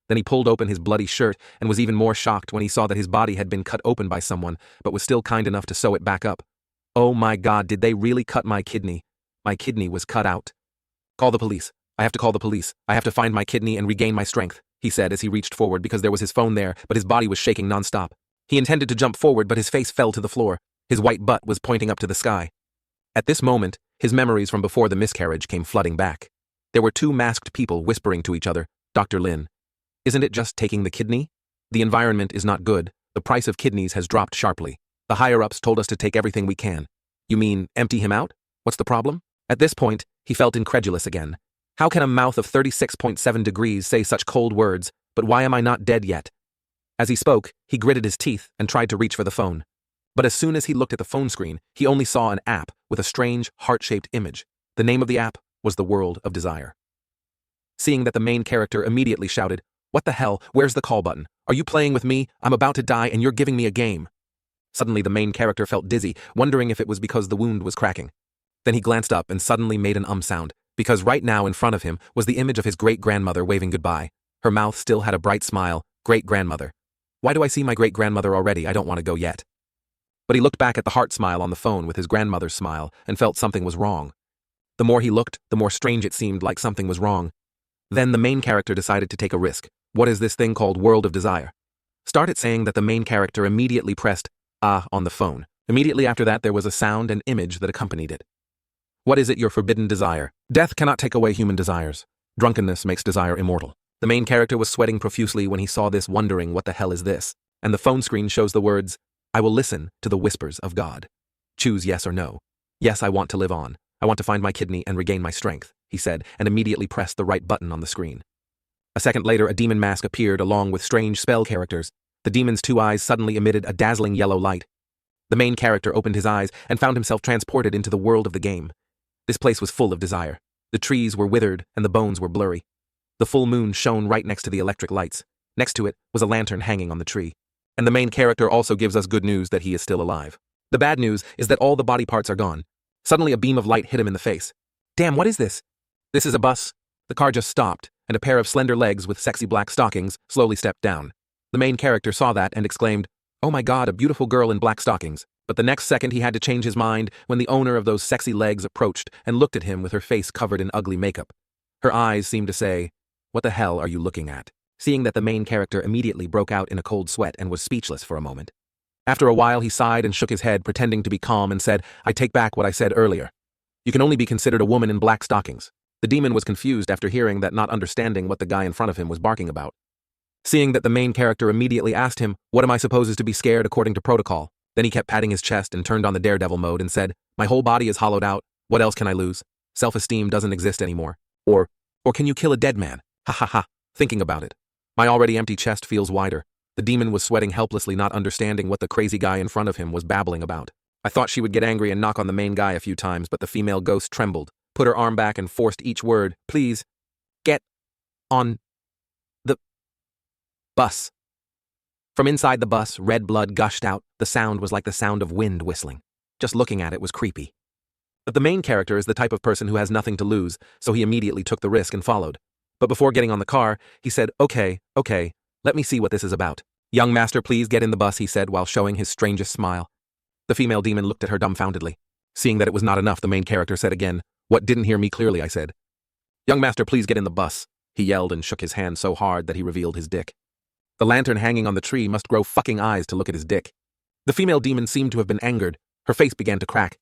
Then he pulled open his bloody shirt and was even more shocked when he saw that his body had been cut open by someone, but was still kind enough to sew it back up. Oh my God, did they really cut my kidney? My kidney was cut out. Call the police. I have to call the police. I have to find my kidney and regain my strength, he said as he reached forward because there was his phone there, but his body was shaking nonstop. He intended to jump forward, but his face fell to the floor. His white butt was pointing up to the sky. At this moment, his memories from before the miscarriage came flooding back. There were two masked people whispering to each other. Dr. Lin. Isn't it just taking the kidney? The environment is not good. The price of kidneys has dropped sharply. The higher-ups told us to take everything we can. You mean, empty him out? What's the problem? At this point, he felt incredulous again. How can a mouth of 36.7 degrees say such cold words, but why am I not dead yet? As he spoke, he gritted his teeth and tried to reach for the phone. But as soon as he looked at the phone screen, he only saw an app with a strange, heart-shaped image. The name of the app was The World of Desire. Seeing that the main character immediately shouted, "What the hell? Where's the call button? Are you playing with me? I'm about to die and you're giving me a game." Suddenly the main character felt dizzy, wondering if it was because the wound was cracking. Then he glanced up and suddenly made an sound, because right now in front of him was the image of his great-grandmother waving goodbye. Her mouth still had a bright smile. Great-grandmother. Why do I see my great-grandmother already? I don't want to go yet. But he looked back at the heart smile on the phone with his grandmother's smile and felt something was wrong. The more he looked, the more strange it seemed like something was wrong. Then the main character decided to take a risk. What is this thing called World of Desire? Started saying that the main character immediately pressed on the phone. Immediately after that there was a sound and image that accompanied it. What is it, your forbidden desire? Death cannot take away human desires. Drunkenness makes desire immortal. The main character was sweating profusely when he saw this, wondering what the hell is this? And the phone screen shows the words, "I will listen to the whispers of God. Choose yes or no." Yes, I want to live on. I want to find my kidney and regain my strength, he said, and immediately pressed the right button on the screen. A second later, a demon mask appeared along with strange spell characters. The demon's two eyes suddenly emitted a dazzling yellow light. The main character opened his eyes and found himself transported into the world of the game. This place was full of desire. The trees were withered and the bones were blurry. The full moon shone right next to the electric lights. Next to it was a lantern hanging on the tree. And the main character also gives us good news that he is still alive. The bad news is that all the body parts are gone. Suddenly a beam of light hit him in the face. Damn, what is this? This is a bus. The car just stopped, and a pair of slender legs with sexy black stockings slowly stepped down. The main character saw that and exclaimed, "Oh my God, a beautiful girl in black stockings." But the next second he had to change his mind when the owner of those sexy legs approached and looked at him with her face covered in ugly makeup. Her eyes seemed to say, "What the hell are you looking at?" Seeing that the main character immediately broke out in a cold sweat and was speechless for a moment. After a while he sighed and shook his head, pretending to be calm, and said, "I take back what I said earlier. You can only be considered a woman in black stockings." The demon was confused after hearing that, not understanding what the guy in front of him was barking about. Seeing that the main character immediately asked him, "What am I supposed to be scared according to protocol?" Then he kept patting his chest and turned on the daredevil mode and said, "My whole body is hollowed out. What else can I lose? Self-esteem doesn't exist anymore. Or can you kill a dead man? Ha ha ha. Thinking about it. My already empty chest feels wider." The demon was sweating helplessly, not understanding what the crazy guy in front of him was babbling about. I thought she would get angry and knock on the main guy a few times, but the female ghost trembled, put her arm back and forced each word, "Please, get on the bus." From inside the bus, red blood gushed out. The sound was like the sound of wind whistling. Just looking at it was creepy. But the main character is the type of person who has nothing to lose, so he immediately took the risk and followed. But before getting on the car, he said, Okay, let me see what this is about." "Young master, please get in the bus," he said while showing his strangest smile. The female demon looked at her dumbfoundedly. Seeing that it was not enough, the main character said again, "What, didn't hear me clearly?" I said. "Young master, please get in the bus," he yelled and shook his hand so hard that he revealed his dick. The lantern hanging on the tree must grow fucking eyes to look at his dick. The female demon seemed to have been angered. Her face began to crack.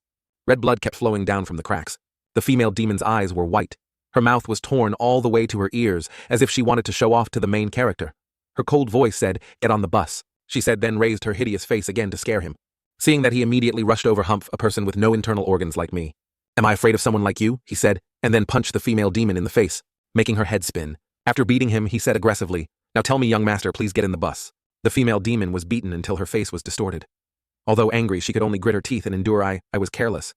Red blood kept flowing down from the cracks. The female demon's eyes were white. Her mouth was torn all the way to her ears, as if she wanted to show off to the main character. Her cold voice said, "Get on the bus," she said, then raised her hideous face again to scare him. Seeing that, he immediately rushed over Humph, a person with no internal organs like me. "Am I afraid of someone like you?" he said, and then punched the female demon in the face, making her head spin. After beating him, he said aggressively, "Now tell me, young master, please get in the bus." The female demon was beaten until her face was distorted. Although angry, she could only grit her teeth and endure. I was careless.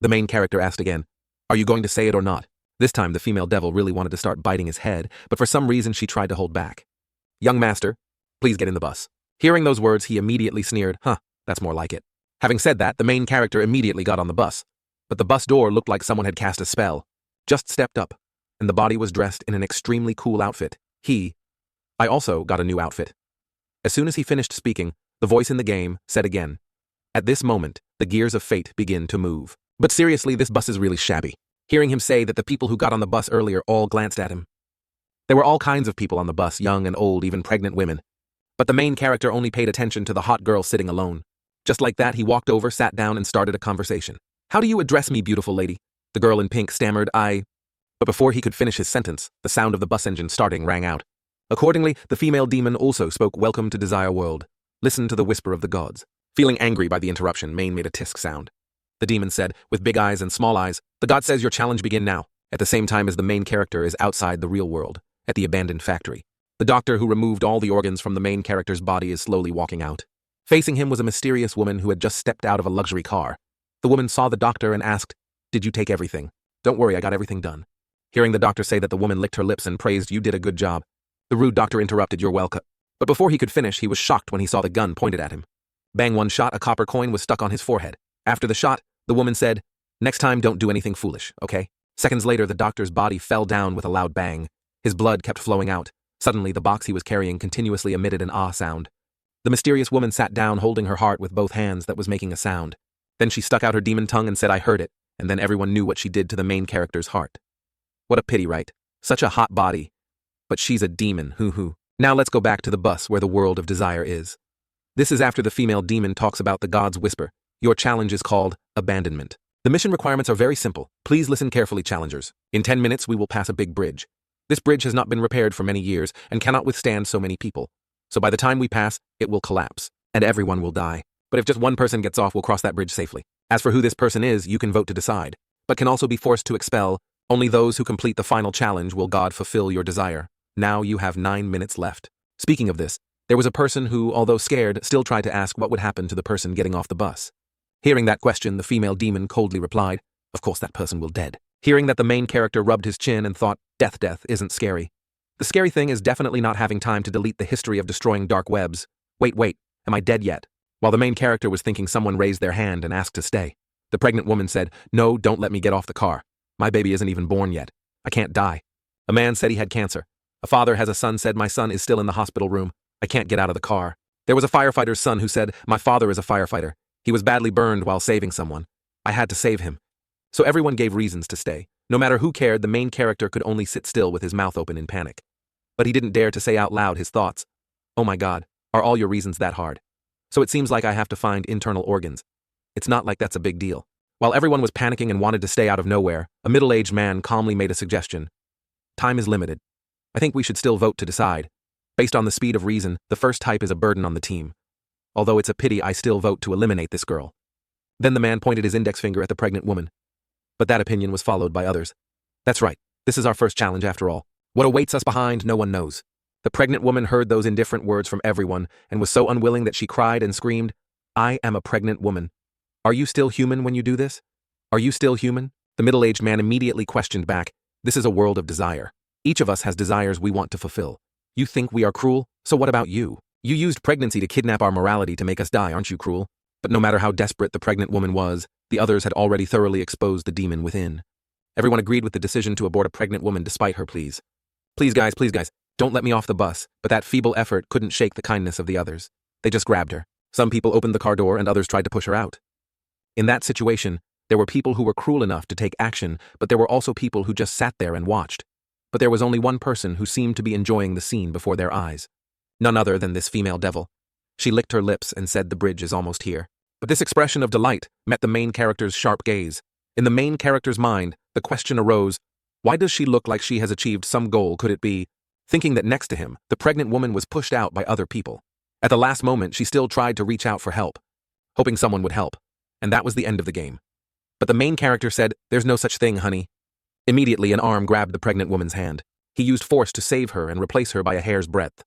The main character asked again, "Are you going to say it or not?" This time the female devil really wanted to start biting his head, but for some reason she tried to hold back. "Young master, please get in the bus." Hearing those words, he immediately sneered, That's more like it." Having said that, the main character immediately got on the bus. But the bus door looked like someone had cast a spell. Just stepped up, and the body was dressed in an extremely cool outfit. I also got a new outfit. As soon as he finished speaking, the voice in the game said again, "At this moment, the gears of fate begin to move. But seriously, this bus is really shabby." Hearing him say that, the people who got on the bus earlier all glanced at him. There were all kinds of people on the bus, young and old, even pregnant women. But the main character only paid attention to the hot girl sitting alone. Just like that, he walked over, sat down, and started a conversation. "How do you address me, beautiful lady?" The girl in pink stammered, "I..." But before he could finish his sentence, the sound of the bus engine starting rang out. Accordingly, the female demon also spoke, "Welcome to Desire World. Listen to the whisper of the gods." Feeling angry by the interruption, Maine made a tisk sound. The demon said, with big eyes and small eyes, "The god says your challenge begin now," at the same time as the main character is outside the real world, at the abandoned factory. The doctor who removed all the organs from the main character's body is slowly walking out. Facing him was a mysterious woman who had just stepped out of a luxury car. The woman saw the doctor and asked, "Did you take everything?" "Don't worry, I got everything done." Hearing the doctor say that, the woman licked her lips and praised, "You did a good job." The rude doctor interrupted, "You're welcome." But before he could finish, he was shocked when he saw the gun pointed at him. Bang, one shot, a copper coin was stuck on his forehead. After the shot, the woman said, "Next time don't do anything foolish, okay?" Seconds later, the doctor's body fell down with a loud bang. His blood kept flowing out. Suddenly, the box he was carrying continuously emitted an ah sound. The mysterious woman sat down, holding her heart with both hands that was making a sound. Then she stuck out her demon tongue and said, "I heard it," and then everyone knew what she did to the main character's heart. What a pity, right? Such a hot body. But she's a demon, hoo-hoo. Now let's go back to the bus where the world of desire is. This is after the female demon talks about the god's whisper. Your challenge is called abandonment. The mission requirements are very simple. Please listen carefully, challengers. In 10 minutes, we will pass a big bridge. This bridge has not been repaired for many years and cannot withstand so many people. So by the time we pass, it will collapse, and everyone will die. But if just one person gets off, we'll cross that bridge safely. As for who this person is, you can vote to decide, but can also be forced to expel. Only those who complete the final challenge will God fulfill your desire. Now you have 9 minutes left. Speaking of this, there was a person who, although scared, still tried to ask what would happen to the person getting off the bus. Hearing that question, the female demon coldly replied, "Of course that person will dead." Hearing that, the main character rubbed his chin and thought, death isn't scary. The scary thing is definitely not having time to delete the history of destroying dark webs. Wait, am I dead yet? While the main character was thinking, someone raised their hand and asked to stay. The pregnant woman said, "No, don't let me get off the car. My baby isn't even born yet. I can't die." A man said he had cancer. A father has a son said, "My son is still in the hospital room. I can't get out of the car." There was a firefighter's son who said, "My father is a firefighter. He was badly burned while saving someone. I had to save him." So everyone gave reasons to stay. No matter who cared, the main character could only sit still with his mouth open in panic. But he didn't dare to say out loud his thoughts. "Oh my God, are all your reasons that hard? So it seems like I have to find internal organs. It's not like that's a big deal." While everyone was panicking and wanted to stay out of nowhere, a middle-aged man calmly made a suggestion. "Time is limited. I think we should still vote to decide. Based on the speed of reason, the first type is a burden on the team. Although it's a pity, I still vote to eliminate this girl." Then the man pointed his index finger at the pregnant woman. But that opinion was followed by others. "That's right. This is our first challenge after all. What awaits us behind, no one knows." The pregnant woman heard those indifferent words from everyone and was so unwilling that she cried and screamed, "I am a pregnant woman. Are you still human when you do this? Are you still human?" The middle-aged man immediately questioned back, "This is a world of desire. Each of us has desires we want to fulfill. You think we are cruel? So what about you? You used pregnancy to kidnap our morality to make us die, aren't you cruel?" But no matter how desperate the pregnant woman was, the others had already thoroughly exposed the demon within. Everyone agreed with the decision to abort a pregnant woman despite her pleas. Please guys, don't let me off the bus." But that feeble effort couldn't shake the kindness of the others. They just grabbed her. Some people opened the car door and others tried to push her out. In that situation, there were people who were cruel enough to take action, but there were also people who just sat there and watched. But there was only one person who seemed to be enjoying the scene before their eyes. None other than this female devil. She licked her lips and said, "The bridge is almost here." But this expression of delight met the main character's sharp gaze. In the main character's mind, the question arose, why does she look like she has achieved some goal? Could it be? Thinking that next to him, the pregnant woman was pushed out by other people. At the last moment, she still tried to reach out for help, hoping someone would help. And that was the end of the game. But the main character said, "There's no such thing, honey." Immediately, an arm grabbed the pregnant woman's hand. He used force to save her and replace her by a hair's breadth.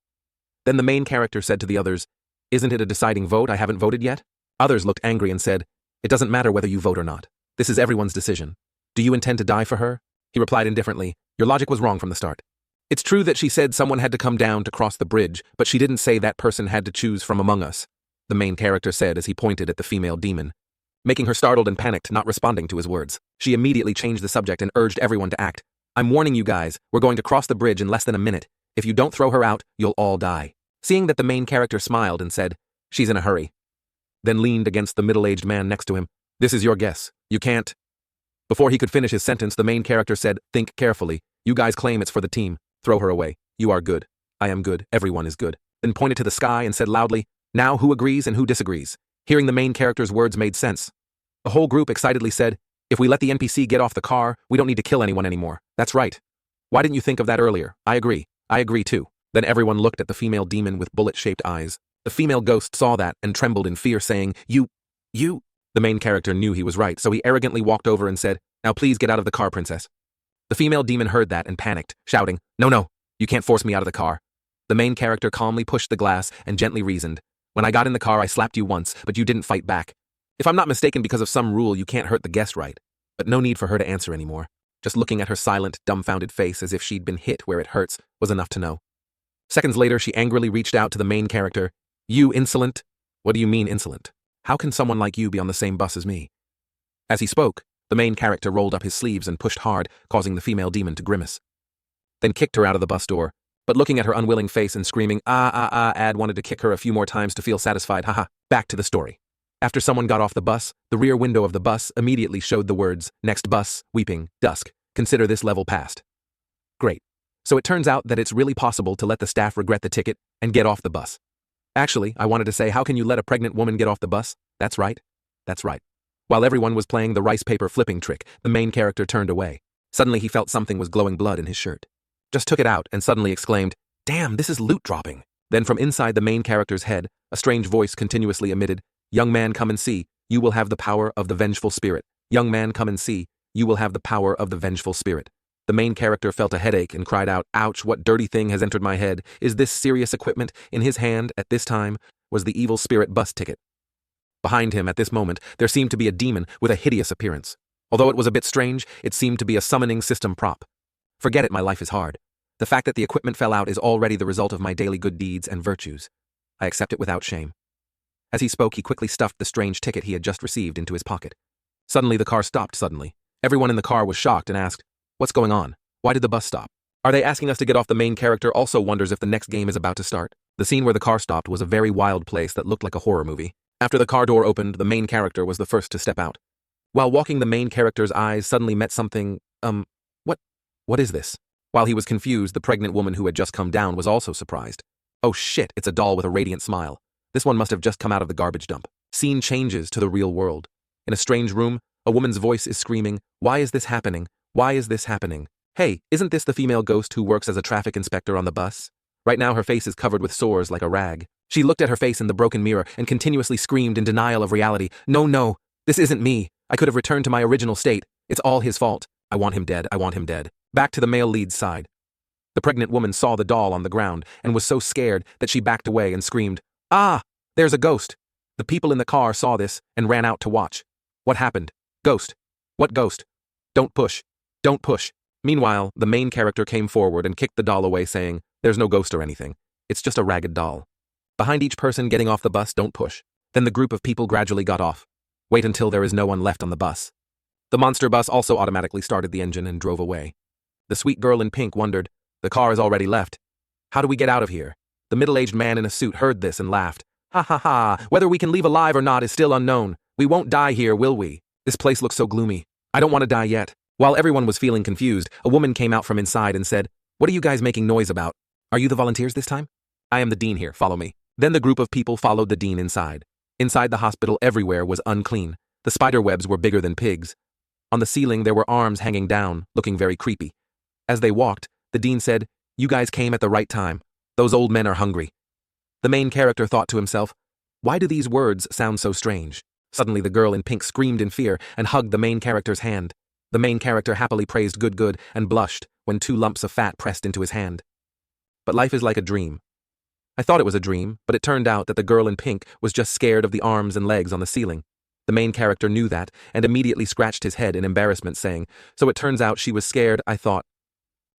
Then the main character said to the others, "Isn't it a deciding vote? I haven't voted yet?" Others looked angry and said, "It doesn't matter whether you vote or not. This is everyone's decision. Do you intend to die for her?" He replied indifferently, "Your logic was wrong from the start. It's true that she said someone had to come down to cross the bridge, but she didn't say that person had to choose from among us," the main character said as he pointed at the female demon. Making her startled and panicked, not responding to his words, she immediately changed the subject and urged everyone to act. "I'm warning you guys, we're going to cross the bridge in less than a minute. If you don't throw her out, you'll all die. Seeing that the main character smiled and said, she's in a hurry. Then leaned against the middle-aged man next to him. This is your guess. You can't. Before he could finish his sentence, the main character said, think carefully. You guys claim it's for the team. Throw her away. You are good. I am good. Everyone is good. Then pointed to the sky and said loudly, now who agrees and who disagrees? Hearing the main character's words made sense. The whole group excitedly said, if we let the NPC get off the car, we don't need to kill anyone anymore. That's right. Why didn't you think of that earlier? I agree. I agree too. Then everyone looked at the female demon with bullet-shaped eyes. The female ghost saw that and trembled in fear, saying, You. The main character knew he was right, so he arrogantly walked over and said, now please get out of the car, princess. The female demon heard that and panicked, shouting, no, you can't force me out of the car. The main character calmly pushed the glass and gently reasoned, when I got in the car I slapped you once, but you didn't fight back. If I'm not mistaken, because of some rule you can't hurt the guest, right? But no need for her to answer anymore. Just looking at her silent, dumbfounded face as if she'd been hit where it hurts was enough to know. Seconds later, she angrily reached out to the main character. You insolent? What do you mean insolent? How can someone like you be on the same bus as me? As he spoke, the main character rolled up his sleeves and pushed hard, causing the female demon to grimace. Then kicked her out of the bus door, but looking at her unwilling face and screaming, Ad wanted to kick her a few more times to feel satisfied, haha. Back to the story. After someone got off the bus, the rear window of the bus immediately showed the words, next bus, weeping, dusk, consider this level passed. Great. So it turns out that it's really possible to let the staff regret the ticket and get off the bus. Actually, I wanted to say, how can you let a pregnant woman get off the bus? That's right. While everyone was playing the rice paper flipping trick, the main character turned away. Suddenly he felt something was glowing blood in his shirt. Just took it out and suddenly exclaimed, damn, this is loot dropping. Then from inside the main character's head, a strange voice continuously emitted, young man, come and see, you will have the power of the vengeful spirit. Young man, come and see, you will have the power of the vengeful spirit. The main character felt a headache and cried out, ouch, what dirty thing has entered my head? Is this serious equipment? In his hand, at this time, was the evil spirit bus ticket. Behind him, at this moment, there seemed to be a demon with a hideous appearance. Although it was a bit strange, it seemed to be a summoning system prop. Forget it, my life is hard. The fact that the equipment fell out is already the result of my daily good deeds and virtues. I accept it without shame. As he spoke, he quickly stuffed the strange ticket he had just received into his pocket. Suddenly, the car stopped suddenly. Everyone in the car was shocked and asked, what's going on? Why did the bus stop? Are they asking us to get off? The main character also wonders if the next game is about to start. The scene where the car stopped was a very wild place that looked like a horror movie. After the car door opened, the main character was the first to step out. While walking, the main character's eyes suddenly met something, what is this? While he was confused, the pregnant woman who had just come down was also surprised. Oh shit, it's a doll with a radiant smile. This one must have just come out of the garbage dump. Scene changes to the real world. In a strange room, a woman's voice is screaming, why is this happening? Why is this happening? Hey, isn't this the female ghost who works as a traffic inspector on the bus? Right now her face is covered with sores like a rag. She looked at her face in the broken mirror and continuously screamed in denial of reality. No, this isn't me. I could have returned to my original state. It's all his fault. I want him dead. Back to the male lead's side. The pregnant woman saw the doll on the ground and was so scared that she backed away and screamed, ah, there's a ghost. The people in the car saw this and ran out to watch. What happened? Ghost. What ghost? Don't push. Meanwhile, the main character came forward and kicked the doll away, saying, there's no ghost or anything. It's just a ragged doll. Behind each person getting off the bus, don't push. Then the group of people gradually got off. Wait until there is no one left on the bus. The monster bus also automatically started the engine and drove away. The sweet girl in pink wondered, the car is already left. How do we get out of here? The middle-aged man in a suit heard this and laughed. Ha, whether we can leave alive or not is still unknown. We won't die here, will we? This place looks so gloomy. I don't want to die yet. While everyone was feeling confused, a woman came out from inside and said, what are you guys making noise about? Are you the volunteers this time? I am the dean here, follow me. Then the group of people followed the dean inside. Inside the hospital, everywhere was unclean. The spider webs were bigger than pigs. On the ceiling, there were arms hanging down, looking very creepy. As they walked, the dean said, you guys came at the right time. Those old men are hungry. The main character thought to himself, why do these words sound so strange? Suddenly the girl in pink screamed in fear and hugged the main character's hand. The main character happily praised good and blushed when 2 lumps of fat pressed into his hand. But life is like a dream. I thought it was a dream, but it turned out that the girl in pink was just scared of the arms and legs on the ceiling. The main character knew that and immediately scratched his head in embarrassment, saying, so it turns out she was scared, I thought.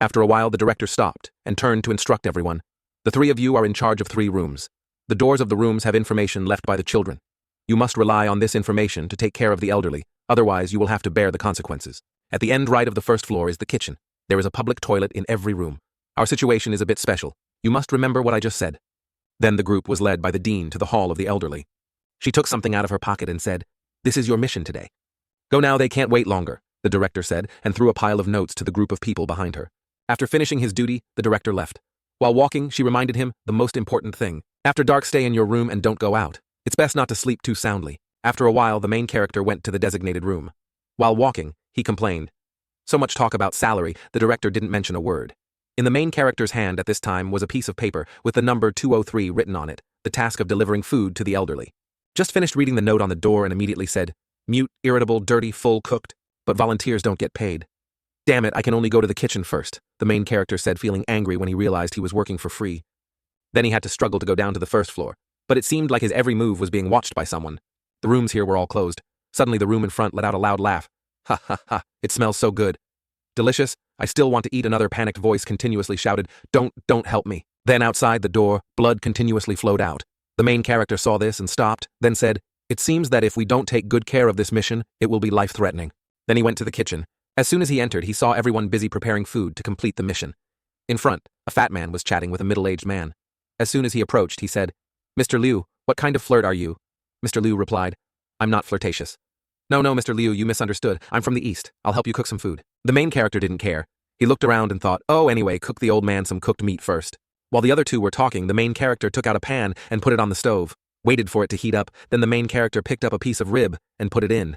After a while, the director stopped and turned to instruct everyone. The 3 of you are in charge of 3 rooms. The doors of the rooms have information left by the children. You must rely on this information to take care of the elderly, otherwise you will have to bear the consequences. At the end right of the first floor is the kitchen. There is a public toilet in every room. Our situation is a bit special. You must remember what I just said. Then the group was led by the dean to the hall of the elderly. She took something out of her pocket and said, "This is your mission today." "Go now, they can't wait longer," the director said, and threw a pile of notes to the group of people behind her. After finishing his duty, the director left. While walking, she reminded him the most important thing. After dark, stay in your room and don't go out. It's best not to sleep too soundly. After a while, the main character went to the designated room. While walking, he complained. So much talk about salary, the director didn't mention a word. In the main character's hand at this time was a piece of paper with the number 203 written on it, the task of delivering food to the elderly. Just finished reading the note on the door and immediately said, "Mute, irritable, dirty, full cooked, but volunteers don't get paid." "Damn it, I can only go to the kitchen first," the main character said, feeling angry when he realized he was working for free. Then he had to struggle to go down to the first floor, but it seemed like his every move was being watched by someone. The rooms here were all closed. Suddenly the room in front let out a loud laugh. "Ha ha ha, it smells so good. Delicious, I still want to eat." Another panicked voice continuously shouted, Don't help me." Then outside the door, blood continuously flowed out. The main character saw this and stopped, then said, "It seems that if we don't take good care of this mission, it will be life-threatening." Then he went to the kitchen. As soon as he entered, he saw everyone busy preparing food to complete the mission. In front, a fat man was chatting with a middle-aged man. As soon as he approached, he said, "Mr. Liu, what kind of flirt are you?" Mr. Liu replied, "I'm not flirtatious." No, Mr. Liu, you misunderstood. I'm from the east. I'll help you cook some food." The main character didn't care. He looked around and thought, "Oh, anyway, cook the old man some cooked meat first." While the other two were talking, the main character took out a pan and put it on the stove, waited for it to heat up, then the main character picked up a piece of rib and put it in.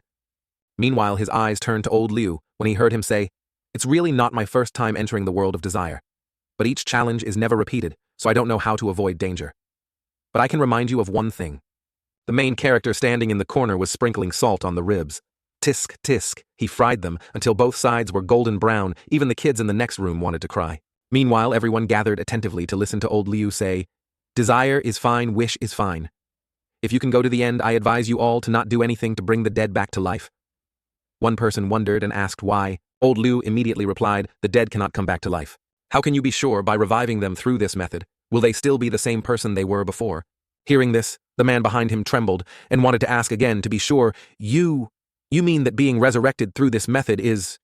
Meanwhile, his eyes turned to old Liu when he heard him say, "It's really not my first time entering the world of desire. But each challenge is never repeated, so I don't know how to avoid danger. But I can remind you of one thing." The main character standing in the corner was sprinkling salt on the ribs. Tisk, tisk, he fried them until both sides were golden brown. Even the kids in the next room wanted to cry. Meanwhile, everyone gathered attentively to listen to old Liu say, "Desire is fine, wish is fine. If you can go to the end, I advise you all to not do anything to bring the dead back to life." One person wondered and asked why. Old Liu immediately replied, "The dead cannot come back to life. How can you be sure by reviving them through this method? Will they still be the same person they were before?" Hearing this, the man behind him trembled and wanted to ask again to be sure, You mean that being resurrected through this method is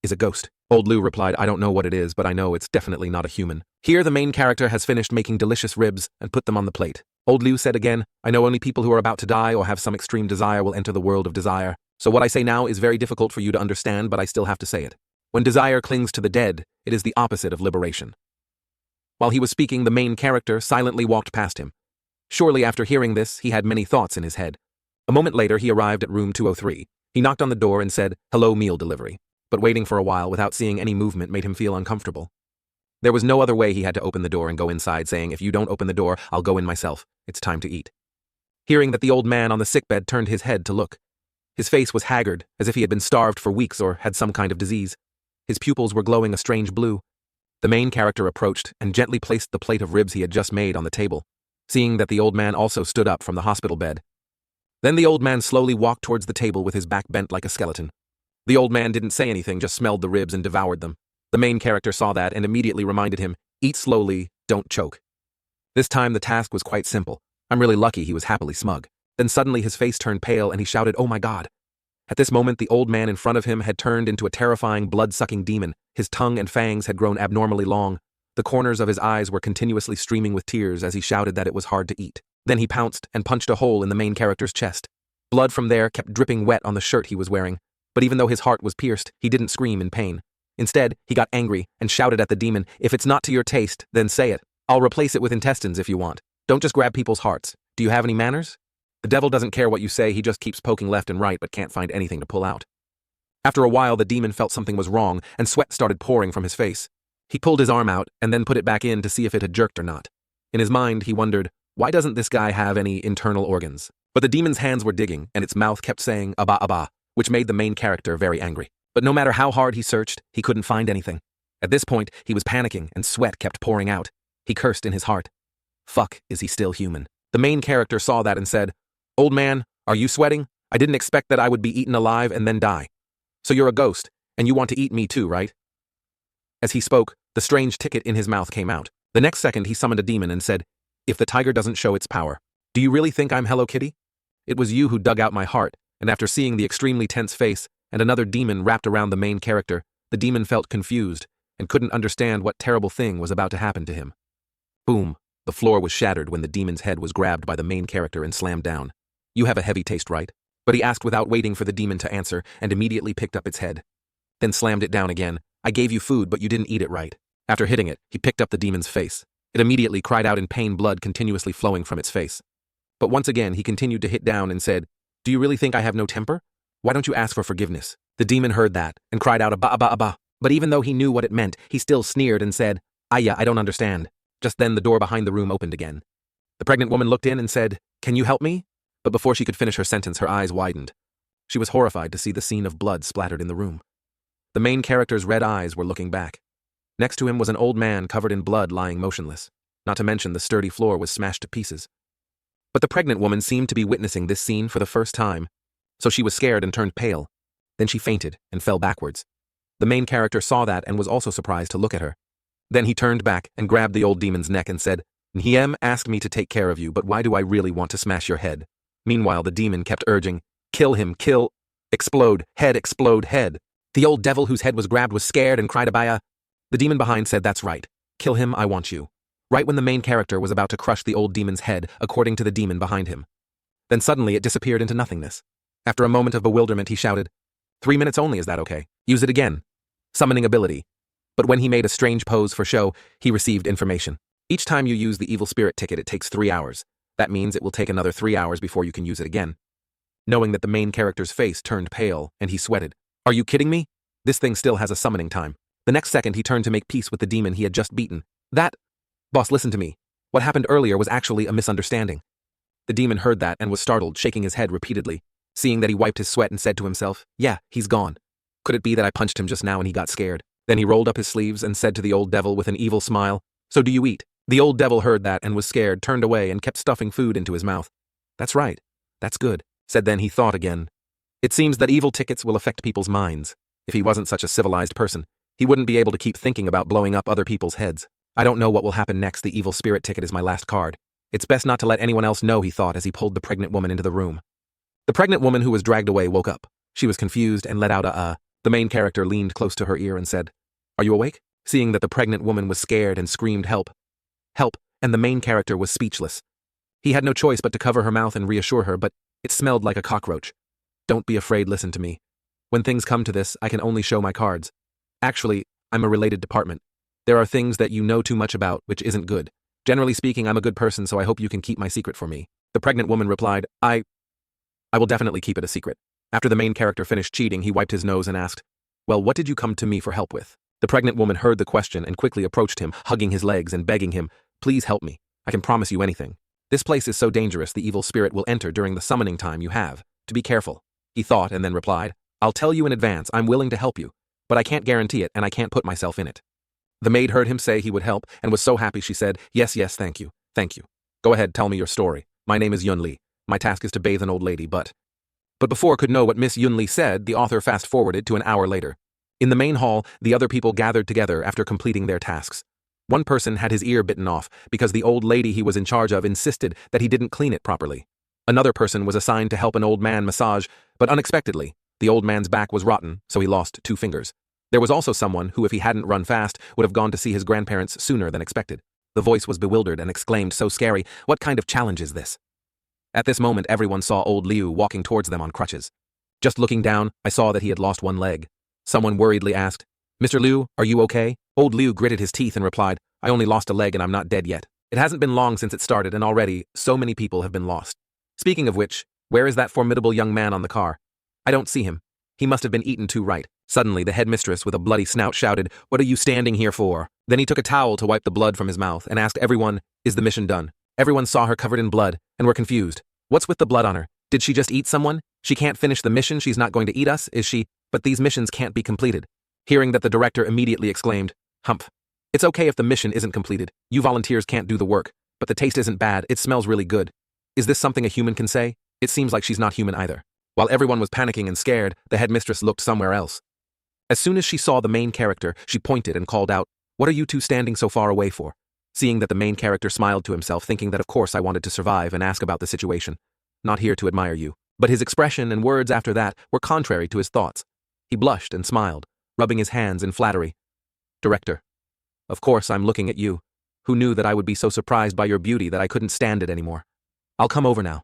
a ghost?" Old Liu replied, "I don't know what it is, but I know it's definitely not a human." Here the main character has finished making delicious ribs and put them on the plate. Old Liu said again, "I know only people who are about to die or have some extreme desire will enter the world of desire. So what I say now is very difficult for you to understand, but I still have to say it. When desire clings to the dead, it is the opposite of liberation." While he was speaking, the main character silently walked past him. Surely after hearing this, he had many thoughts in his head. A moment later, he arrived at room 203. He knocked on the door and said, "Hello, meal delivery." But waiting for a while without seeing any movement made him feel uncomfortable. There was no other way. He had to open the door and go inside, saying, "If you don't open the door, I'll go in myself. It's time to eat." Hearing that the old man on the sickbed turned his head to look. His face was haggard, as if he had been starved for weeks or had some kind of disease. His pupils were glowing a strange blue. The main character approached and gently placed the plate of ribs he had just made on the table, seeing that the old man also stood up from the hospital bed. Then the old man slowly walked towards the table with his back bent like a skeleton. The old man didn't say anything, just smelled the ribs and devoured them. The main character saw that and immediately reminded him, "Eat slowly, don't choke." This time the task was quite simple. I'm really lucky he was happily smug. Then suddenly his face turned pale and he shouted, "Oh my God." At this moment the old man in front of him had turned into a terrifying blood-sucking demon. His tongue and fangs had grown abnormally long. The corners of his eyes were continuously streaming with tears as he shouted that it was hard to eat. Then he pounced and punched a hole in the main character's chest. Blood from there kept dripping wet on the shirt he was wearing. But even though his heart was pierced, he didn't scream in pain. Instead, he got angry and shouted at the demon, "If it's not to your taste, then say it. I'll replace it with intestines if you want. Don't just grab people's hearts. Do you have any manners?" The devil doesn't care what you say, he just keeps poking left and right but can't find anything to pull out. After a while, the demon felt something was wrong and sweat started pouring from his face. He pulled his arm out and then put it back in to see if it had jerked or not. In his mind, he wondered, why doesn't this guy have any internal organs? But the demon's hands were digging and its mouth kept saying, "Abba, Abba," which made the main character very angry. But no matter how hard he searched, he couldn't find anything. At this point, he was panicking and sweat kept pouring out. He cursed in his heart. Fuck, is he still human? The main character saw that and said, "Old man, are you sweating? I didn't expect that I would be eaten alive and then die. So you're a ghost, and you want to eat me too, right?" As he spoke, the strange ticket in his mouth came out. The next second, he summoned a demon and said, "If the tiger doesn't show its power, do you really think I'm Hello Kitty? It was you who dug out my heart," and after seeing the extremely tense face and another demon wrapped around the main character, the demon felt confused and couldn't understand what terrible thing was about to happen to him. Boom! The floor was shattered when the demon's head was grabbed by the main character and slammed down. "You have a heavy taste, right?" But he asked without waiting for the demon to answer and immediately picked up its head. Then slammed it down again. "I gave you food, but you didn't eat it right." After hitting it, he picked up the demon's face. It immediately cried out in pain, blood continuously flowing from its face. But once again, he continued to hit down and said, "Do you really think I have no temper? Why don't you ask for forgiveness?" The demon heard that and cried out, "Abba, abba, abba." But even though he knew what it meant, he still sneered and said, "Aya, I don't understand." Just then the door behind the room opened again. The pregnant woman looked in and said, "Can you help me?" But before she could finish her sentence, her eyes widened. She was horrified to see the scene of blood splattered in the room. The main character's red eyes were looking back. Next to him was an old man covered in blood lying motionless, not to mention the sturdy floor was smashed to pieces. But the pregnant woman seemed to be witnessing this scene for the first time, so she was scared and turned pale. Then she fainted and fell backwards. The main character saw that and was also surprised to look at her. Then he turned back and grabbed the old demon's neck and said, "Niem asked me to take care of you, but why do I really want to smash your head?" Meanwhile, the demon kept urging, "Kill him, kill, explode, head, explode, head." The old devil whose head was grabbed was scared and cried, "Abaya." The demon behind said, "That's right. Kill him, I want you." Right when the main character was about to crush the old demon's head, according to the demon behind him. Then suddenly it disappeared into nothingness. After a moment of bewilderment, he shouted, 3 minutes only, is that okay? Use it again. Summoning ability. But when he made a strange pose for show, he received information. Each time you use the evil spirit ticket, it takes 3 hours. That means it will take another 3 hours before you can use it again. Knowing that the main character's face turned pale, and he sweated. "Are you kidding me? This thing still has a summoning time." The next second, he turned to make peace with the demon he had just beaten. Boss, listen to me. What happened earlier was actually a misunderstanding." The demon heard that and was startled, shaking his head repeatedly. Seeing that, he wiped his sweat and said to himself, "Yeah, he's gone. Could it be that I punched him just now and he got scared?" Then he rolled up his sleeves and said to the old devil with an evil smile, "So do you eat?" The old devil heard that and was scared, turned away and kept stuffing food into his mouth. "That's right. That's good," said. Then he thought again. It seems that evil tickets will affect people's minds. If he wasn't such a civilized person, he wouldn't be able to keep thinking about blowing up other people's heads. "I don't know what will happen next. The evil spirit ticket is my last card. It's best not to let anyone else know," he thought as he pulled the pregnant woman into the room. The pregnant woman who was dragged away woke up. She was confused and let out a The main character leaned close to her ear and said, "Are you awake?" Seeing that the pregnant woman was scared and screamed, "Help! Help!" and the main character was speechless. He had no choice but to cover her mouth and reassure her, but it smelled like a cockroach. "Don't be afraid, listen to me. When things come to this, I can only show my cards. Actually, I'm a related department. There are things that you know too much about, which isn't good. Generally speaking, I'm a good person, so I hope you can keep my secret for me." The pregnant woman replied, I will definitely keep it a secret." After the main character finished cheating, he wiped his nose and asked, "Well, what did you come to me for help with?" The pregnant woman heard the question and quickly approached him, hugging his legs and begging him, "Please help me. I can promise you anything. This place is so dangerous the evil spirit will enter during the summoning time you have. To be careful." He thought and then replied, "I'll tell you in advance, I'm willing to help you, but I can't guarantee it and I can't put myself in it." The maid heard him say he would help and was so happy she said, Yes, thank you, thank you. Go ahead, tell me your story. My name is Yun Li. My task is to bathe an old lady, but before could know what Miss Yun Li said, the author fast-forwarded to an hour later. In the main hall, the other people gathered together after completing their tasks. One person had his ear bitten off because the old lady he was in charge of insisted that he didn't clean it properly. Another person was assigned to help an old man massage, but unexpectedly, the old man's back was rotten, so he lost 2 fingers. There was also someone who, if he hadn't run fast, would have gone to see his grandparents sooner than expected. The voice was bewildered and exclaimed, "So scary, what kind of challenge is this?" At this moment, everyone saw old Liu walking towards them on crutches. Just looking down, I saw that he had lost 1 leg. Someone worriedly asked, "Mr. Liu, are you okay?" Old Liu gritted his teeth and replied, "I only lost a leg and I'm not dead yet. It hasn't been long since it started and already, so many people have been lost. Speaking of which, where is that formidable young man on the car? I don't see him. He must have been eaten too right." Suddenly, the headmistress with a bloody snout shouted, "What are you standing here for?" Then he took a towel to wipe the blood from his mouth and asked everyone, "Is the mission done?" Everyone saw her covered in blood and were confused. "What's with the blood on her? Did she just eat someone? She can't finish the mission, she's not going to eat us, is she? But these missions can't be completed." Hearing that, the director immediately exclaimed, "Humph. It's okay if the mission isn't completed. You volunteers can't do the work, but the taste isn't bad, it smells really good. Is this something a human can say? It seems like she's not human either." While everyone was panicking and scared, the headmistress looked somewhere else. As soon as she saw the main character, she pointed and called out, "What are you two standing so far away for?" Seeing that, the main character smiled to himself, thinking that of course I wanted to survive and ask about the situation. "Not here to admire you." But his expression and words after that were contrary to his thoughts. He blushed and smiled, rubbing his hands in flattery. Director. Of course I'm looking at you. Who knew that I would be so surprised by your beauty that I couldn't stand it anymore? I'll come over now.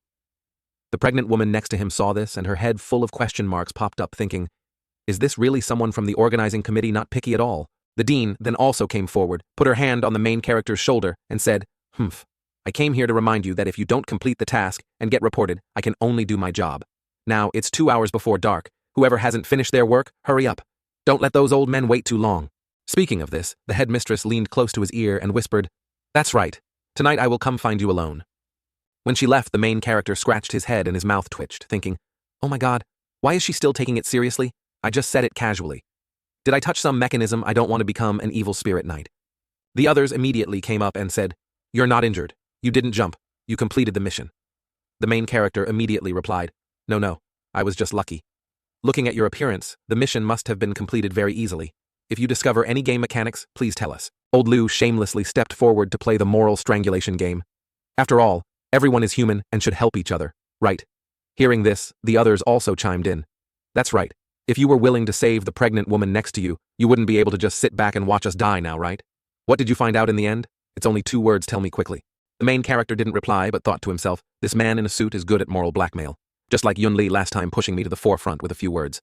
The pregnant woman next to him saw this, and her head full of question marks popped up, thinking, is this really someone from the organizing committee not picky at all? The dean then also came forward, put her hand on the main character's shoulder, and said, Humph. I came here to remind you that if you don't complete the task and get reported, I can only do my job. Now, it's 2 hours before dark. Whoever hasn't finished their work, hurry up. Don't let those old men wait too long. Speaking of this, the headmistress leaned close to his ear and whispered, That's right. Tonight I will come find you alone. When she left, the main character scratched his head and his mouth twitched, thinking, oh my god, why is she still taking it seriously? I just said it casually. Did I touch some mechanism? I don't want to become an evil spirit knight. The others immediately came up and said, You're not injured. You didn't jump. You completed the mission. The main character immediately replied, No, I was just lucky. Looking at your appearance, the mission must have been completed very easily. If you discover any game mechanics, please tell us. Old Liu shamelessly stepped forward to play the moral strangulation game. After all, everyone is human and should help each other, right? Hearing this, the others also chimed in. That's right. If you were willing to save the pregnant woman next to you, you wouldn't be able to just sit back and watch us die now, right? What did you find out in the end? It's only 2 words, tell me quickly. The main character didn't reply but thought to himself, this man in a suit is good at moral blackmail. Just like Yun Li last time pushing me to the forefront with a few words.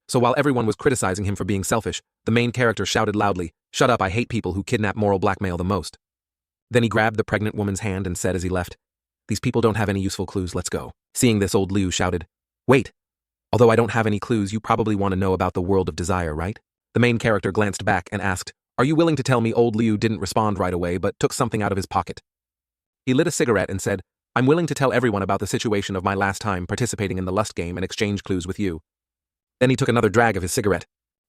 So while everyone was criticizing him for being selfish, the main character shouted loudly, Shut up, I hate people who kidnap moral blackmail the most. Then he grabbed the pregnant woman's hand and said as he left, These people don't have any useful clues, let's go. Seeing this, old Liu shouted, Wait. Although I don't have any clues, you probably want to know about the world of desire, right? The main character glanced back and asked, Are you willing to tell me? Old Liu didn't respond right away but took something out of his pocket. He lit a cigarette and said, I'm willing to tell everyone about the situation of my last time participating in the lust game and exchange clues with you. Then he took another drag of his cigarette.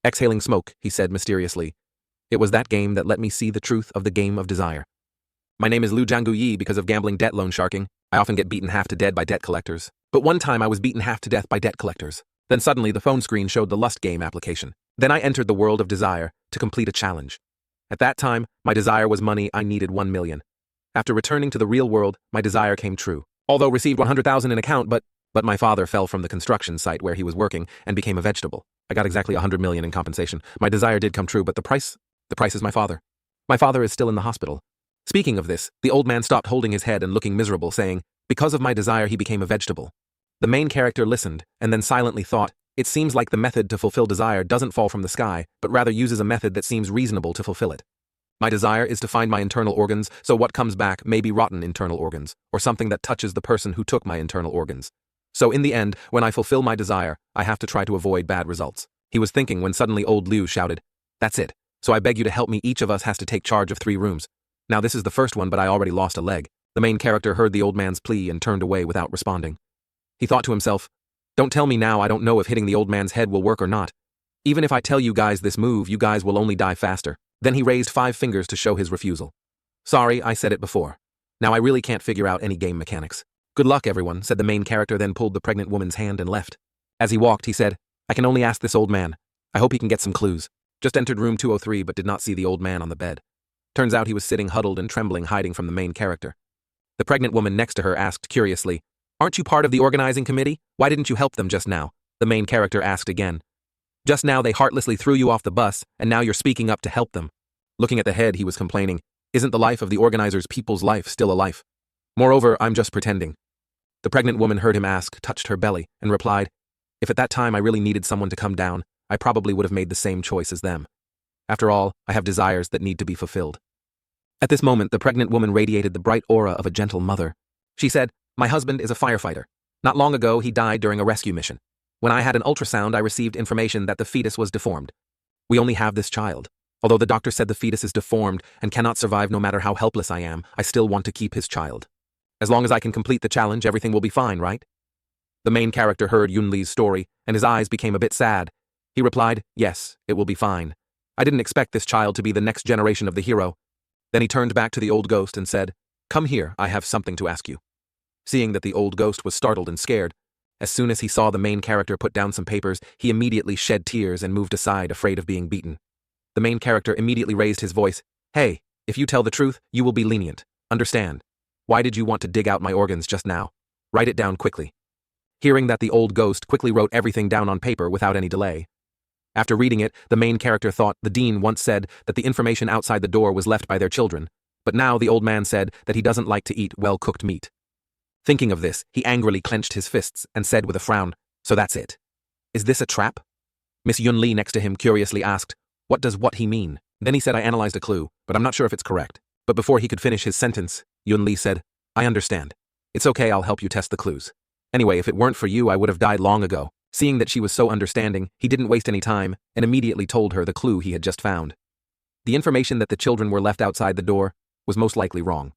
Exhaling smoke, he said mysteriously, It was that game that let me see the truth of the game of desire. My name is Liu Jianggu Yi because of gambling debt loan sharking. I often get beaten half to dead by debt collectors. But one time I was beaten half to death by debt collectors. Then suddenly the phone screen showed the lust game application. Then I entered the world of desire to complete a challenge. At that time, my desire was money. I needed 1 million. After returning to the real world, my desire came true. Although received 100,000 in account, but my father fell from the construction site where he was working and became a vegetable. I got exactly 100 million in compensation. My desire did come true, but the price is my father. My father is still in the hospital. Speaking of this, the old man stopped holding his head and looking miserable, saying, Because of my desire he became a vegetable. The main character listened, and then silently thought, It seems like the method to fulfill desire doesn't fall from the sky, but rather uses a method that seems reasonable to fulfill it. My desire is to find my internal organs, so what comes back may be rotten internal organs, or something that touches the person who took my internal organs. So in the end, when I fulfill my desire, I have to try to avoid bad results. He was thinking when suddenly old Liu shouted, That's it. So I beg you to help me. Each of us has to take charge of 3 rooms. Now this is the first one, but I already lost a leg. The main character heard the old man's plea and turned away without responding. He thought to himself, Don't tell me now. I don't know if hitting the old man's head will work or not. Even if I tell you guys this move, you guys will only die faster. Then he raised 5 fingers to show his refusal. Sorry, I said it before. Now I really can't figure out any game mechanics. Good luck, everyone, said the main character, then pulled the pregnant woman's hand and left. As he walked, he said, I can only ask this old man. I hope he can get some clues. Just entered room 203 but did not see the old man on the bed. Turns out he was sitting huddled and trembling, hiding from the main character. The pregnant woman next to her asked curiously, Aren't you part of the organizing committee? Why didn't you help them just now? The main character asked again. Just now they heartlessly threw you off the bus, and now you're speaking up to help them. Looking at the head, he was complaining, Isn't the life of the organizers people's life still a life? Moreover, I'm just pretending. The pregnant woman heard him ask, touched her belly, and replied, If at that time I really needed someone to come down, I probably would have made the same choice as them. After all, I have desires that need to be fulfilled. At this moment, the pregnant woman radiated the bright aura of a gentle mother. She said, My husband is a firefighter. Not long ago, he died during a rescue mission. When I had an ultrasound, I received information that the fetus was deformed. We only have this child. Although the doctor said the fetus is deformed and cannot survive no matter how helpless I am, I still want to keep his child. As long as I can complete the challenge, everything will be fine, right? The main character heard Yun Li's story, and his eyes became a bit sad. He replied, Yes, it will be fine. I didn't expect this child to be the next generation of the hero. Then he turned back to the old ghost and said, Come here, I have something to ask you. Seeing that the old ghost was startled and scared, as soon as he saw the main character put down some papers, he immediately shed tears and moved aside, afraid of being beaten. The main character immediately raised his voice, Hey, if you tell the truth, you will be lenient. Understand? Why did you want to dig out my organs just now? Write it down quickly. Hearing that, the old ghost quickly wrote everything down on paper without any delay. After reading it, the main character thought the dean once said that the information outside the door was left by their children, but now the old man said that he doesn't like to eat well-cooked meat. Thinking of this, he angrily clenched his fists and said with a frown, "So that's it. Is this a trap?" Miss Yun-Li next to him curiously asked, "What does he mean?" Then he said, "I analyzed a clue, but I'm not sure if it's correct." But before he could finish his sentence, Yun-Li said, "I understand. It's okay, I'll help you test the clues. Anyway, if it weren't for you, I would have died long ago." Seeing that she was so understanding, he didn't waste any time and immediately told her the clue he had just found. The information that the children were left outside the door was most likely wrong.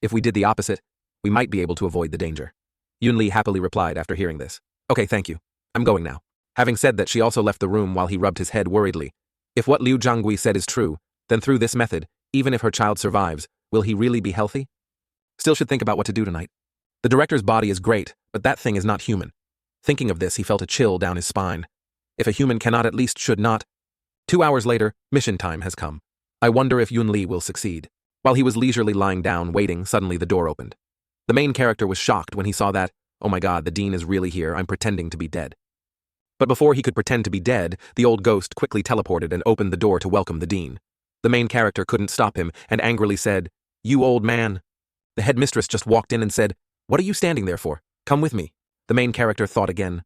If we did the opposite, we might be able to avoid the danger. Yun-Li happily replied after hearing this. "Okay, thank you. I'm going now." Having said that, she also left the room while he rubbed his head worriedly. If what Liu Zhangui said is true, then through this method, even if her child survives, will he really be healthy? Still should think about what to do tonight. The director's body is great, but that thing is not human. Thinking of this, he felt a chill down his spine. If a human cannot, at least should not. 2 hours later, mission time has come. I wonder if Yun-Li will succeed. While he was leisurely lying down, waiting, suddenly the door opened. The main character was shocked when he saw that, "Oh my god, the dean is really here, I'm pretending to be dead." But before he could pretend to be dead, the old ghost quickly teleported and opened the door to welcome the dean. The main character couldn't stop him and angrily said, "You old man." The headmistress just walked in and said, "What are you standing there for? Come with me." The main character thought again.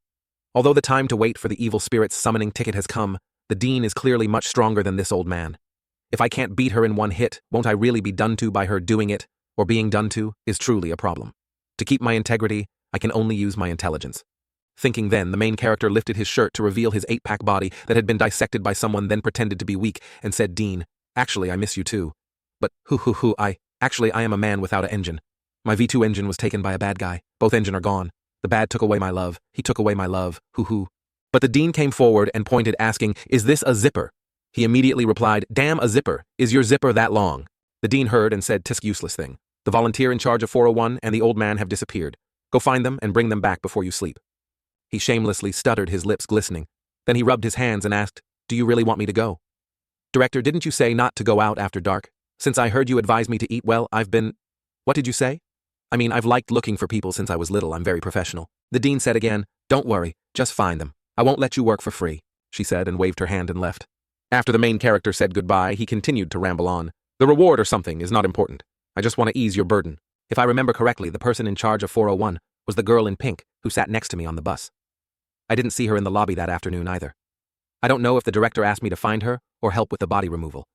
Although the time to wait for the evil spirit's summoning ticket has come, the dean is clearly much stronger than this old man. If I can't beat her in one hit, won't I really be done to by her doing it, or being done to, is truly a problem. To keep my integrity, I can only use my intelligence. Thinking then, the main character lifted his shirt to reveal his 8-pack body that had been dissected by someone, then pretended to be weak and said, "Dean, actually I miss you too. But I am a man without an engine. My V2 engine was taken by a bad guy. Both engine are gone. The bad took away my love. He took away my love. But the dean came forward and pointed, asking, "Is this a zipper?" He immediately replied, "Damn a zipper. Is your zipper that long?" The dean heard and said, "Tisk useless thing. The volunteer in charge of 401 and the old man have disappeared. Go find them and bring them back before you sleep." He shamelessly stuttered, his lips glistening. Then he rubbed his hands and asked, "Do you really want me to go?" "Director, didn't you say not to go out after dark? Since I heard you advise me to eat well, I've been—" "What did you say?" "I mean, I've liked looking for people since I was little. I'm very professional." The dean said again, "Don't worry, just find them. I won't let you work for free," she said, and waved her hand and left. After the main character said goodbye, he continued to ramble on. "The reward or something is not important. I just want to ease your burden. If I remember correctly, the person in charge of 401 was the girl in pink who sat next to me on the bus. I didn't see her in the lobby that afternoon either. I don't know if the director asked me to find her or help with the body removal."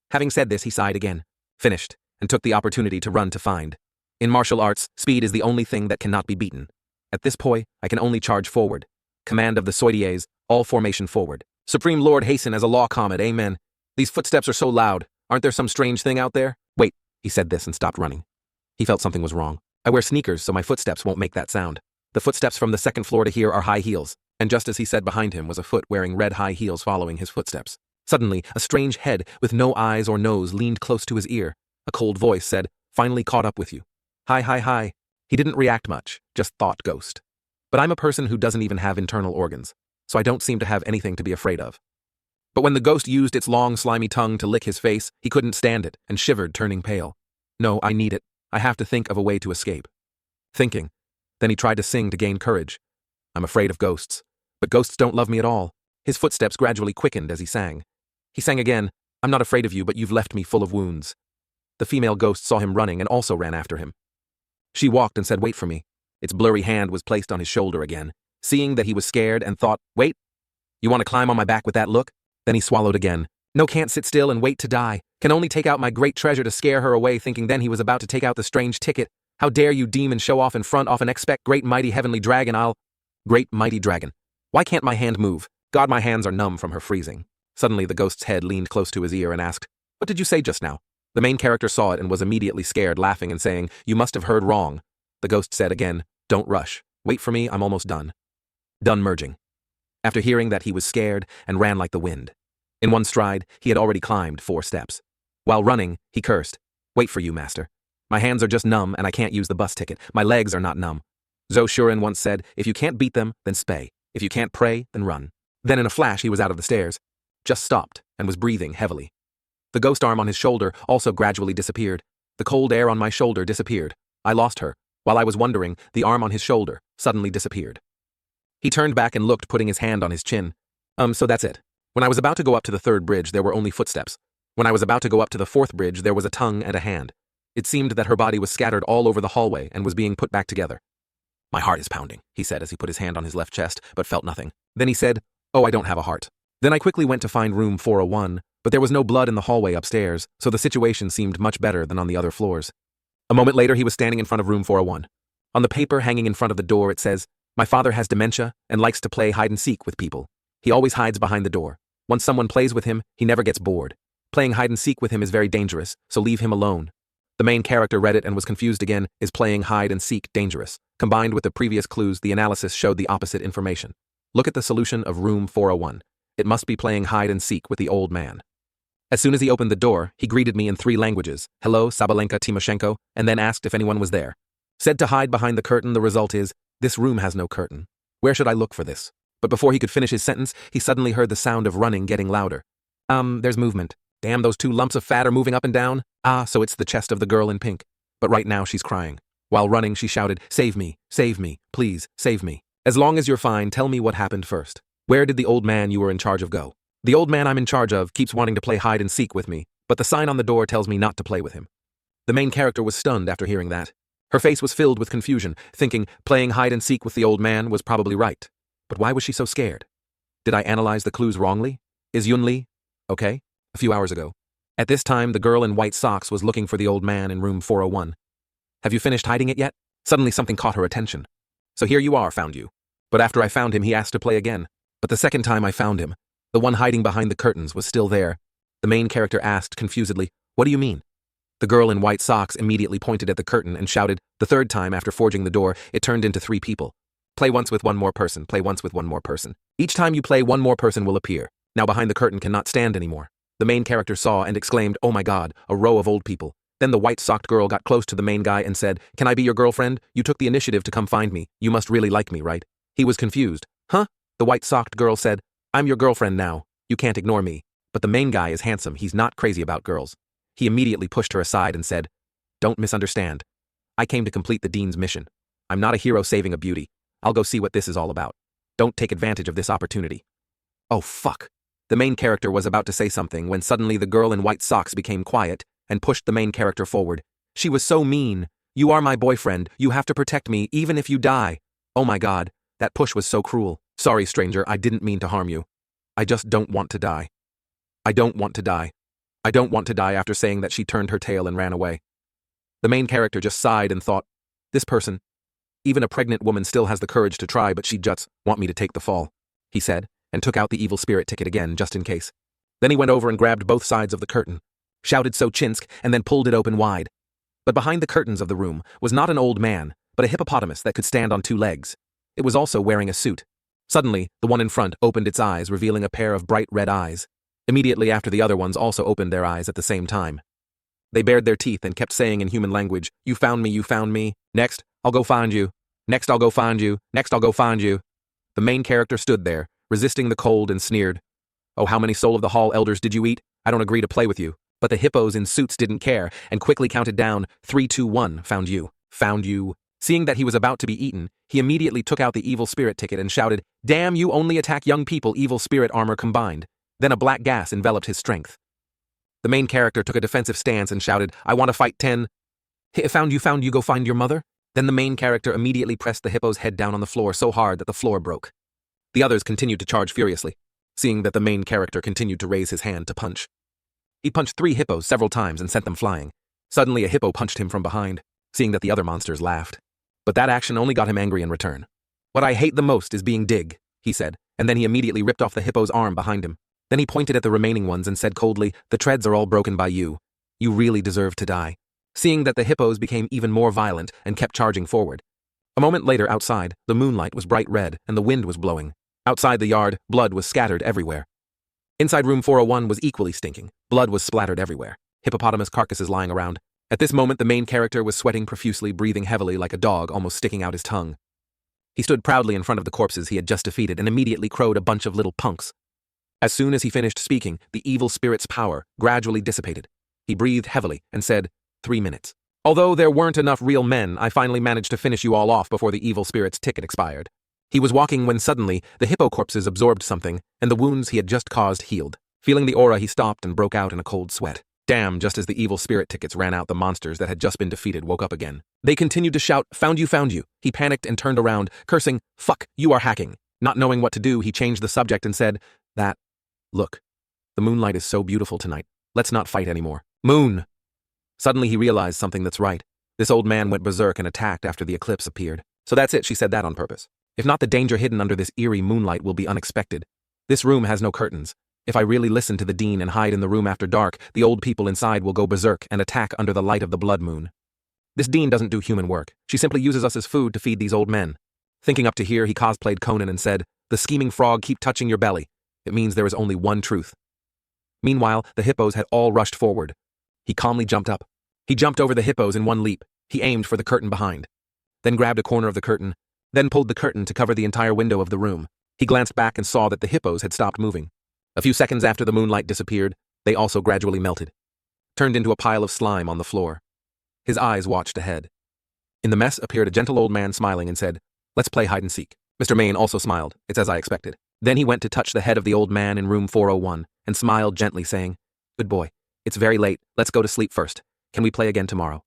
Having said this, he sighed again, finished, and took the opportunity to run to find. In martial arts, speed is the only thing that cannot be beaten. At this point, I can only charge forward. Command of the Soidiers, all formation forward. Supreme Lord hasten as a law comet, amen. These footsteps are so loud. Aren't there some strange thing out there? Wait, he said this and stopped running. He felt something was wrong. I wear sneakers, so my footsteps won't make that sound. The footsteps from the second floor to here are high heels, and just as he said, behind him was a foot wearing red high heels following his footsteps. Suddenly, a strange head with no eyes or nose leaned close to his ear. A cold voice said, "Finally caught up with you." Hi. He didn't react much, just thought ghost. But I'm a person who doesn't even have internal organs, so I don't seem to have anything to be afraid of. But when the ghost used its long, slimy tongue to lick his face, he couldn't stand it and shivered, turning pale. "No, I need it. I have to think of a way to escape." Thinking. Then he tried to sing to gain courage. "I'm afraid of ghosts, but ghosts don't love me at all." His footsteps gradually quickened as he sang. He sang again, "I'm not afraid of you, but you've left me full of wounds." The female ghost saw him running and also ran after him. She walked and said, "Wait for me." Its blurry hand was placed on his shoulder again, seeing that he was scared and thought, "Wait? You want to climb on my back with that look?" Then he swallowed again. "No, can't sit still and wait to die. Can only take out my great treasure to scare her away," thinking then he was about to take out the strange ticket. "How dare you demon show off in front of and expect great mighty heavenly dragon, Great mighty dragon. Why can't my hand move? God, my hands are numb from her freezing." Suddenly the ghost's head leaned close to his ear and asked, "What did you say just now?" The main character saw it and was immediately scared, laughing and saying, "You must have heard wrong." The ghost said again, "Don't rush. Wait for me, I'm almost done." Done merging. After hearing that, he was scared and ran like the wind. In one stride, he had already climbed 4 steps. While running, he cursed, "Wait for you, master. My hands are just numb and I can't use the bus ticket. My legs are not numb." Zhou Shuren once said, "If you can't beat them, then spay. If you can't pray, then run." Then in a flash, he was out of the stairs, just stopped, and was breathing heavily. The ghost arm on his shoulder also gradually disappeared. The cold air on my shoulder disappeared. I lost her. While I was wondering, the arm on his shoulder suddenly disappeared. He turned back and looked, putting his hand on his chin. So that's it. When I was about to go up to the third bridge, there were only footsteps. When I was about to go up to the fourth bridge, there was a tongue and a hand. It seemed that her body was scattered all over the hallway and was being put back together. My heart is pounding, he said as he put his hand on his left chest, but felt nothing. Then he said, oh, I don't have a heart. Then I quickly went to find room 401, but there was no blood in the hallway upstairs, so the situation seemed much better than on the other floors. A moment later, he was standing in front of room 401. On the paper hanging in front of the door, it says, my father has dementia and likes to play hide and seek with people. He always hides behind the door. Once someone plays with him, he never gets bored. Playing hide and seek with him is very dangerous, so leave him alone. The main character read it and was confused again. Is playing hide and seek dangerous? Combined with the previous clues, the analysis showed the opposite information. Look at the solution of room 401. It must be playing hide and seek with the old man. As soon as he opened the door, he greeted me in 3 languages, hello, Sabalenka Timoshenko, and then asked if anyone was there. Said to hide behind the curtain, the result is, this room has no curtain. Where should I look for this? But before he could finish his sentence, he suddenly heard the sound of running getting louder. There's movement. Damn, those 2 lumps of fat are moving up and down. So it's the chest of the girl in pink. But right now she's crying. While running, she shouted, save me, please, save me. As long as you're fine, tell me what happened first. Where did the old man you were in charge of go? The old man I'm in charge of keeps wanting to play hide and seek with me, but the sign on the door tells me not to play with him. The main character was stunned after hearing that. Her face was filled with confusion, thinking playing hide and seek with the old man was probably right. But why was she so scared? Did I analyze the clues wrongly? Is Yunli okay? A few hours ago. At this time, the girl in white socks was looking for the old man in room 401. Have you finished hiding it yet? Suddenly something caught her attention. So here you are, found you. But after I found him, he asked to play again. But the second time I found him, the one hiding behind the curtains was still there. The main character asked confusedly, what do you mean? The girl in white socks immediately pointed at the curtain and shouted, the third time after forging the door, it turned into 3 people. Play once with one more person, play once with one more person. Each time you play, one more person will appear. Now behind the curtain cannot stand anymore. The main character saw and exclaimed, oh my god, a row of old people. Then the white-socked girl got close to the main guy and said, can I be your girlfriend? You took the initiative to come find me. You must really like me, right? He was confused. Huh? The white-socked girl said, I'm your girlfriend now. You can't ignore me. But the main guy is handsome. He's not crazy about girls. He immediately pushed her aside and said, don't misunderstand. I came to complete the dean's mission. I'm not a hero saving a beauty. I'll go see what this is all about. Don't take advantage of this opportunity. Oh, fuck. The main character was about to say something when suddenly the girl in white socks became quiet and pushed the main character forward. She was so mean. You are my boyfriend. You have to protect me, even if you die. Oh my god. That push was so cruel. Sorry, stranger, I didn't mean to harm you. I just don't want to die. I don't want to die. I don't want to die. After saying that, she turned her tail and ran away. The main character just sighed and thought, this person, even a pregnant woman still has the courage to try, but she just want me to take the fall, he said, and took out the evil spirit ticket again just in case. Then he went over and grabbed both sides of the curtain, shouted Sochinsk, and then pulled it open wide. But behind the curtains of the room was not an old man, but a hippopotamus that could stand on 2 legs. It was also wearing a suit. Suddenly, the one in front opened its eyes, revealing a pair of bright red eyes. Immediately after, the other ones also opened their eyes at the same time. They bared their teeth and kept saying in human language, you found me. Next, I'll go find you. Next, I'll go find you. Next, I'll go find you. The main character stood there, resisting the cold, and sneered. Oh, how many Soul of the Hall elders did you eat? I don't agree to play with you. But the hippos in suits didn't care and quickly counted down, 3, 2, 1, found you. Found you. Seeing that he was about to be eaten, he immediately took out the evil spirit ticket and shouted, damn, you only attack young people, evil spirit armor combined. Then a black gas enveloped his strength. The main character took a defensive stance and shouted, I want to fight 10. Found you, go find your mother? Then the main character immediately pressed the hippo's head down on the floor so hard that the floor broke. The others continued to charge furiously, seeing that the main character continued to raise his hand to punch. He punched 3 hippos several times and sent them flying. Suddenly a hippo punched him from behind, seeing that the other monsters laughed. But that action only got him angry in return. What I hate the most is being dig, he said, and then he immediately ripped off the hippo's arm behind him. Then he pointed at the remaining ones and said coldly, the treads are all broken by you. You really deserve to die. Seeing that the hippos became even more violent and kept charging forward. A moment later outside, the moonlight was bright red and the wind was blowing. Outside the yard, blood was scattered everywhere. Inside room 401 was equally stinking. Blood was splattered everywhere. Hippopotamus carcasses lying around. At this moment, the main character was sweating profusely, breathing heavily like a dog, almost sticking out his tongue. He stood proudly in front of the corpses he had just defeated and immediately crowed a bunch of little punks. As soon as he finished speaking, the evil spirit's power gradually dissipated. He breathed heavily and said, 3 minutes. Although there weren't enough real men, I finally managed to finish you all off before the evil spirit's ticket expired. He was walking when suddenly the hippo corpses absorbed something, and the wounds he had just caused healed. Feeling the aura, he stopped and broke out in a cold sweat. Damn, just as the evil spirit tickets ran out, the monsters that had just been defeated woke up again. They continued to shout, "Found you, found you." He panicked and turned around, cursing, "Fuck, you are hacking." Not knowing what to do, he changed the subject and said, "Look, the moonlight is so beautiful tonight. Let's not fight anymore. Moon!" Suddenly he realized something that's right. This old man went berserk and attacked after the eclipse appeared. So that's it, she said that on purpose. If not, the danger hidden under this eerie moonlight will be unexpected. This room has no curtains. If I really listen to the dean and hide in the room after dark, the old people inside will go berserk and attack under the light of the blood moon. This dean doesn't do human work. She simply uses us as food to feed these old men. Thinking up to here, he cosplayed Conan and said, "The scheming frog, keep touching your belly. It means there is only one truth." Meanwhile, the hippos had all rushed forward. He calmly jumped up. He jumped over the hippos in one leap. He aimed for the curtain behind. Then grabbed a corner of the curtain, then pulled the curtain to cover the entire window of the room. He glanced back and saw that the hippos had stopped moving. A few seconds after the moonlight disappeared, they also gradually melted, turned into a pile of slime on the floor. His eyes watched ahead. In the mess appeared a gentle old man smiling and said, "Let's play hide and seek." Mr. Maine also smiled. "It's as I expected." Then he went to touch the head of the old man in room 401 and smiled gently, saying, "Good boy. It's very late. Let's go to sleep first. Can we play again tomorrow?"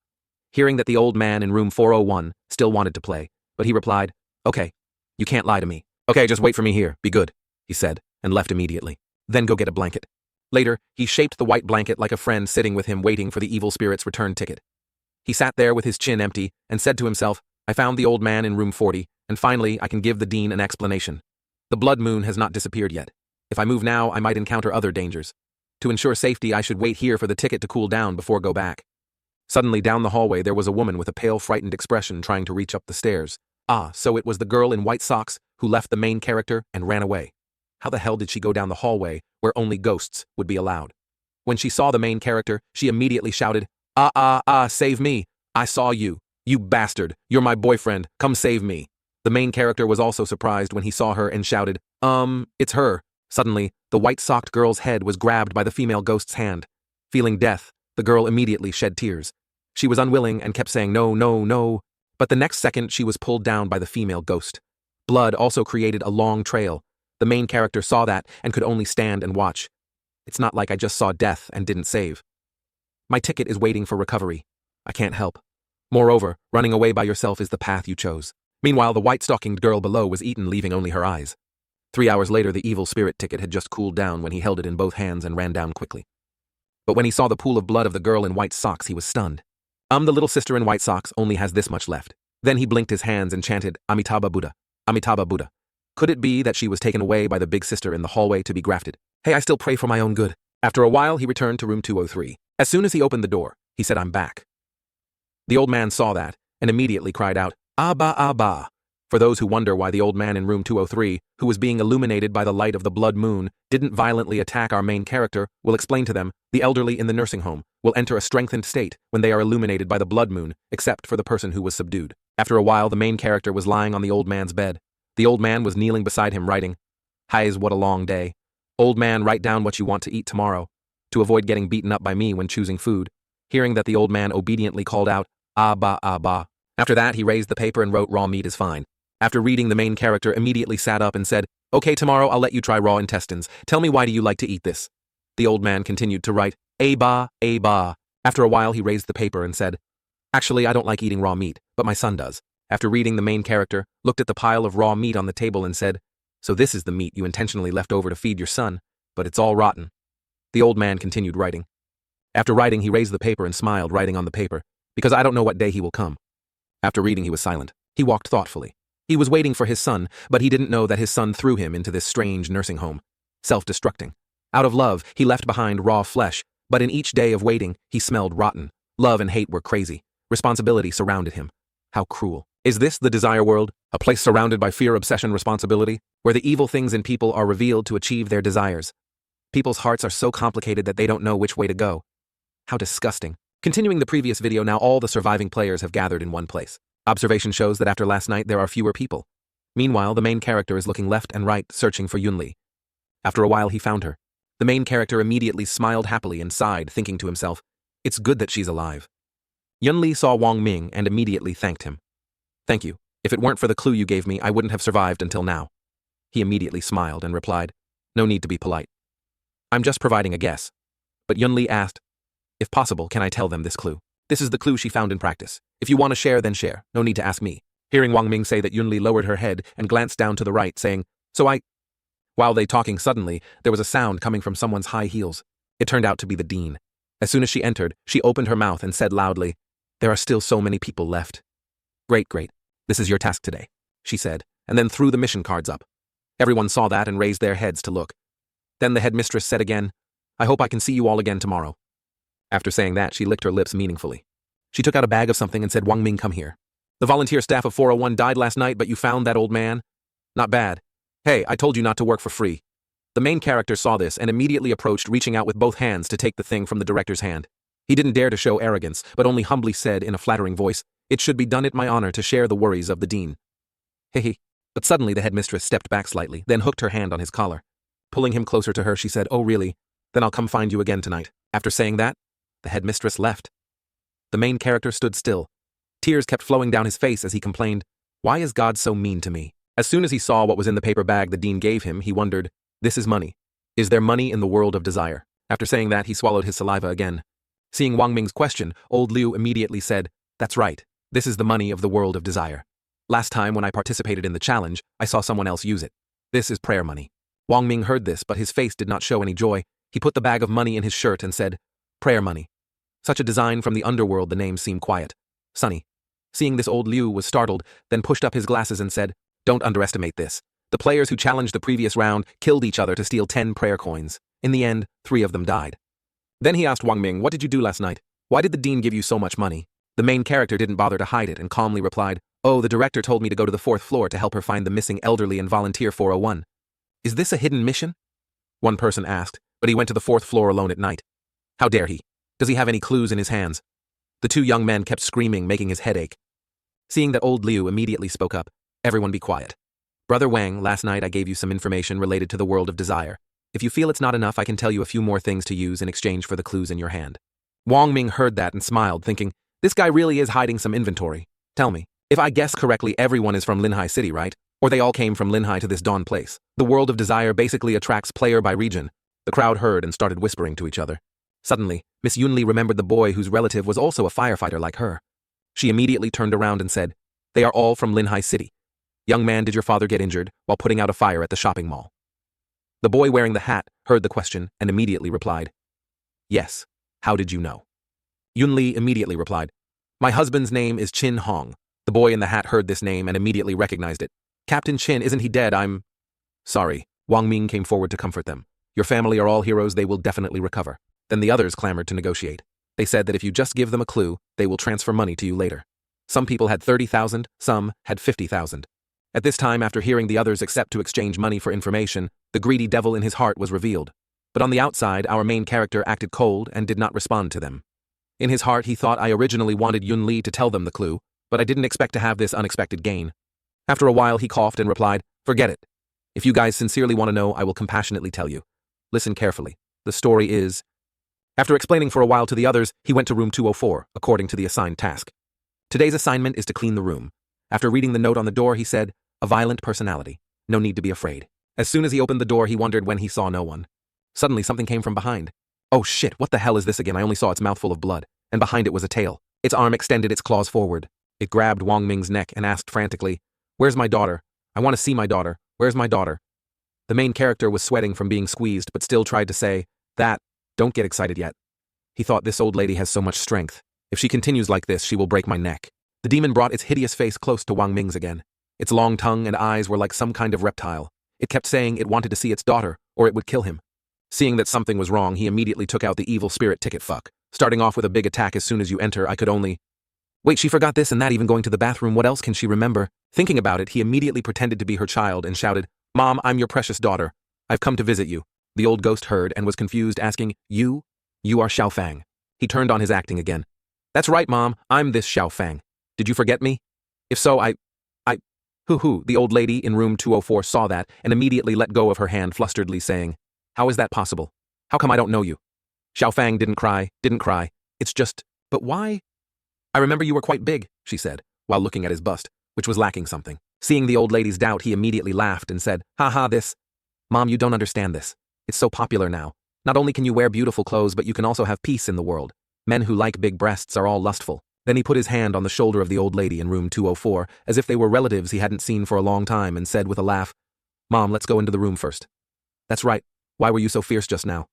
Hearing that the old man in room 401 still wanted to play, but he replied, "Okay, you can't lie to me." "Okay, just wait for me here. Be good," he said, and left immediately. "Then go get a blanket." Later, he shaped the white blanket like a friend sitting with him waiting for the evil spirit's return ticket. He sat there with his chin empty and said to himself, "I found the old man in room 40, and finally I can give the dean an explanation. The blood moon has not disappeared yet. If I move now, I might encounter other dangers. To ensure safety, I should wait here for the ticket to cool down before go back." Suddenly, down the hallway, there was a woman with a pale, frightened expression trying to reach up the stairs. Ah, so it was the girl in white socks who left the main character and ran away. How the hell did she go down the hallway where only ghosts would be allowed? When she saw the main character, she immediately shouted, Save me. I saw you. You bastard. You're my boyfriend. Come save me." The main character was also surprised when he saw her and shouted, It's her." Suddenly, the white-socked girl's head was grabbed by the female ghost's hand. Feeling death, the girl immediately shed tears. She was unwilling and kept saying, "No, no, no." But the next second, she was pulled down by the female ghost. Blood also created a long trail. The main character saw that and could only stand and watch. It's not like I just saw death and didn't save. My ticket is waiting for recovery. I can't help. Moreover, running away by yourself is the path you chose. Meanwhile, the white-stockinged girl below was eaten, leaving only her eyes. 3 hours later, the evil spirit ticket had just cooled down when he held it in both hands and ran down quickly. But when he saw the pool of blood of the girl in white socks, he was stunned. The little sister in white socks only has this much left. Then he blinked his hands and chanted, "Amitabha Buddha, Amitabha Buddha." Could it be that she was taken away by the big sister in the hallway to be grafted? Hey, I still pray for my own good. After a while, he returned to room 203. As soon as he opened the door, he said, "I'm back." The old man saw that and immediately cried out, "Abba, Abba." For those who wonder why the old man in room 203, who was being illuminated by the light of the blood moon, didn't violently attack our main character, we'll explain to them, the elderly in the nursing home will enter a strengthened state when they are illuminated by the blood moon, except for the person who was subdued. After a while, the main character was lying on the old man's bed. The old man was kneeling beside him, writing, "Highs, what a long day. Old man, write down what you want to eat tomorrow, to avoid getting beaten up by me when choosing food." Hearing that, the old man obediently called out, "Abba, Abba." After that, he raised the paper and wrote, "Raw meat is fine." After reading, the main character immediately sat up and said, "Okay, tomorrow I'll let you try raw intestines. Tell me, why do you like to eat this?" The old man continued to write, "Aba, Aba." After a while, he raised the paper and said, "Actually, I don't like eating raw meat, but my son does." After reading, the main character looked at the pile of raw meat on the table and said, "So this is the meat you intentionally left over to feed your son, but it's all rotten." The old man continued writing. After writing, he raised the paper and smiled, writing on the paper, "Because I don't know what day he will come." After reading, he was silent. He walked thoughtfully. He was waiting for his son, but he didn't know that his son threw him into this strange nursing home, self-destructing. Out of love, he left behind raw flesh, but in each day of waiting, he smelled rotten. Love and hate were crazy. Responsibility surrounded him. How cruel. Is this the desire world? A place surrounded by fear, obsession, responsibility, where the evil things in people are revealed to achieve their desires. People's hearts are so complicated that they don't know which way to go. How disgusting. Continuing the previous video, now all the surviving players have gathered in one place. Observation shows that after last night, there are fewer people. Meanwhile, the main character is looking left and right, searching for Yunli. After a while, he found her. The main character immediately smiled happily and sighed, thinking to himself, "It's good that she's alive." Yunli saw Wang Ming and immediately thanked him. "Thank you. If it weren't for the clue you gave me, I wouldn't have survived until now. He immediately smiled and replied, no need to be polite. I'm just providing a guess. But Yunli asked, if possible, can I tell them this clue? This is the clue she found in practice. If you want to share, then share. No need to ask me. Hearing Wang Ming say that, Yunli lowered her head and glanced down to the right, saying, While they talking, suddenly, there was a sound coming from someone's high heels. It turned out to be the dean. As soon as she entered, she opened her mouth and said loudly, there are still so many people left. Great. This is your task today, she said, and then threw the mission cards up. Everyone saw that and raised their heads to look. Then the headmistress said again, I hope I can see you all again tomorrow. After saying that, she licked her lips meaningfully. She took out a bag of something and said, Wang Ming, come here. The volunteer staff of 401 died last night, but you found that old man? Not bad. Hey, I told you not to work for free. The main character saw this and immediately approached, reaching out with both hands to take the thing from the director's hand. He didn't dare to show arrogance, but only humbly said in a flattering voice, it should be done at my honor to share the worries of the dean. Hehe. But suddenly the headmistress stepped back slightly, then hooked her hand on his collar. Pulling him closer to her, she said, oh really? Then I'll come find you again tonight. After saying that, the headmistress left. The main character stood still. Tears kept flowing down his face as he complained, why is God so mean to me? As soon as he saw what was in the paper bag the dean gave him, he wondered, this is money. Is there money in the world of desire? After saying that, he swallowed his saliva again. Seeing Wang Ming's question, old Liu immediately said, that's right. This is the money of the world of desire. Last time when I participated in the challenge, I saw someone else use it. This is prayer money. Wang Ming heard this, but his face did not show any joy. He put the bag of money in his shirt and said, prayer money. Such a design from the underworld, the name seemed quiet. Sunny. Seeing this, old Liu was startled, then pushed up his glasses and said, don't underestimate this. The players who challenged the previous round killed each other to steal 10 prayer coins. In the end, 3 of them died. Then he asked Wang Ming, what did you do last night? Why did the dean give you so much money? The main character didn't bother to hide it and calmly replied, oh, the director told me to go to the 4th floor to help her find the missing elderly and volunteer 401. Is this a hidden mission? One person asked, but he went to the 4th floor alone at night. How dare he? Does he have any clues in his hands? The 2 young men kept screaming, making his head ache. Seeing that, old Liu immediately spoke up, everyone be quiet. Brother Wang, last night I gave you some information related to the world of desire. If you feel it's not enough, I can tell you a few more things to use in exchange for the clues in your hand. Wang Ming heard that and smiled, thinking, this guy really is hiding some inventory. Tell me, if I guess correctly, everyone is from Linhai City, right? Or they all came from Linhai to this Dawn place. The world of desire basically attracts player by region. The crowd heard and started whispering to each other. Suddenly, Miss Yunli remembered the boy whose relative was also a firefighter like her. She immediately turned around and said, they are all from Linhai City. Young man, did your father get injured while putting out a fire at the shopping mall? The boy wearing the hat heard the question and immediately replied, yes. How did you know? Yunli immediately replied, my husband's name is Qin Hong. The boy in the hat heard this name and immediately recognized it. Captain Qin, isn't he dead? I'm sorry. Wang Ming came forward to comfort them. Your family are all heroes, they will definitely recover. Then the others clamored to negotiate. They said that if you just give them a clue, they will transfer money to you later. Some people had 30,000, some had 50,000. At this time, after hearing the others accept to exchange money for information, the greedy devil in his heart was revealed. But on the outside, our main character acted cold and did not respond to them. In his heart, he thought, I originally wanted Yunli to tell them the clue, but I didn't expect to have this unexpected gain. After a while, he coughed and replied, forget it. If you guys sincerely want to know, I will compassionately tell you. Listen carefully. The story is... After explaining for a while to the others, he went to room 204, according to the assigned task. Today's assignment is to clean the room. After reading the note on the door, he said, a violent personality. No need to be afraid. As soon as he opened the door, he wondered when he saw no one. Suddenly, something came from behind. Oh shit, what the hell is this again? I only saw its mouth full of blood, and behind it was a tail. Its arm extended its claws forward. It grabbed Wang Ming's neck and asked frantically, where's my daughter? I want to see my daughter. Where's my daughter? The main character was sweating from being squeezed, but still tried to say, don't get excited yet. He thought, this old lady has so much strength. If she continues like this, she will break my neck. The demon brought its hideous face close to Wang Ming's again. Its long tongue and eyes were like some kind of reptile. It kept saying it wanted to see its daughter, or it would kill him. Seeing that something was wrong, he immediately took out the evil spirit ticket fuck. Starting off with a big attack as soon as you enter, I could only... Wait, she forgot this and that, even going to the bathroom, what else can she remember? Thinking about it, he immediately pretended to be her child and shouted, Mom, I'm your precious daughter. I've come to visit you. The old ghost heard and was confused, asking, You are Xiao Fang. He turned on his acting again. That's right, Mom, I'm this Xiao Fang. Did you forget me? If so, Hoo-hoo, the old lady in room 204 saw that and immediately let go of her hand, flusteredly saying, How is that possible? How come I don't know you? Xiao Fang didn't cry. It's just, but why? I remember you were quite big, she said, while looking at his bust. which was lacking something. Seeing the old lady's doubt, he immediately laughed and said, "Ha this. Mom, you don't understand this. It's so popular now. Not only can you wear beautiful clothes, but you can also have peace in the world. Men who like big breasts are all lustful." Then he put his hand on the shoulder of the old lady in room 204, as if they were relatives he hadn't seen for a long time, and said with a laugh, "Mom, let's go into the room first." "That's right. Why were you so fierce just now?"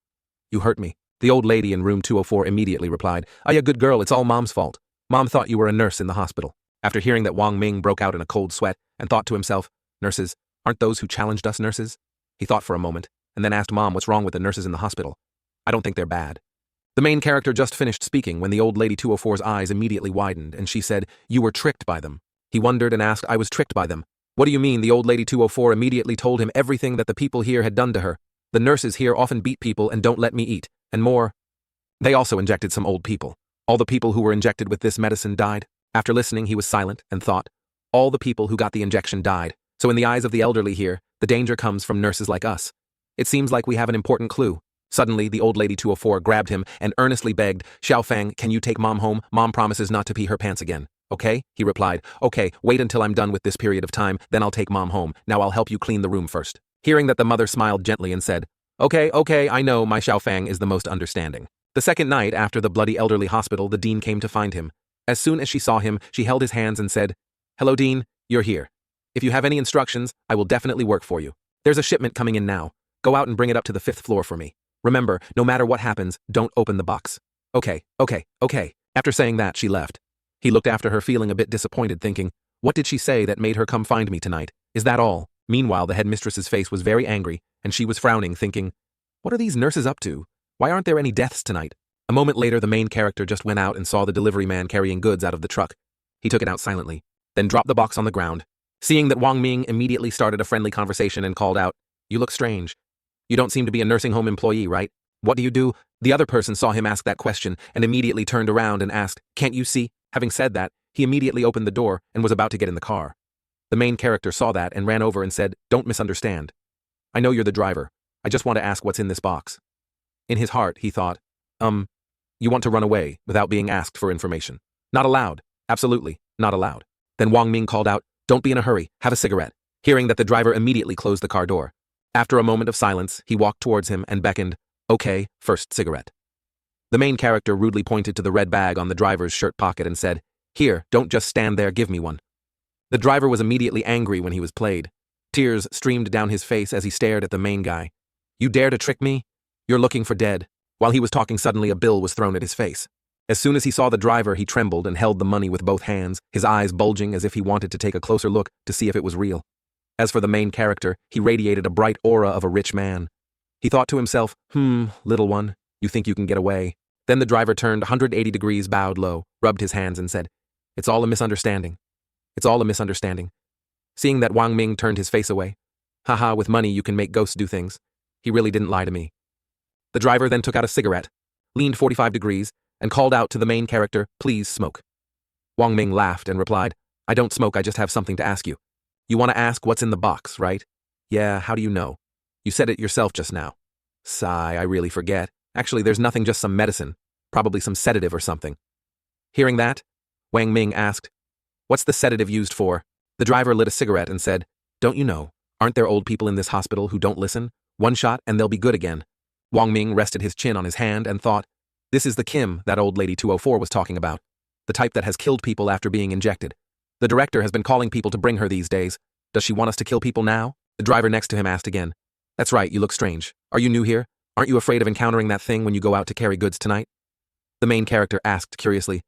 "You hurt me." The old lady in room 204 immediately replied, "Ah, yeah, good girl, it's all Mom's fault. Mom thought you were a nurse in the hospital." After hearing that, Wang Ming broke out in a cold sweat and thought to himself, "Nurses, aren't those who challenged us nurses?" He thought for a moment, and then asked Mom what's wrong with the nurses in the hospital. "I don't think they're bad." The main character just finished speaking when the old lady 204's eyes immediately widened, and she said, "You were tricked by them." He wondered and asked, "I was tricked by them? What do you mean?" The old lady 204 immediately told him everything that the people here had done to her. "The nurses here often beat people and don't let me eat, and more. They also injected some old people. All the people who were injected with this medicine died." After listening, he was silent and thought, all the people who got the injection died. So in the eyes of the elderly here, the danger comes from nurses like us. It seems like we have an important clue. Suddenly, the old lady 204 grabbed him and earnestly begged, "Xiaofang, can you take Mom home? Mom promises not to pee her pants again." "Okay," he replied. "Okay, wait until I'm done with this period of time, then I'll take Mom home. Now I'll help you clean the room first." Hearing that, the mother smiled gently and said, Okay, I know my Xiaofang is the most understanding." The second night after the bloody elderly hospital, the dean came to find him. As soon as she saw him, she held his hands and said, "Hello, Dean, you're here. If you have any instructions, I will definitely work for you. There's a shipment coming in now. Go out and bring it up to the 5th floor for me. Remember, no matter what happens, don't open the box." Okay. After saying that, she left. He looked after her, feeling a bit disappointed, thinking, what did she say that made her come find me tonight? Is that all? Meanwhile, the headmistress's face was very angry, and she was frowning, thinking, what are these nurses up to? Why aren't there any deaths tonight? A moment later, the main character just went out and saw the delivery man carrying goods out of the truck. He took it out silently, then dropped the box on the ground. Seeing that, Wang Ming immediately started a friendly conversation and called out, "You look strange. You don't seem to be a nursing home employee, right? What do you do?" The other person saw him ask that question and immediately turned around and asked, "Can't you see?" Having said that, he immediately opened the door and was about to get in the car. The main character saw that and ran over and said, "Don't misunderstand. I know you're the driver. I just want to ask what's in this box." In his heart, he thought, you want to run away without being asked for information. Not allowed. Absolutely not allowed. Then Wang Ming called out, "Don't be in a hurry. Have a cigarette." Hearing that, the driver immediately closed the car door. After a moment of silence, he walked towards him and beckoned, "Okay, first cigarette." The main character rudely pointed to the red bag on the driver's shirt pocket and said, "Here, don't just stand there, give me one." The driver was immediately angry when he was played. Tears streamed down his face as he stared at the main guy. "You dare to trick me? You're looking for dead." While he was talking, suddenly a bill was thrown at his face. As soon as he saw the driver, he trembled and held the money with both hands, his eyes bulging as if he wanted to take a closer look to see if it was real. As for the main character, he radiated a bright aura of a rich man. He thought to himself, little one, you think you can get away. Then the driver turned 180 degrees, bowed low, rubbed his hands and said, "It's all a misunderstanding. It's all a misunderstanding." Seeing that, Wang Ming turned his face away. "Haha, with money you can make ghosts do things. He really didn't lie to me." The driver then took out a cigarette, leaned 45 degrees, and called out to the main character, "Please smoke." Wang Ming laughed and replied, "I don't smoke, I just have something to ask you. You want to ask what's in the box, right?" "Yeah, how do you know? You said it yourself just now." "Sigh, I really forget. Actually, there's nothing, just some medicine. Probably some sedative or something." Hearing that, Wang Ming asked, "What's the sedative used for?" The driver lit a cigarette and said, "Don't you know? Aren't there old people in this hospital who don't listen? One shot and they'll be good again." Wang Ming rested his chin on his hand and thought, this is the Kim that old lady 204 was talking about. The type that has killed people after being injected. The director has been calling people to bring her these days. Does she want us to kill people now? The driver next to him asked again. "That's right, you look strange. Are you new here? Aren't you afraid of encountering that thing when you go out to carry goods tonight?" The main character asked curiously,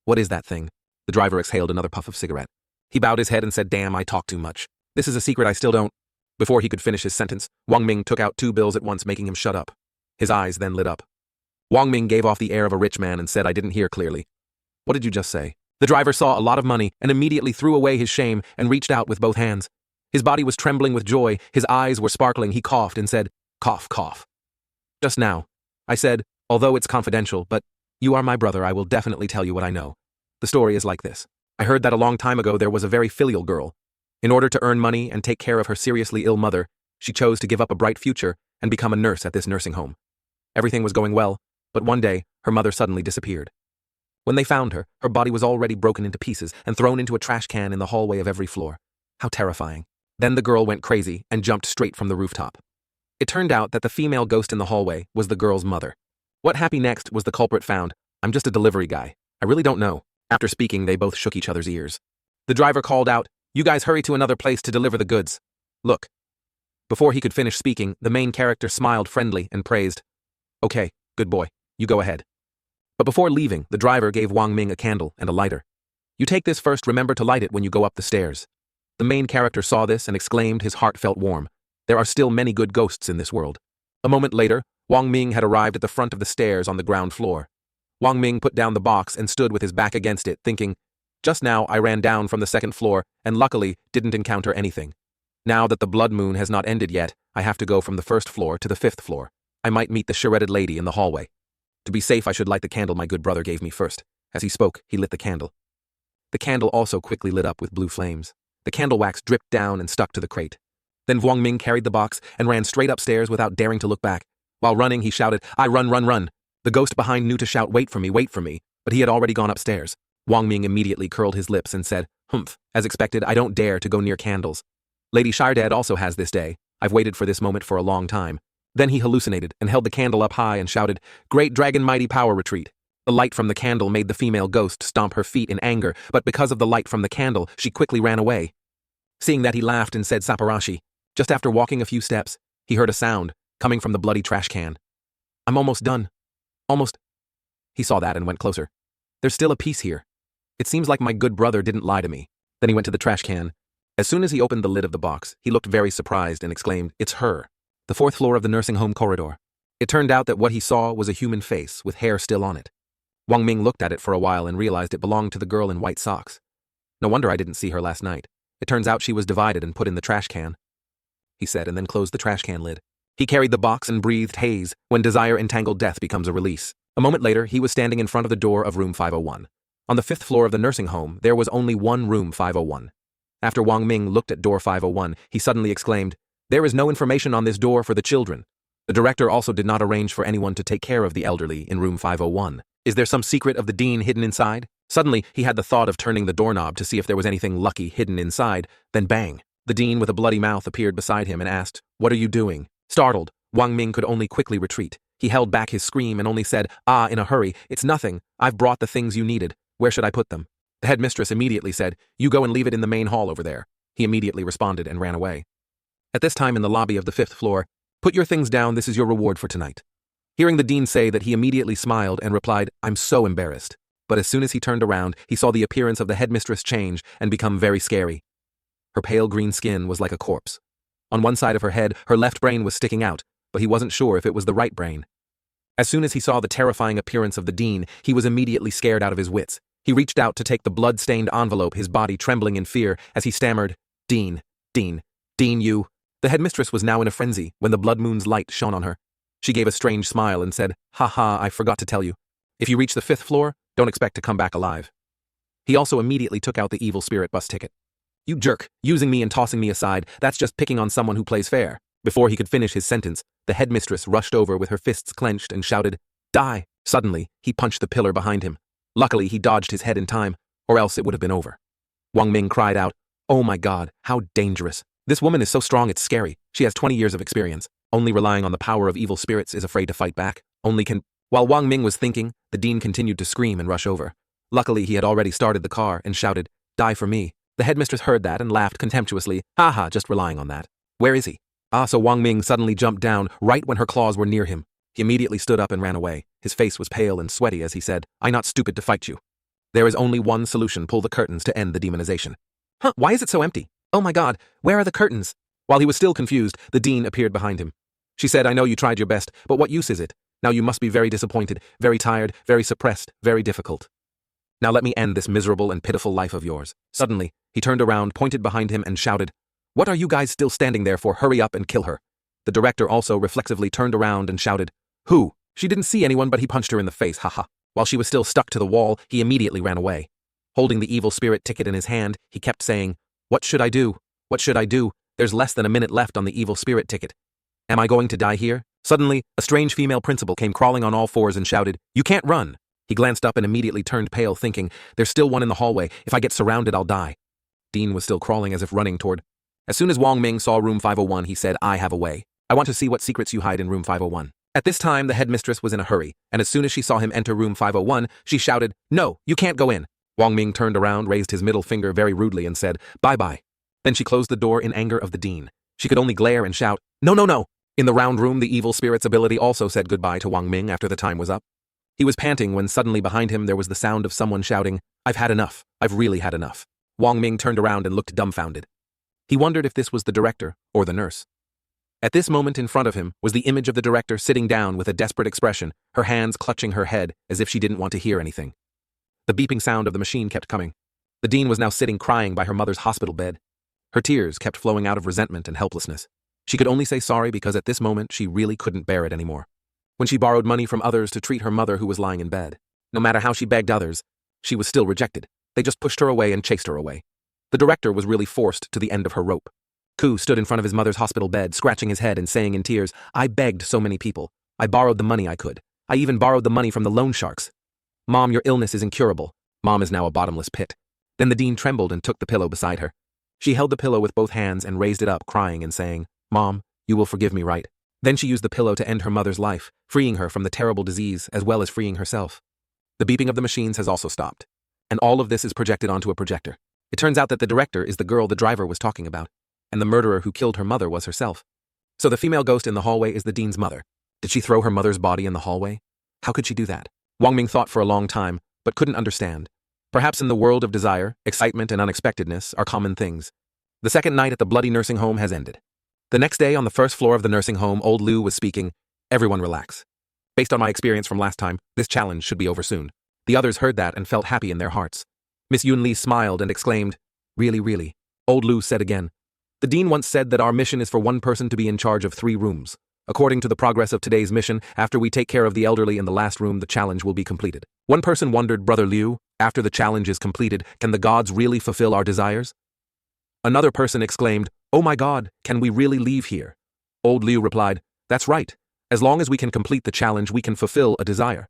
"What is that thing?" The driver exhaled another puff of cigarette. He bowed his head and said, "Damn, I talk too much. This is a secret I still don't." Before he could finish his sentence, Wang Ming took out 2 bills at once, making him shut up. His eyes then lit up. Wang Ming gave off the air of a rich man and said, "I didn't hear clearly. What did you just say?" The driver saw a lot of money and immediately threw away his shame and reached out with both hands. His body was trembling with joy, his eyes were sparkling, he coughed and said, "Cough, cough. Just now, I said, although it's confidential, but you are my brother, I will definitely tell you what I know. The story is like this. I heard that a long time ago there was a very filial girl. In order to earn money and take care of her seriously ill mother, she chose to give up a bright future and become a nurse at this nursing home. Everything was going well, but one day, her mother suddenly disappeared. When they found her, her body was already broken into pieces and thrown into a trash can in the hallway of every floor. How terrifying. Then the girl went crazy and jumped straight from the rooftop. It turned out that the female ghost in the hallway was the girl's mother. What happened next was the culprit found. I'm just a delivery guy. I really don't know. After speaking, they both shook each other's ears. The driver called out, "You guys hurry to another place to deliver the goods. Look." Before he could finish speaking, the main character smiled friendly and praised. "Okay, good boy. You go ahead." But before leaving, the driver gave Wang Ming a candle and a lighter. "You take this first, remember to light it when you go up the stairs." The main character saw this and exclaimed, his heart felt warm. There are still many good ghosts in this world. A moment later, Wang Ming had arrived at the front of the stairs on the ground floor. Wang Ming put down the box and stood with his back against it, thinking, just now I ran down from the second floor and luckily didn't encounter anything. Now that the blood moon has not ended yet, I have to go from the first floor to the fifth floor. I might meet the shredded lady in the hallway. To be safe, I should light the candle my good brother gave me first. As he spoke, he lit the candle. The candle also quickly lit up with blue flames. The candle wax dripped down and stuck to the crate. Then Wang Ming carried the box and ran straight upstairs without daring to look back. While running, he shouted, "I run, run, run." The ghost behind knew to shout, wait for me, but he had already gone upstairs. Wang Ming immediately curled his lips and said, "Humph, as expected, I don't dare to go near candles. Lady Shirdad also has this day. I've waited for this moment for a long time." Then he hallucinated and held the candle up high and shouted, "Great dragon mighty power retreat." The light from the candle made the female ghost stomp her feet in anger, but because of the light from the candle, she quickly ran away. Seeing that, he laughed and said, "Saparashi." Just after walking a few steps, he heard a sound coming from the bloody trash can. "I'm almost done. Almost." He saw that and went closer. "There's still a piece here. It seems like my good brother didn't lie to me." Then he went to the trash can. As soon as he opened the lid of the box, he looked very surprised and exclaimed, "It's her." The fourth floor of the nursing home corridor. It turned out that what he saw was a human face with hair still on it. Wang Ming looked at it for a while and realized it belonged to the girl in white socks. "No wonder I didn't see her last night. It turns out she was divided and put in the trash can," he said, and then closed the trash can lid. He carried the box and breathed haze. When desire entangled death becomes a release. A moment later, he was standing in front of the door of room 501. On the fifth floor of the nursing home, there was only one room 501. After Wang Ming looked at door 501, he suddenly exclaimed, "There is no information on this door for the children." The director also did not arrange for anyone to take care of the elderly in room 501. Is there some secret of the dean hidden inside? Suddenly, he had the thought of turning the doorknob to see if there was anything lucky hidden inside, then bang! The dean with a bloody mouth appeared beside him and asked, "What are you doing?" Startled, Wang Ming could only quickly retreat. He held back his scream and only said, in a hurry, "It's nothing. I've brought the things you needed. Where should I put them?" The headmistress immediately said, "You go and leave it in the main hall over there." He immediately responded and ran away. At this time in the lobby of the fifth floor, "Put your things down, this is your reward for tonight." Hearing the dean say that, he immediately smiled and replied, "I'm so embarrassed." But as soon as he turned around, he saw the appearance of the headmistress change and become very scary. Her pale green skin was like a corpse. On one side of her head, her left brain was sticking out, but he wasn't sure if it was the right brain. As soon as he saw the terrifying appearance of the dean, he was immediately scared out of his wits. He reached out to take the blood-stained envelope, his body trembling in fear, as he stammered, Dean, you." The headmistress was now in a frenzy when the blood moon's light shone on her. She gave a strange smile and said, "Ha, I forgot to tell you. If you reach the fifth floor, don't expect to come back alive." He also immediately took out the evil spirit bus ticket. "You jerk, using me and tossing me aside, that's just picking on someone who plays fair." Before he could finish his sentence, the headmistress rushed over with her fists clenched and shouted, "Die!" Suddenly, he punched the pillar behind him. Luckily, he dodged his head in time, or else it would have been over. Wang Ming cried out, "Oh my God, how dangerous. This woman is so strong it's scary. She has 20 years of experience. Only relying on the power of evil spirits, is afraid to fight back. While Wang Ming was thinking, the dean continued to scream and rush over. Luckily, he had already started the car and shouted, "Die for me." The headmistress heard that and laughed contemptuously. "Ha, just relying on that. Where is he?" So Wang Ming suddenly jumped down right when her claws were near him. He immediately stood up and ran away. His face was pale and sweaty as he said, "I'm not stupid to fight you. There is only one solution, pull the curtains to end the demonization." Why is it so empty? Oh my God, where are the curtains? While he was still confused, the dean appeared behind him. She said, "I know you tried your best, but what use is it? Now you must be very disappointed, very tired, very suppressed, very difficult. Now let me end this miserable and pitiful life of yours." Suddenly, he turned around, pointed behind him and shouted, "What are you guys still standing there for? Hurry up and kill her." The director also reflexively turned around and shouted, "Who?" She didn't see anyone, but he punched her in the face, haha. While she was still stuck to the wall, he immediately ran away. Holding the evil spirit ticket in his hand, he kept saying, "What should I do? What should I do? There's less than a minute left on the evil spirit ticket. Am I going to die here?" Suddenly, a strange female principal came crawling on all fours and shouted, "You can't run. He glanced up and immediately turned pale, thinking, there's still one in the hallway. If I get surrounded, I'll die. Dean was still crawling as if running toward. As soon as Wang Ming saw room 501, he said, I have a way. I want to see what secrets you hide in room 501. At this time, the headmistress was in a hurry, and as soon as she saw him enter room 501, she shouted, no, you can't go in. Wang Ming turned around, raised his middle finger very rudely and said, bye-bye. Then she closed the door in anger of the Dean. She could only glare and shout, no, no, no. In the round room, the evil spirit's ability also said goodbye to Wang Ming after the time was up. He was panting when suddenly behind him there was the sound of someone shouting, I've had enough. I've really had enough. Wang Ming turned around and looked dumbfounded. He wondered if this was the director or the nurse. At this moment in front of him was the image of the director sitting down with a desperate expression, her hands clutching her head as if she didn't want to hear anything. The beeping sound of the machine kept coming. The Dean was now sitting crying by her mother's hospital bed. Her tears kept flowing out of resentment and helplessness. She could only say sorry because at this moment she really couldn't bear it anymore. When she borrowed money from others to treat her mother who was lying in bed, no matter how she begged others, she was still rejected. They just pushed her away and chased her away. The director was really forced to the end of her rope. Ku stood in front of his mother's hospital bed, scratching his head and saying in tears, I begged so many people. I borrowed the money I could. I even borrowed the money from the loan sharks. Mom, your illness is incurable. Mom is now a bottomless pit. Then the Dean trembled and took the pillow beside her. She held the pillow with both hands and raised it up, crying and saying, Mom, you will forgive me, right? Then she used the pillow to end her mother's life, freeing her from the terrible disease as well as freeing herself. The beeping of the machines has also stopped. And all of this is projected onto a projector. It turns out that the director is the girl the driver was talking about, and the murderer who killed her mother was herself. So the female ghost in the hallway is the Dean's mother. Did she throw her mother's body in the hallway? How could she do that? Wang Ming thought for a long time, but couldn't understand. Perhaps in the world of desire, excitement and unexpectedness are common things. The second night at the bloody nursing home has ended. The next day on the first floor of the nursing home, old Liu was speaking, everyone relax. Based on my experience from last time, this challenge should be over soon. The others heard that and felt happy in their hearts. Miss Yunli smiled and exclaimed, really, really. Old Liu said again, the Dean once said that our mission is for one person to be in charge of 3 rooms. According to the progress of today's mission, after we take care of the elderly in the last room, the challenge will be completed. One person wondered, Brother Liu, after the challenge is completed, can the gods really fulfill our desires? Another person exclaimed, oh my God, can we really leave here? Old Liu replied, that's right. As long as we can complete the challenge, we can fulfill a desire.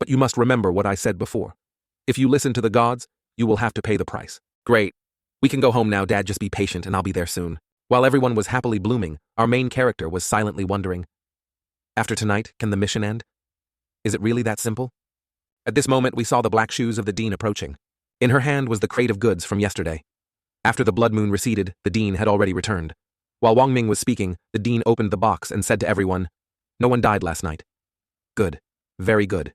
But you must remember what I said before. If you listen to the gods, you will have to pay the price. Great. We can go home now, Dad, just be patient and I'll be there soon. While everyone was happily blooming, our main character was silently wondering, after tonight, can the mission end? Is it really that simple? At this moment, we saw the black shoes of the Dean approaching. In her hand was the crate of goods from yesterday. After the blood moon receded, the Dean had already returned. While Wang Ming was speaking, the Dean opened the box and said to everyone, no one died last night. Good. Very good.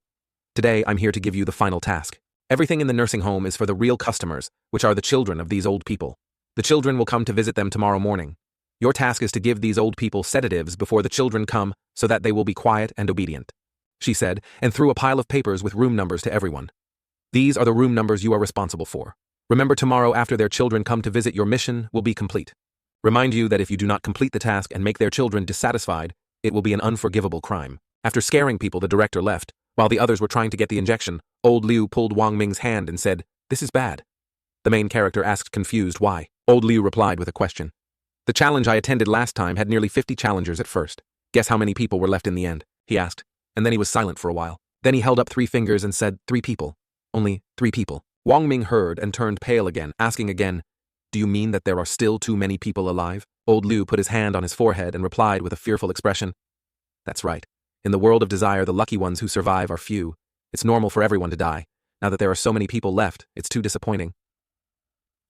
Today, I'm here to give you the final task. Everything in the nursing home is for the real customers, which are the children of these old people. The children will come to visit them tomorrow morning. Your task is to give these old people sedatives before the children come so that they will be quiet and obedient, she said, and threw a pile of papers with room numbers to everyone. These are the room numbers you are responsible for. Remember, tomorrow after their children come to visit, your mission will be complete. Remind you that if you do not complete the task and make their children dissatisfied, it will be an unforgivable crime. After scaring people, the director left. While the others were trying to get the injection, old Liu pulled Wang Ming's hand and said, this is bad. The main character asked confused why. Old Liu replied with a question. The challenge I attended last time had nearly 50 challengers at first. Guess how many people were left in the end? He asked, and then he was silent for a while. Then he held up 3 fingers and said, 3 people. Only 3 people. Wang Ming heard and turned pale again, asking again, do you mean that there are still too many people alive? Old Liu put his hand on his forehead and replied with a fearful expression, that's right. In the world of desire, the lucky ones who survive are few. It's normal for everyone to die. Now that there are so many people left, it's too disappointing.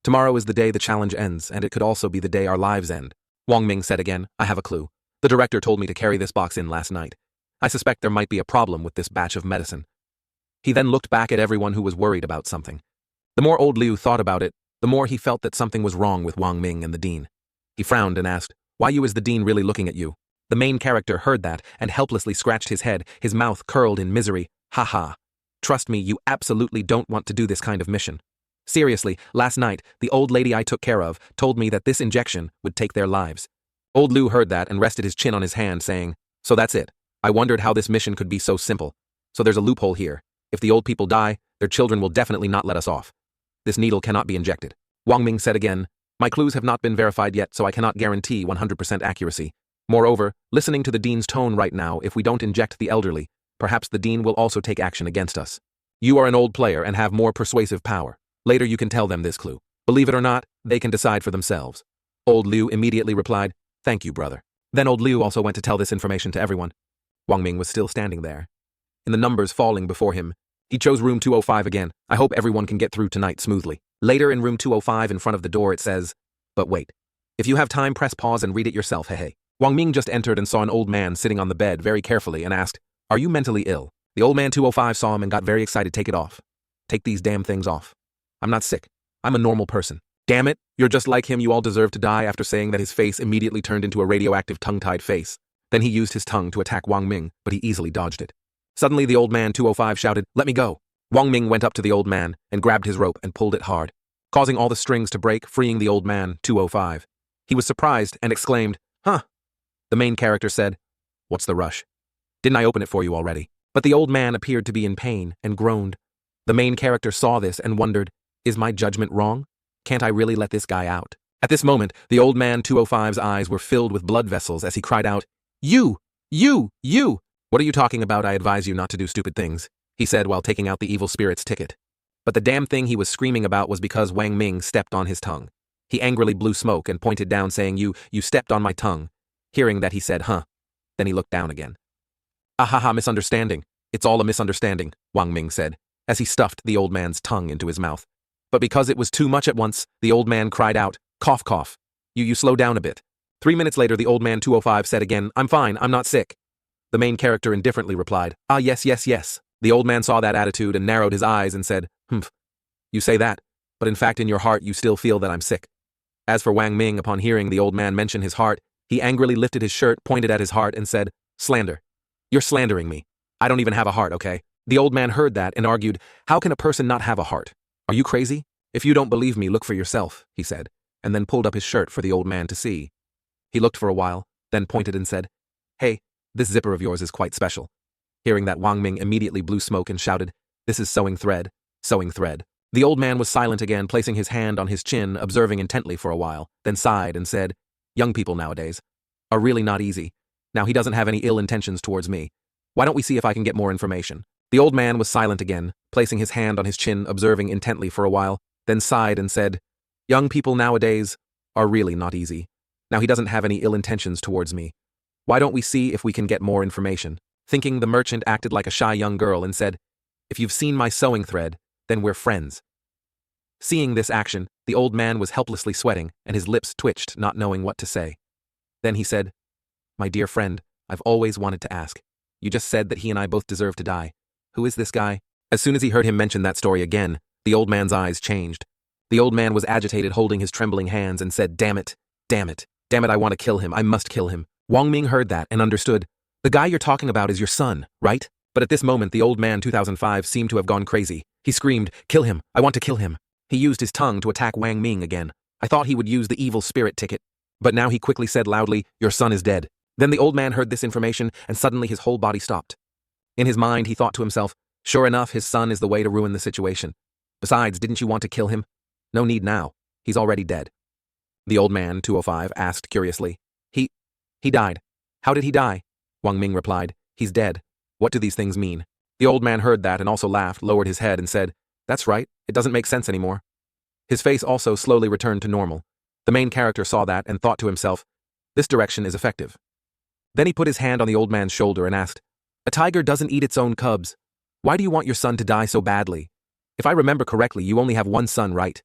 Tomorrow is the day the challenge ends, and it could also be the day our lives end. Wang Ming said again, I have a clue. The director told me to carry this box in last night. I suspect there might be a problem with this batch of medicine. He then looked back at everyone who was worried about something. The more old Liu thought about it, the more he felt that something was wrong with Wang Ming and the Dean. He frowned and asked, why is the Dean really looking at you? The main character heard that and helplessly scratched his head, his mouth curled in misery. Ha ha. Trust me, you absolutely don't want to do this kind of mission. Seriously, last night, the old lady I took care of told me that this injection would take their lives. Old Liu heard that and rested his chin on his hand, saying, so that's it. I wondered how this mission could be so simple. So there's a loophole here. If the old people die, their children will definitely not let us off. This needle cannot be injected. Wang Ming said again, my clues have not been verified yet, so I cannot guarantee 100% accuracy. Moreover, listening to the Dean's tone right now, if we don't inject the elderly, perhaps the Dean will also take action against us. You are an old player and have more persuasive power. Later you can tell them this clue. Believe it or not, they can decide for themselves. Old Liu immediately replied, "Thank you, brother." Then old Liu also went to tell this information to everyone. Wang Ming was still standing there. In the numbers falling before him, he chose room 205 again. I hope everyone can get through tonight smoothly. Later in room 205 in front of the door it says, "But wait. If you have time, press pause and read it yourself, hey. Wang Ming just entered and saw an old man sitting on the bed very carefully and asked, "Are you mentally ill?" The old man 205 saw him and got very excited. "Take it off. Take these damn things off. I'm not sick. I'm a normal person." "Damn it, you're just like him, you all deserve to die." After saying that, his face immediately turned into a radioactive tongue-tied face. Then he used his tongue to attack Wang Ming, but he easily dodged it. Suddenly the old man 205 shouted, "Let me go." Wang Ming went up to the old man and grabbed his rope and pulled it hard, causing all the strings to break, freeing the old man 205. He was surprised and exclaimed, "Huh." The main character said, "What's the rush? Didn't I open it for you already?" But the old man appeared to be in pain and groaned. The main character saw this and wondered, "Is my judgment wrong? Can't I really let this guy out?" At this moment, the old man 205's eyes were filled with blood vessels as he cried out, You! What are you talking about? I advise you not to do stupid things," he said while taking out the evil spirit's ticket. But the damn thing he was screaming about was because Wang Ming stepped on his tongue. He angrily blew smoke and pointed down saying, You stepped on my tongue." Hearing that, he said, "Huh." Then he looked down again. "Ahaha, misunderstanding. It's all a misunderstanding," Wang Ming said, as he stuffed the old man's tongue into his mouth. But because it was too much at once, the old man cried out, "Cough, cough. You slow down a bit." 3 minutes later, the old man 205 said again, "I'm fine, I'm not sick." The main character indifferently replied, "Ah, yes. The old man saw that attitude and narrowed his eyes and said, "Humph. You say that, but in fact in your heart you still feel that I'm sick." As for Wang Ming, upon hearing the old man mention his heart, he angrily lifted his shirt, pointed at his heart, and said, "Slander. You're slandering me. I don't even have a heart, okay?" The old man heard that and argued, "How can a person not have a heart? Are you crazy? If you don't believe me, look for yourself," he said, and then pulled up his shirt for the old man to see. He looked for a while, then pointed and said, "Hey, this zipper of yours is quite special." Hearing that, Wang Ming immediately blew smoke and shouted, "This is sewing thread, sewing thread." The old man was silent again, placing his hand on his chin, observing intently for a while, then sighed and said, "Young people nowadays are really not easy. Now he doesn't have any ill intentions towards me. Why don't we see if I can get more information?" The old man was silent again, placing his hand on his chin, observing intently for a while, then sighed and said, "Young people nowadays are really not easy. Now he doesn't have any ill intentions towards me. Why don't we see if we can get more information?" Thinking, the merchant acted like a shy young girl and said, "If you've seen my sewing thread, then we're friends." Seeing this action, the old man was helplessly sweating and his lips twitched, not knowing what to say. Then he said, "My dear friend, I've always wanted to ask. You just said that he and I both deserve to die. Who is this guy?" As soon as he heard him mention that story again, the old man's eyes changed. The old man was agitated, holding his trembling hands, and said, Damn it, I want to kill him, I must kill him." Wang Ming heard that and understood. "The guy you're talking about is your son, right?" But at this moment, the old man 2005 seemed to have gone crazy. He screamed, "Kill him, I want to kill him." He used his tongue to attack Wang Ming again. I thought he would use the evil spirit ticket, but now he quickly said loudly, "Your son is dead." Then the old man heard this information and suddenly his whole body stopped. In his mind, he thought to himself, sure enough, his son is the way to ruin the situation. Besides, didn't you want to kill him? No need now. He's already dead. The old man 205 asked curiously, He died. How did he die?" Wang Ming replied, "He's dead. What do these things mean?" The old man heard that and also laughed, lowered his head and said, "That's right, it doesn't make sense anymore." His face also slowly returned to normal. The main character saw that and thought to himself, this direction is effective. Then he put his hand on the old man's shoulder and asked, "A tiger doesn't eat its own cubs. Why do you want your son to die so badly? If I remember correctly, you only have one son, right?"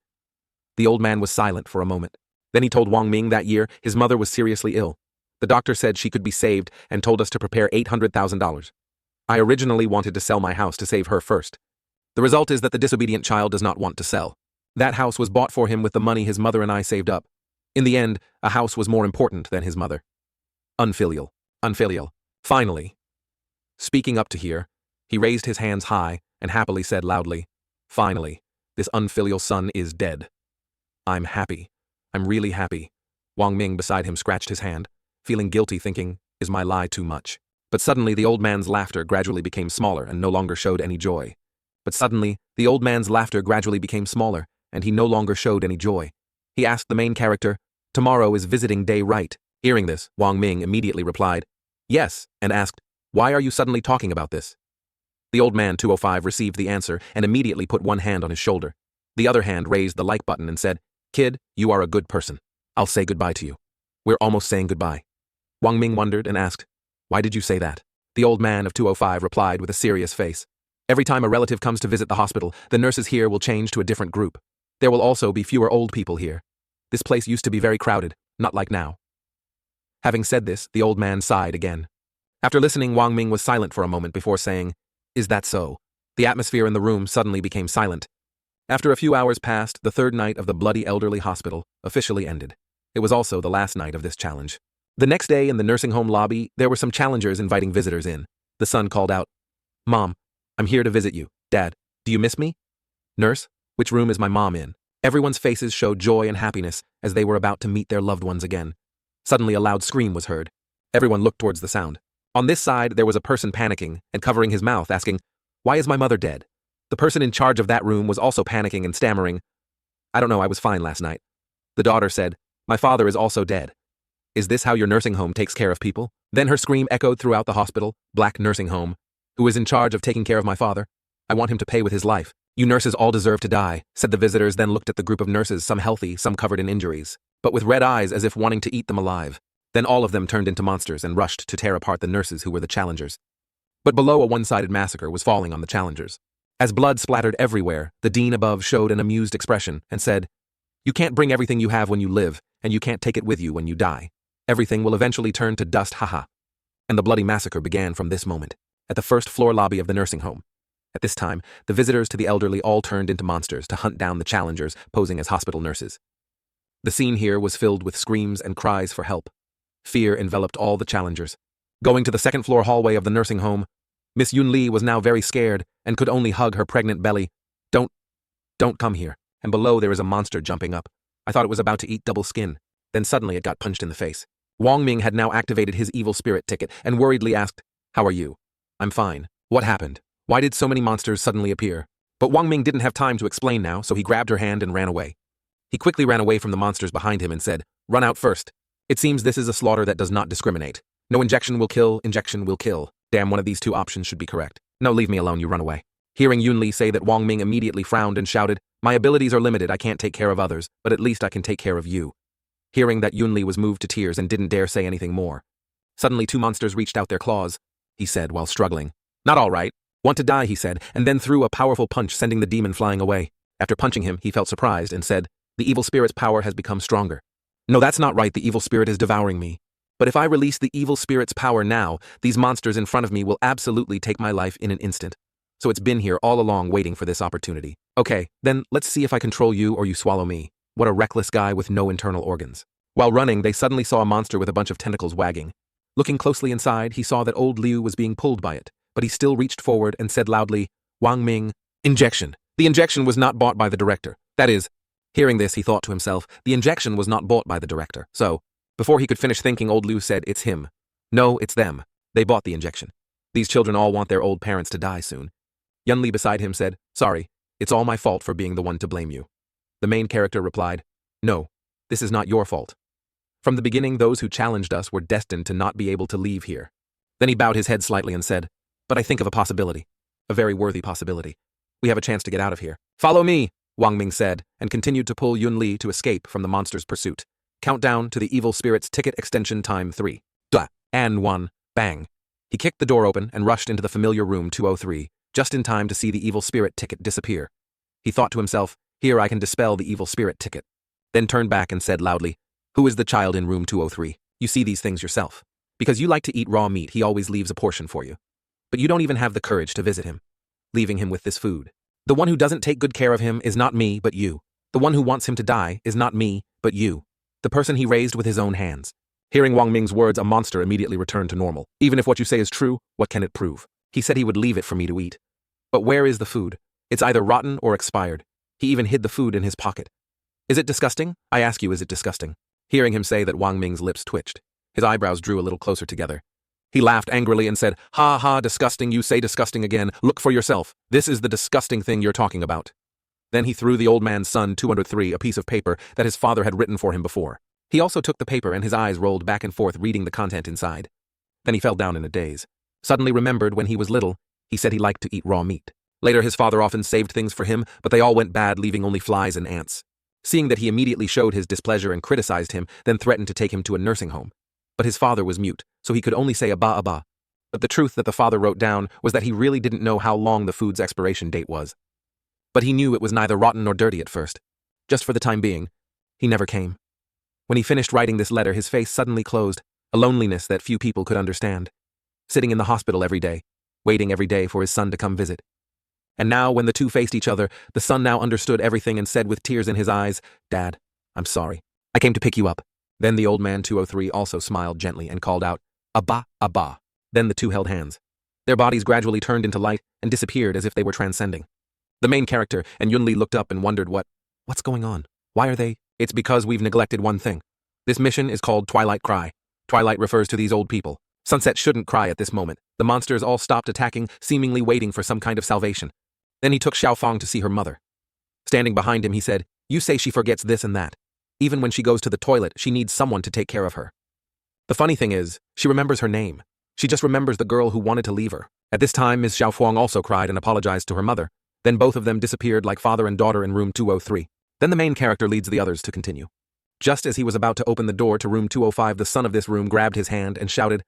The old man was silent for a moment. Then he told Wang Ming that year his mother was seriously ill. The doctor said she could be saved and told us to prepare $800,000. I originally wanted to sell my house to save her first. The result is that the disobedient child does not want to sell. That house was bought for him with the money his mother and I saved up. In the end, a house was more important than his mother. Unfilial. Finally. Speaking up to here, he raised his hands high and happily said loudly, "Finally, this unfilial son is dead. I'm happy. I'm really happy." Wang Ming beside him scratched his hand, feeling guilty, thinking, is my lie too much? But suddenly the old man's laughter gradually became smaller and no longer showed any joy. He asked the main character, "Tomorrow is visiting day, right?" Hearing this, Wang Ming immediately replied, "Yes," and asked, "Why are you suddenly talking about this?" The old man 205 received the answer and immediately put one hand on his shoulder. The other hand raised the like button and said, "Kid, you are a good person. I'll say goodbye to you." "We're almost saying goodbye." Wang Ming wondered and asked, "Why did you say that?" The old man of 205 replied with a serious face, "Every time a relative comes to visit the hospital, the nurses here will change to a different group. There will also be fewer old people here. This place used to be very crowded, not like now." Having said this, the old man sighed again. After listening, Wang Ming was silent for a moment before saying, "Is that so?" The atmosphere in the room suddenly became silent. After a few hours passed, the third night of the bloody elderly hospital officially ended. It was also the last night of this challenge. The next day in the nursing home lobby, there were some challengers inviting visitors in. The son called out, "Mom, I'm here to visit you. Dad, do you miss me?" "Nurse, which room is my mom in?" Everyone's faces showed joy and happiness as they were about to meet their loved ones again. Suddenly a loud scream was heard. Everyone looked towards the sound. On this side, there was a person panicking and covering his mouth, asking, "Why is my mother dead?" The person in charge of that room was also panicking and stammering, "I don't know, I was fine last night." The daughter said, "My father is also dead." "Is this how your nursing home takes care of people?" Then her scream echoed throughout the hospital, "Black nursing home. Who is in charge of taking care of my father? I want him to pay with his life. You nurses all deserve to die," said the visitors, then looked at the group of nurses, some healthy, some covered in injuries, but with red eyes as if wanting to eat them alive. Then all of them turned into monsters and rushed to tear apart the nurses who were the challengers. But below, a one-sided massacre was falling on the challengers. As blood splattered everywhere, the dean above showed an amused expression and said, "You can't bring everything you have when you live, and you can't take it with you when you die. Everything will eventually turn to dust, haha." And the bloody massacre began from this moment, at the first floor lobby of the nursing home. At this time, the visitors to the elderly all turned into monsters to hunt down the challengers posing as hospital nurses. The scene here was filled with screams and cries for help. Fear enveloped all the challengers. Going to the second floor hallway of the nursing home, Miss Yun Li was now very scared and could only hug her pregnant belly. Don't come here. And below there is a monster jumping up. I thought it was about to eat double skin. Then suddenly it got punched in the face. Wang Ming had now activated his evil spirit ticket and worriedly asked, "How are you?" "I'm fine." "What happened? Why did so many monsters suddenly appear?" But Wang Ming didn't have time to explain now, so he grabbed her hand and ran away. He quickly ran away from the monsters behind him and said, "Run out first. It seems this is a slaughter that does not discriminate. No injection will kill, injection will kill. Damn, one of these two options should be correct. No, leave me alone, you run away." Hearing Yun Li say that, Wang Ming immediately frowned and shouted, "My abilities are limited, I can't take care of others, but at least I can take care of you." Hearing that, Yun Li was moved to tears and didn't dare say anything more. Suddenly 2 monsters reached out their claws, he said while struggling. "Not all right. Want to die," he said, and then threw a powerful punch, sending the demon flying away. After punching him, he felt surprised and said, "The evil spirit's power has become stronger." "No, that's not right, the evil spirit is devouring me. But if I release the evil spirit's power now, these monsters in front of me will absolutely take my life in an instant. So it's been here all along waiting for this opportunity. Okay, then let's see if I control you or you swallow me." What a reckless guy with no internal organs. While running, they suddenly saw a monster with a bunch of tentacles wagging. Looking closely inside, he saw that old Liu was being pulled by it, but he still reached forward and said loudly, "Wang Ming, injection." The injection was not bought by the director. That is, hearing this, he thought to himself, the injection was not bought by the director. So, before he could finish thinking, old Liu said, "It's him." "No, it's them. They bought the injection. These children all want their old parents to die soon." Yun Li beside him said, "Sorry, it's all my fault for being the one to blame you." The main character replied, "No, this is not your fault. From the beginning, those who challenged us were destined to not be able to leave here." Then he bowed his head slightly and said, "But I think of a possibility. A very worthy possibility. We have a chance to get out of here." "Follow me," Wang Ming said, and continued to pull Yun Li to escape from the monster's pursuit. Countdown to the evil spirit's ticket extension time 3. Duh. And 1. Bang. He kicked the door open and rushed into the familiar room 203, just in time to see the evil spirit ticket disappear. He thought to himself, "Here I can dispel the evil spirit ticket." Then turned back and said loudly, "Who is the child in room 203? You see these things yourself. Because you like to eat raw meat, he always leaves a portion for you. But you don't even have the courage to visit him, leaving him with this food. The one who doesn't take good care of him is not me, but you. The one who wants him to die is not me, but you. The person he raised with his own hands." Hearing Wang Ming's words, a monster immediately returned to normal. "Even if what you say is true, what can it prove? He said he would leave it for me to eat. But where is the food? It's either rotten or expired. He even hid the food in his pocket. Is it disgusting? I ask you, is it disgusting?" Hearing him say that, Wang Ming's lips twitched. His eyebrows drew a little closer together. He laughed angrily and said, "Ha ha, disgusting, you say disgusting again. Look for yourself. This is the disgusting thing you're talking about." Then he threw the old man's son 203 a piece of paper that his father had written for him before. He also took the paper and his eyes rolled back and forth reading the content inside. Then he fell down in a daze. Suddenly remembered when he was little, He said he liked to eat raw meat. Later, his father often saved things for him, but they all went bad, leaving only flies and ants. Seeing that, he immediately showed his displeasure and criticized him, then threatened to take him to a nursing home. But his father was mute, so he could only say "Abba, Abba." But the truth that the father wrote down was that he really didn't know how long the food's expiration date was. But he knew it was neither rotten nor dirty at first. Just for the time being, he never came. When he finished writing this letter, his face suddenly closed, a loneliness that few people could understand. Sitting in the hospital every day, waiting every day for his son to come visit. And now, when the two faced each other, the son now understood everything and said with tears in his eyes, "Dad, I'm sorry. I came to pick you up." Then the old man 203 also smiled gently and called out, "Abba, Abba." Then the two held hands. Their bodies gradually turned into light and disappeared as if they were transcending. The main character and Yunli looked up and wondered what's going on? Why are they? It's because we've neglected one thing. This mission is called Twilight Cry. Twilight refers to these old people. Sunset shouldn't cry at this moment. The monsters all stopped attacking, seemingly waiting for some kind of salvation. Then he took Xiaofang to see her mother. Standing behind him, he said, "You say she forgets this and that. Even when she goes to the toilet, she needs someone to take care of her. The funny thing is, she remembers her name. She just remembers the girl who wanted to leave her." At this time, Ms. Xiaofang also cried and apologized to her mother. Then both of them disappeared like father and daughter in room 203. Then the main character leads the others to continue. Just as he was about to open the door to room 205, the son of this room grabbed his hand and shouted,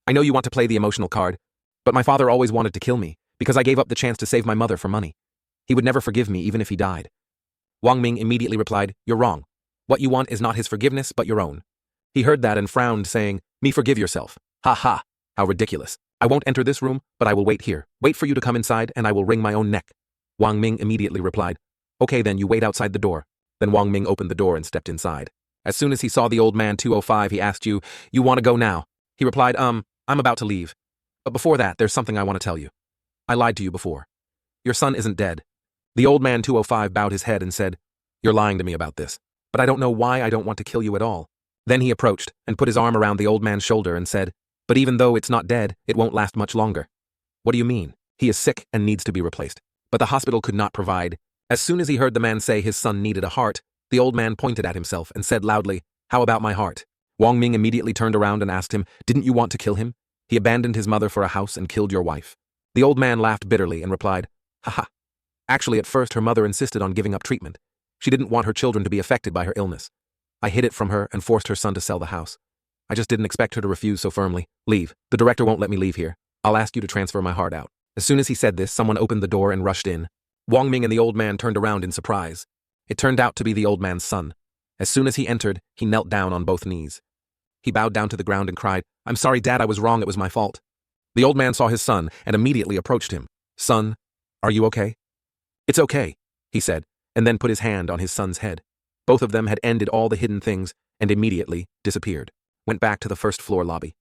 "I know you want to play the emotional card, but my father always wanted to kill me, because I gave up the chance to save my mother for money. He would never forgive me even if he died." Wang Ming immediately replied, "You're wrong. What you want is not his forgiveness, but your own." He heard that and frowned, saying, "Me forgive yourself. Ha ha, how ridiculous. I won't enter this room, but I will wait here. Wait for you to come inside, and I will wring my own neck." Wang Ming immediately replied, "Okay then, you wait outside the door." Then Wang Ming opened the door and stepped inside. As soon as he saw the old man 205, he asked, You want to go now?" He replied, I'm about to leave. But before that, there's something I want to tell you. I lied to you before. Your son isn't dead." The old man 205 bowed his head and said, "You're lying to me about this, but I don't know why I don't want to kill you at all." Then he approached and put his arm around the old man's shoulder and said, "But even though it's not dead, it won't last much longer." "What do you mean?" "He is sick and needs to be replaced. But the hospital could not provide." As soon as he heard the man say his son needed a heart, the old man pointed at himself and said loudly, "How about my heart?" Wang Ming immediately turned around and asked him, "Didn't you want to kill him? He abandoned his mother for a house and killed your wife." The old man laughed bitterly and replied, "Haha. Actually, at first her mother insisted on giving up treatment. She didn't want her children to be affected by her illness. I hid it from her and forced her son to sell the house. I just didn't expect her to refuse so firmly. Leave. The director won't let me leave here. I'll ask you to transfer my heart out." As soon as he said this, someone opened the door and rushed in. Wang Ming and the old man turned around in surprise. It turned out to be the old man's son. As soon as he entered, he knelt down on both knees. He bowed down to the ground and cried, "I'm sorry, Dad, I was wrong, it was my fault." The old man saw his son and immediately approached him. "Son, are you okay?" "It's okay," he said, and then put his hand on his son's head. Both of them had ended all the hidden things and immediately disappeared. Went back to the first floor lobby.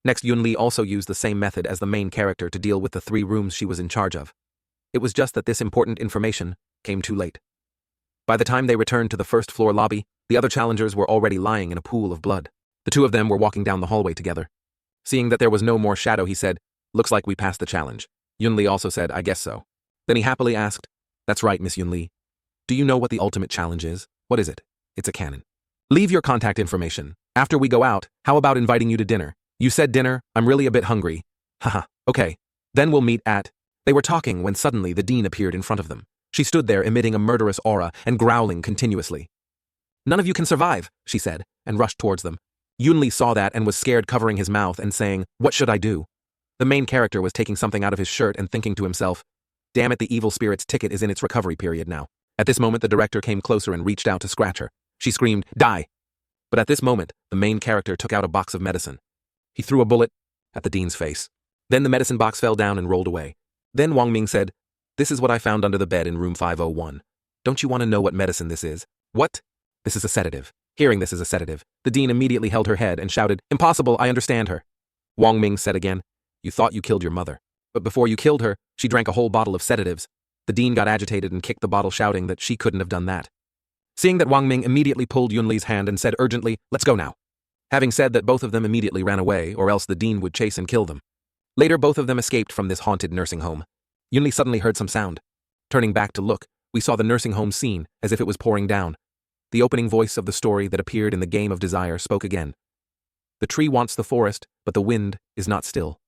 Next, Yunli also used the same method as the main character to deal with the 3 rooms she was in charge of. It was just that this important information came too late. By the time they returned to the first floor lobby, the other challengers were already lying in a pool of blood. The two of them were walking down the hallway together. Seeing that there was no more shadow, he said, "Looks like we passed the challenge." Yunli also said, "I guess so." Then he happily asked, "That's right, Miss Yunli. Do you know what the ultimate challenge is? What is it?" "It's a cannon. Leave your contact information. After we go out, how about inviting you to dinner?" "You said dinner, I'm really a bit hungry." "Haha, okay. Then we'll meet at..." They were talking when suddenly the dean appeared in front of them. She stood there emitting a murderous aura and growling continuously. "None of you can survive," she said, and rushed towards them. Yunli saw that and was scared, covering his mouth and saying, "What should I do?" The main character was taking something out of his shirt and thinking to himself, "Damn it, the evil spirit's ticket is in its recovery period now." At this moment, the director came closer and reached out to scratch her. She screamed, "Die!" But at this moment, the main character took out a box of medicine. He threw a bullet at the dean's face. Then the medicine box fell down and rolled away. Then Wang Ming said, "This is what I found under the bed in room 501. Don't you want to know what medicine this is?" "What?" "This is a sedative." Hearing this is a sedative, the dean immediately held her head and shouted, "Impossible, I understand her." Wang Ming said again, "You thought you killed your mother. But before you killed her, she drank a whole bottle of sedatives." The dean got agitated and kicked the bottle, shouting that she couldn't have done that. Seeing that, Wang Ming immediately pulled Yunli's hand and said urgently, "Let's go now." Having said that, both of them immediately ran away, or else the dean would chase and kill them. Later, both of them escaped from this haunted nursing home. Yunli suddenly heard some sound. Turning back to look, we saw the nursing home scene as if it was pouring down. The opening voice of the story that appeared in the Game of Desire spoke again. "The tree wants the forest, but the wind is not still."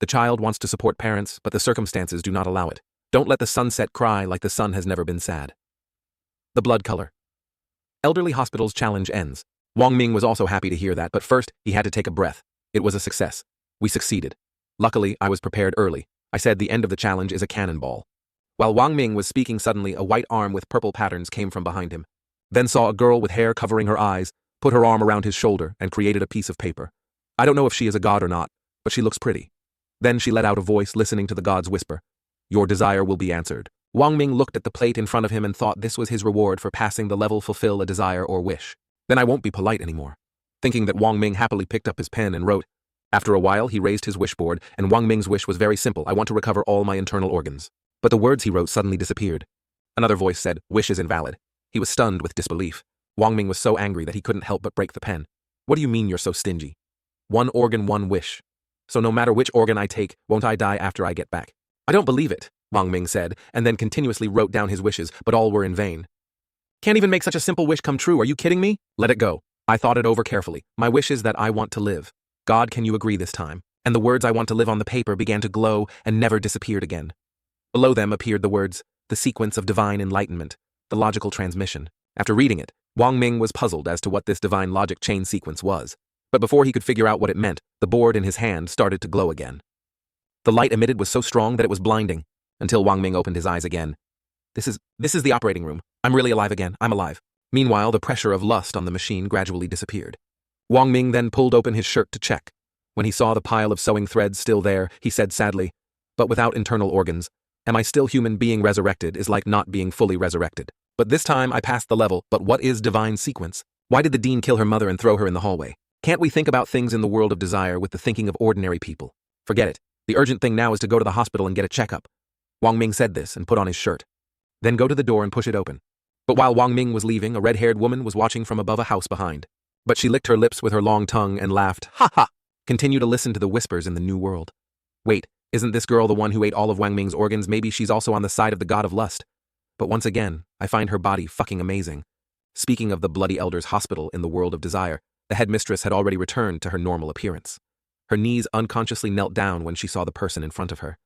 The child wants to support parents, but the circumstances do not allow it. Don't let the sunset cry like the sun has never been sad. The blood color. Elderly hospital's challenge ends. Wang Ming was also happy to hear that, but first, he had to take a breath. It was a success. We succeeded. Luckily, I was prepared early. I said the end of the challenge is a cannonball. While Wang Ming was speaking, suddenly a white arm with purple patterns came from behind him. Then saw a girl with hair covering her eyes, put her arm around his shoulder, and created a piece of paper. I don't know if she is a god or not, but she looks pretty. Then she let out a voice, listening to the god's whisper. Your desire will be answered. Wang Ming looked at the plate in front of him and thought this was his reward for passing the level, fulfill a desire or wish. Then I won't be polite anymore. Thinking that, Wang Ming happily picked up his pen and wrote. After a while, he raised his wishboard, and Wang Ming's wish was very simple. I want to recover all my internal organs. But the words he wrote suddenly disappeared. Another voice said, wish is invalid. He was stunned with disbelief. Wang Ming was so angry that he couldn't help but break the pen. What do you mean you're so stingy? One organ, one wish. So no matter which organ I take, won't I die after I get back? I don't believe it, Wang Ming said, and then continuously wrote down his wishes, but all were in vain. Can't even make such a simple wish come true, are you kidding me? Let it go. I thought it over carefully. My wish is that I want to live. God, can you agree this time? And the words I want to live on the paper began to glow and never disappeared again. Below them appeared the words, the sequence of divine enlightenment, the logical transmission. After reading it, Wang Ming was puzzled as to what this divine logic chain sequence was. But before he could figure out what it meant, the board in his hand started to glow again. The light emitted was so strong that it was blinding, until Wang Ming opened his eyes again. This is the operating room. I'm really alive again. I'm alive. Meanwhile, the pressure of lust on the machine gradually disappeared. Wang Ming then pulled open his shirt to check. When he saw the pile of sewing threads still there, he said sadly, but without internal organs, am I still human? Being resurrected is like not being fully resurrected. But this time I passed the level. But what is divine sequence? Why did the dean kill her mother and throw her in the hallway? Can't we think about things in the world of desire with the thinking of ordinary people? Forget it. The urgent thing now is to go to the hospital and get a checkup. Wang Ming said this and put on his shirt. Then go to the door and push it open. But while Wang Ming was leaving, a red-haired woman was watching from above a house behind. But she licked her lips with her long tongue and laughed, ha ha! Continue to listen to the whispers in the new world. Wait, isn't this girl the one who ate all of Wang Ming's organs? Maybe she's also on the side of the god of lust. But once again, I find her body fucking amazing. Speaking of the Bloody Elders Hospital in the world of desire, the headmistress had already returned to her normal appearance. Her knees unconsciously knelt down when she saw the person in front of her.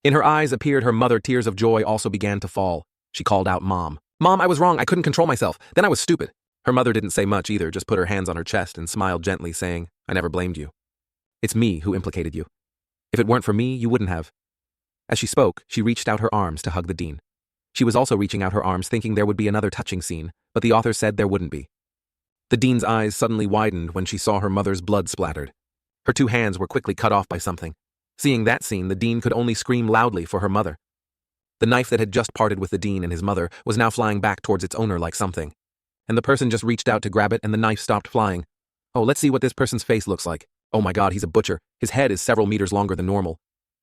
In her eyes appeared her mother. Tears of joy also began to fall. She called out, Mom. Mom, I was wrong. I couldn't control myself. Then I was stupid. Her mother didn't say much either, just put her hands on her chest and smiled gently, saying, I never blamed you. It's me who implicated you. If it weren't for me, you wouldn't have. As she spoke, she reached out her arms to hug the dean. She was also reaching out her arms, thinking there would be another touching scene, but the author said there wouldn't be. The dean's eyes suddenly widened when she saw her mother's blood splattered. Her two hands were quickly cut off by something. Seeing that scene, the dean could only scream loudly for her mother. The knife that had just parted with the dean and his mother was now flying back towards its owner like something. And the person just reached out to grab it and the knife stopped flying. Oh, let's see what this person's face looks like. Oh my god, he's a butcher. His head is several meters longer than normal.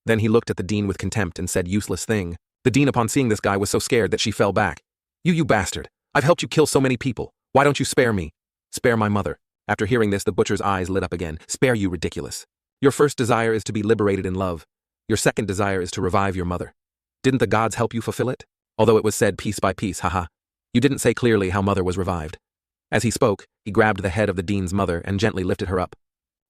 Then he looked at the dean with contempt and said, useless thing. The dean, upon seeing this guy, was so scared that she fell back. You bastard. I've helped you kill so many people. Why don't you spare me? Spare my mother. After hearing this, the butcher's eyes lit up again. Spare you, ridiculous. Your first desire is to be liberated in love. Your second desire is to revive your mother. Didn't the gods help you fulfill it? Although it was said piece by piece, haha. You didn't say clearly how mother was revived. As he spoke, he grabbed the head of the dean's mother and gently lifted her up.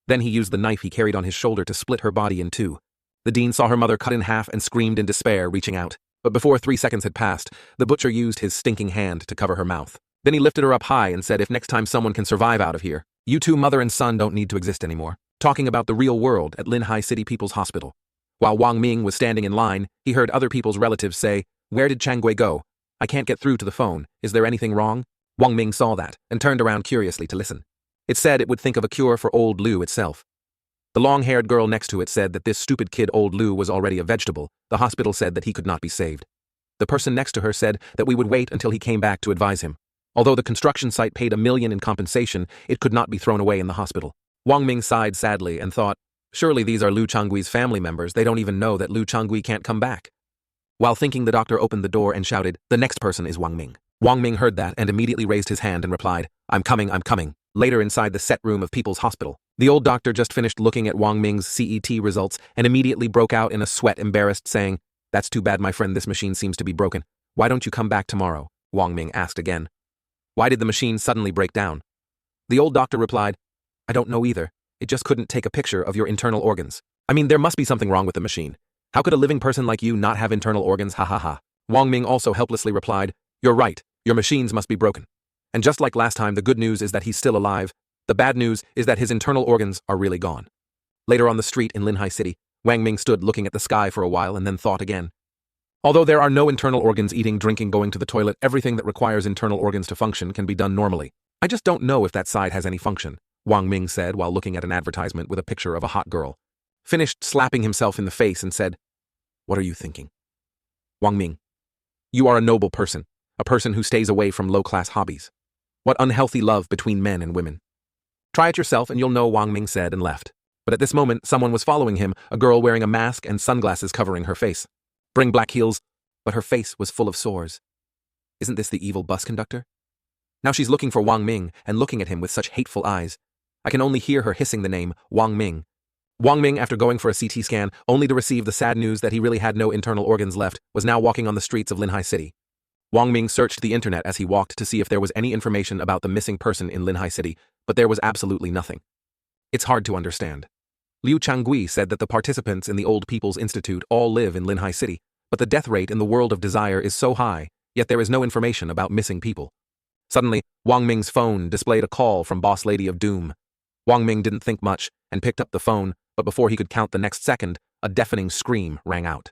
Then he used the knife he carried on his shoulder to split her body in two. The dean saw her mother cut in half and screamed in despair, reaching out. But before 3 seconds had passed, the butcher used his stinking hand to cover her mouth. Then he lifted her up high and said, if next time someone can survive out of here, you two, mother and son, don't need to exist anymore. Talking about the real world at Linhai City People's Hospital. While Wang Ming was standing in line, he heard other people's relatives say, where did Changwei go? I can't get through to the phone. Is there anything wrong? Wang Ming saw that and turned around curiously to listen. It said it would think of a cure for old Lu itself. The long-haired girl next to it said that this stupid kid old Lu was already a vegetable. The hospital said that he could not be saved. The person next to her said that we would wait until he came back to advise him. Although the construction site paid $1 million in compensation, it could not be thrown away in the hospital. Wang Ming sighed sadly and thought, surely these are Lu Changgui's family members. They don't even know that Lu Changgui can't come back. While thinking, the doctor opened the door and shouted, the next person is Wang Ming. Wang Ming heard that and immediately raised his hand and replied, I'm coming. Later, inside the set room of People's Hospital, the old doctor just finished looking at Wang Ming's CET results and immediately broke out in a sweat, embarrassed, saying, that's too bad, my friend, this machine seems to be broken. Why don't you come back tomorrow? Wang Ming asked again. Why did the machine suddenly break down? The old doctor replied, I don't know either. It just couldn't take a picture of your internal organs. I mean, there must be something wrong with the machine. How could a living person like you not have internal organs, ha ha ha. Wang Ming also helplessly replied, you're right, your machines must be broken. And just like last time, the good news is that he's still alive. The bad news is that his internal organs are really gone. Later on the street in Linhai City, Wang Ming stood looking at the sky for a while and then thought again. Although there are no internal organs, eating, drinking, going to the toilet, everything that requires internal organs to function can be done normally. I just don't know if that side has any function, Wang Ming said while looking at an advertisement with a picture of a hot girl. Finished slapping himself in the face and said, what are you thinking? Wang Ming, you are a noble person, a person who stays away from low-class hobbies. What unhealthy love between men and women. Try it yourself and you'll know, Wang Ming said and left. But at this moment, someone was following him, a girl wearing a mask and sunglasses covering her face. Bring black heels, but her face was full of sores. Isn't this the evil bus conductor? Now she's looking for Wang Ming and looking at him with such hateful eyes. I can only hear her hissing the name, Wang Ming. Wang Ming, after going for a CT scan, only to receive the sad news that he really had no internal organs left, was now walking on the streets of Linhai City. Wang Ming searched the internet as he walked to see if there was any information about the missing person in Linhai City, but there was absolutely nothing. It's hard to understand. Liu Changgui said that the participants in the Old People's Institute all live in Linhai City, but the death rate in the world of desire is so high, yet there is no information about missing people. Suddenly, Wang Ming's phone displayed a call from Boss Lady of Doom. Wang Ming didn't think much and picked up the phone, but before he could count the next second, a deafening scream rang out.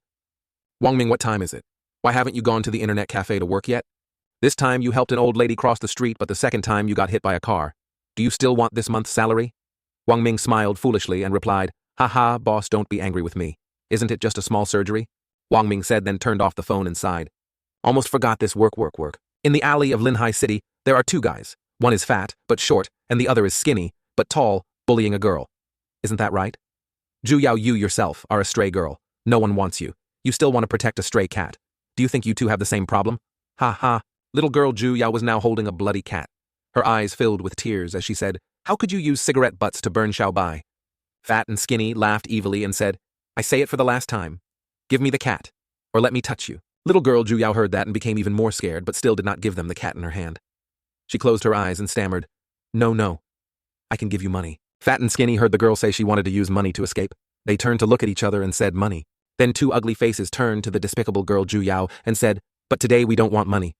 Wang Ming, what time is it? Why haven't you gone to the internet cafe to work yet? This time you helped an old lady cross the street, but the second time you got hit by a car. Do you still want this month's salary? Wang Ming smiled foolishly and replied, haha, boss, don't be angry with me. Isn't it just a small surgery? Wang Ming said, then turned off the phone and sighed. Almost forgot this work. In the alley of Linhai City, there are two guys. One is fat, but short, and the other is skinny, but tall, bullying a girl. Isn't that right? Zhu Yao, you yourself are a stray girl. No one wants you. You still want to protect a stray cat. Do you think you two have the same problem? Ha ha. Little girl Zhu Yao was now holding a bloody cat. Her eyes filled with tears as she said, how could you use cigarette butts to burn Xiao Bai? Fat and Skinny laughed evilly and said, I say it for the last time. Give me the cat, or let me touch you. Little girl Zhu Yao heard that and became even more scared, but still did not give them the cat in her hand. She closed her eyes and stammered, no. I can give you money. Fat and Skinny heard the girl say she wanted to use money to escape. They turned to look at each other and said money. Then two ugly faces turned to the despicable girl Zhu Yao and said, but today we don't want money.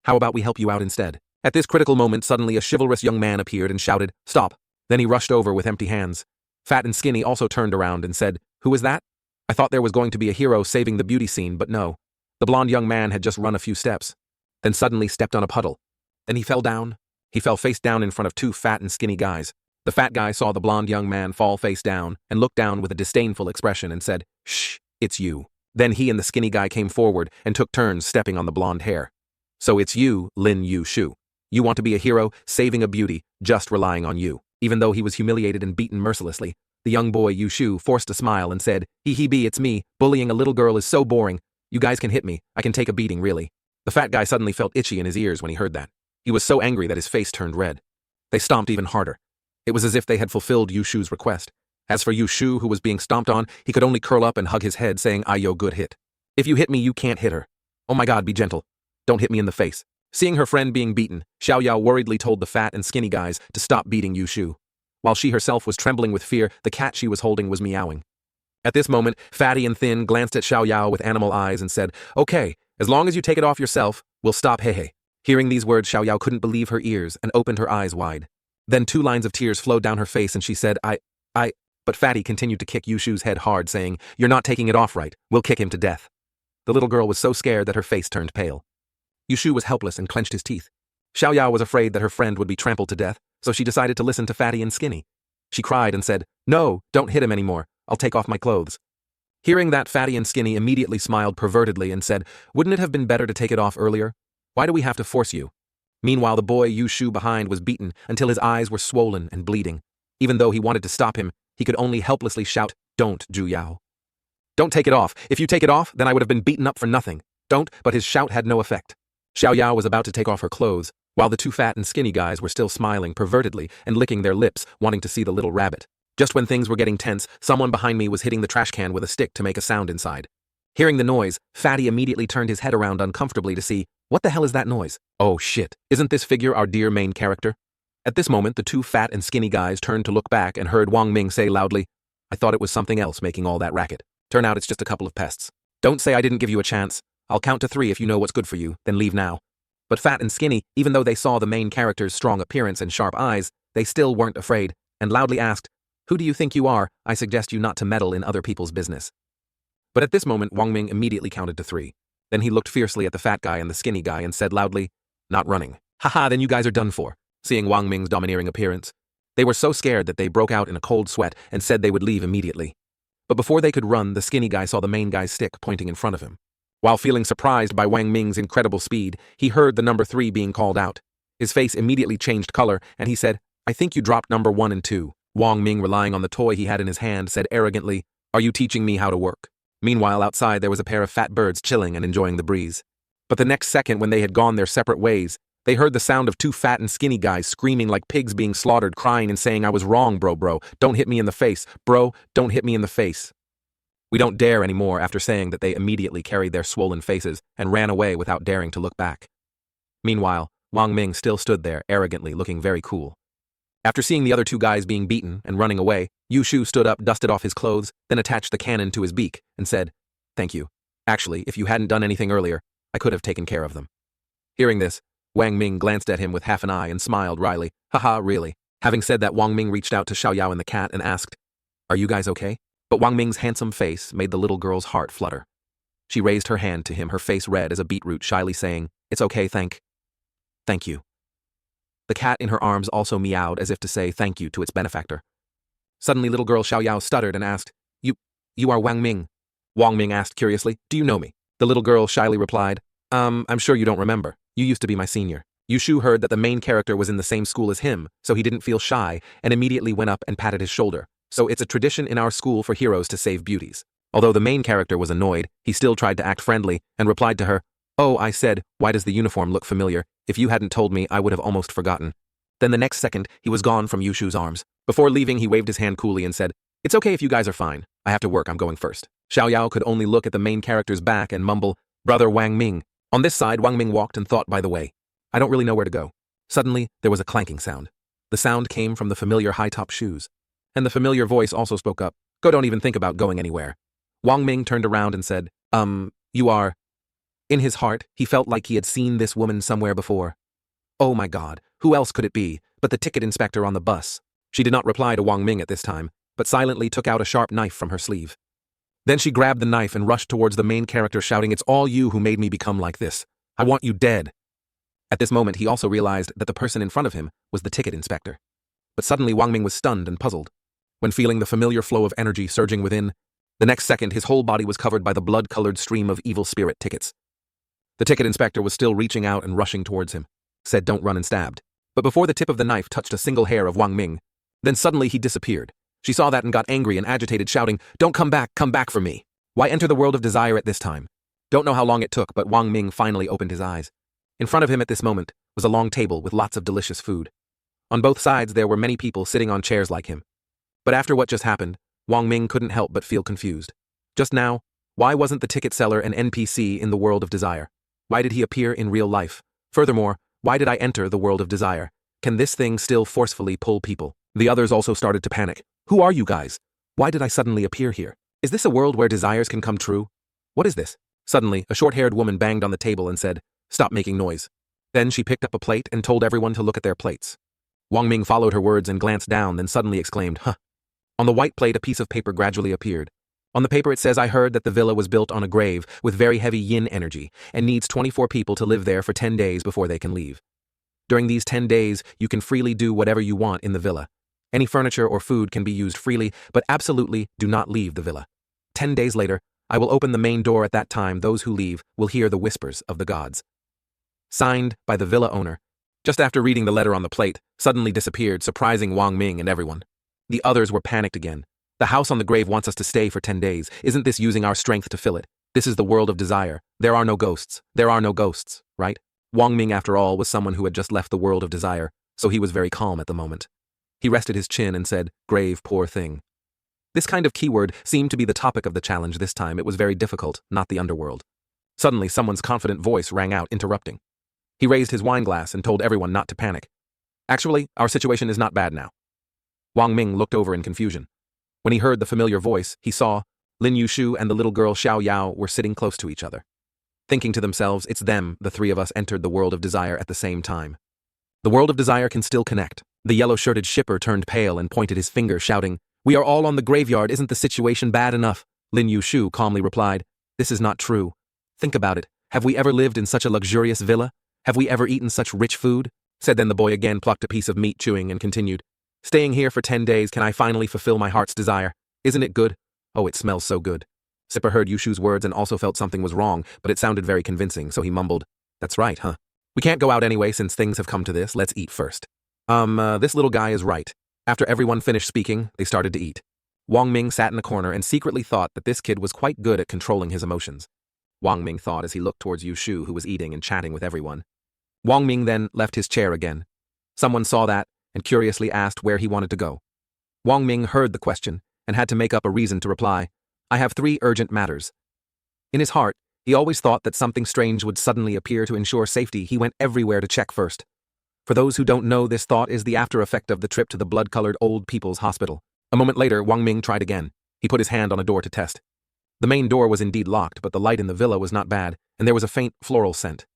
How about we help you out instead? At this critical moment, suddenly a chivalrous young man appeared and shouted, stop. Then he rushed over with empty hands. Fat and Skinny also turned around and said, who is that? I thought there was going to be a hero saving the beauty scene, but no. The blonde young man had just run a few steps, then suddenly stepped on a puddle. Then he fell down. He fell face down in front of two fat and skinny guys. The fat guy saw the blonde young man fall face down and looked down with a disdainful expression and said, shh, it's you. Then he and the skinny guy came forward and took turns stepping on the blonde hair. So it's you, Lin Yu Shu. You want to be a hero, saving a beauty, just relying on you. Even though he was humiliated and beaten mercilessly, the young boy Yu Shu forced a smile and said, hee, it's me. Bullying a little girl is so boring. You guys can hit me. I can take a beating, really. The fat guy suddenly felt itchy in his ears when he heard that. He was so angry that his face turned red. They stomped even harder. It was as if they had fulfilled Yu Shu's request. As for Yu Shu, who was being stomped on, he could only curl up and hug his head, saying, Ayo, good hit. If you hit me, you can't hit her. Oh my God, be gentle. Don't hit me in the face. Seeing her friend being beaten, Xiao Yao worriedly told the fat and skinny guys to stop beating Yu Shu. While she herself was trembling with fear, the cat she was holding was meowing. At this moment, Fatty and Thin glanced at Xiao Yao with animal eyes and said, okay, as long as you take it off yourself, we'll stop hey. Hearing these words, Xiao Yao couldn't believe her ears and opened her eyes wide. Then 2 lines of tears flowed down her face and she said, but Fatty continued to kick Yu Shu's head hard, saying, you're not taking it off right, we'll kick him to death. The little girl was so scared that her face turned pale. Yu Shu was helpless and clenched his teeth. Xiao Yao was afraid that her friend would be trampled to death, so she decided to listen to Fatty and Skinny. She cried and said, no, don't hit him anymore, I'll take off my clothes. Hearing that, Fatty and Skinny immediately smiled pervertedly and said, wouldn't it have been better to take it off earlier? Why do we have to force you? Meanwhile, the boy Yu Shu behind was beaten until his eyes were swollen and bleeding. Even though he wanted to stop him, he could only helplessly shout, don't, Zhu Yao. Don't take it off. If you take it off, then I would have been beaten up for nothing. Don't, but his shout had no effect. Xiao Yao was about to take off her clothes, while the 2 fat and skinny guys were still smiling pervertedly and licking their lips, wanting to see the little rabbit. Just when things were getting tense, someone behind me was hitting the trash can with a stick to make a sound inside. Hearing the noise, Fatty immediately turned his head around uncomfortably to see, what the hell is that noise? Oh shit, isn't this figure our dear main character? At this moment, the 2 fat and skinny guys turned to look back and heard Wang Ming say loudly, I thought it was something else making all that racket. Turn out it's just a couple of pests. Don't say I didn't give you a chance. I'll count to 3 if you know what's good for you, then leave now. But Fat and Skinny, even though they saw the main character's strong appearance and sharp eyes, they still weren't afraid, and loudly asked, "Who do you think you are? I suggest you not to meddle in other people's business." But at this moment, Wang Ming immediately counted to 3. Then he looked fiercely at the fat guy and the skinny guy and said loudly, "Not running. Haha, then you guys are done for." Seeing Wang Ming's domineering appearance, they were so scared that they broke out in a cold sweat and said they would leave immediately. But before they could run, the skinny guy saw the main guy's stick pointing in front of him. While feeling surprised by Wang Ming's incredible speed, he heard the number 3 being called out. His face immediately changed color, and he said, "I think you dropped number 1 and 2. Wang Ming, relying on the toy he had in his hand, said arrogantly, "Are you teaching me how to work?" Meanwhile, outside there was a pair of fat birds chilling and enjoying the breeze. But the next second, when they had gone their separate ways, they heard the sound of 2 fat and skinny guys screaming like pigs being slaughtered, crying and saying, "I was wrong, bro, don't hit me in the face, bro, don't hit me in the face. We don't dare anymore," after saying that they immediately carried their swollen faces and ran away without daring to look back. Meanwhile, Wang Ming still stood there, arrogantly looking very cool. After seeing the other 2 guys being beaten and running away, Yu Shu stood up, dusted off his clothes, then attached the cannon to his beak, and said, "Thank you. Actually, if you hadn't done anything earlier, I could have taken care of them." Hearing this, Wang Ming glanced at him with half an eye and smiled wryly. "Haha, really?" Having said that, Wang Ming reached out to Xiaoyao and the cat and asked, "Are you guys okay?" But Wang Ming's handsome face made the little girl's heart flutter. She raised her hand to him, her face red as a beetroot, shyly saying, "It's okay, thank you." The cat in her arms also meowed as if to say thank you to its benefactor. Suddenly, little girl Xiaoyao stuttered and asked, You are Wang Ming?" Wang Ming asked curiously, "Do you know me?" The little girl shyly replied, I'm sure you don't remember. You used to be my senior." Yu Shu heard that the main character was in the same school as him, so he didn't feel shy and immediately went up and patted his shoulder. "So it's a tradition in our school for heroes to save beauties." Although the main character was annoyed, he still tried to act friendly and replied to her, "Oh, I said, why does the uniform look familiar? If you hadn't told me, I would have almost forgotten." Then the next second, he was gone from Yu Shu's arms. Before leaving, he waved his hand coolly and said, "It's okay if you guys are fine. I have to work, I'm going first." Xiaoyao could only look at the main character's back and mumble, "Brother Wang Ming." On this side, Wang Ming walked and thought, by the way, "I don't really know where to go." Suddenly, there was a clanking sound. The sound came from the familiar high-top shoes. And the familiar voice also spoke up, "Go, don't even think about going anywhere." Wang Ming turned around and said, You are..." In his heart, he felt like he had seen this woman somewhere before. Oh my God, who else could it be but the ticket inspector on the bus? She did not reply to Wang Ming at this time, but silently took out a sharp knife from her sleeve. Then she grabbed the knife and rushed towards the main character, shouting, "It's all you who made me become like this. I want you dead." At this moment, he also realized that the person in front of him was the ticket inspector. But suddenly Wang Ming was stunned and puzzled. When feeling the familiar flow of energy surging within, the next second his whole body was covered by the blood-colored stream of evil spirit tickets. The ticket inspector was still reaching out and rushing towards him, said, "Don't run," and stabbed. But before the tip of the knife touched a single hair of Wang Ming, then suddenly he disappeared. She saw that and got angry and agitated, shouting, "Don't come back for me. Why enter the world of desire at this time?" Don't know how long it took, but Wang Ming finally opened his eyes. In front of him at this moment was a long table with lots of delicious food. On both sides there were many people sitting on chairs like him. But after what just happened, Wang Ming couldn't help but feel confused. Just now, why wasn't the ticket seller an NPC in the world of desire? Why did he appear in real life? Furthermore, why did I enter the world of desire? Can this thing still forcefully pull people? The others also started to panic. Who are you guys? Why did I suddenly appear here? Is this a world where desires can come true? What is this? Suddenly, a short-haired woman banged on the table and said, "Stop making noise." Then she picked up a plate and told everyone to look at their plates. Wang Ming followed her words and glanced down, then suddenly exclaimed, "Huh." On the white plate, a piece of paper gradually appeared. On the paper it says, "I heard that the villa was built on a grave with very heavy yin energy and needs 24 people to live there for 10 days before they can leave. During these 10 days, you can freely do whatever you want in the villa. Any furniture or food can be used freely, but absolutely do not leave the villa. 10 days later, I will open the main door. At that time, those who leave will hear the whispers of the gods." Signed by the villa owner. Just after reading the letter on the plate, suddenly disappeared, surprising Wang Ming and everyone. The others were panicked again. "The house on the grave wants us to stay for 10 days. Isn't this using our strength to fill it? This is the world of desire. There are no ghosts. There are no ghosts, right?" Wang Ming, after all, was someone who had just left the world of desire, so he was very calm at the moment. He rested his chin and said, "Grave, poor thing." This kind of keyword seemed to be the topic of the challenge this time. It was very difficult, not the underworld. Suddenly, someone's confident voice rang out, interrupting. He raised his wine glass and told everyone not to panic. "Actually, our situation is not bad now." Wang Ming looked over in confusion. When he heard the familiar voice, he saw Lin Yushu and the little girl Xiao Yao were sitting close to each other. Thinking to themselves, it's them, the three of us entered the world of desire at the same time. The world of desire can still connect. The yellow-shirted shipper turned pale and pointed his finger, shouting, "We are all on the graveyard, isn't the situation bad enough?" Lin Yushu calmly replied, "This is not true. Think about it. Have we ever lived in such a luxurious villa? Have we ever eaten such rich food?" Said then the boy again plucked a piece of meat chewing and continued, "Staying here for 10 days, can I finally fulfill my heart's desire? Isn't it good? Oh, it smells so good." Sipper heard Yushu's words and also felt something was wrong, but it sounded very convincing, so he mumbled, "That's right, huh? We can't go out anyway since things have come to this, let's eat first." This little guy is right. After everyone finished speaking, they started to eat. Wang Ming sat in a corner and secretly thought that this kid was quite good at controlling his emotions. Wang Ming thought as he looked towards Yushu, who was eating and chatting with everyone. Wang Ming then left his chair again. Someone saw that and curiously asked where he wanted to go. Wang Ming heard the question and had to make up a reason to reply, "I have 3 urgent matters." In his heart, he always thought that something strange would suddenly appear to ensure safety. He went everywhere to check first. For those who don't know, this thought is the after effect of the trip to the blood-colored old people's hospital. A moment later, Wang Ming tried again. He put his hand on a door to test. The main door was indeed locked, but the light in the villa was not bad, and there was a faint floral scent.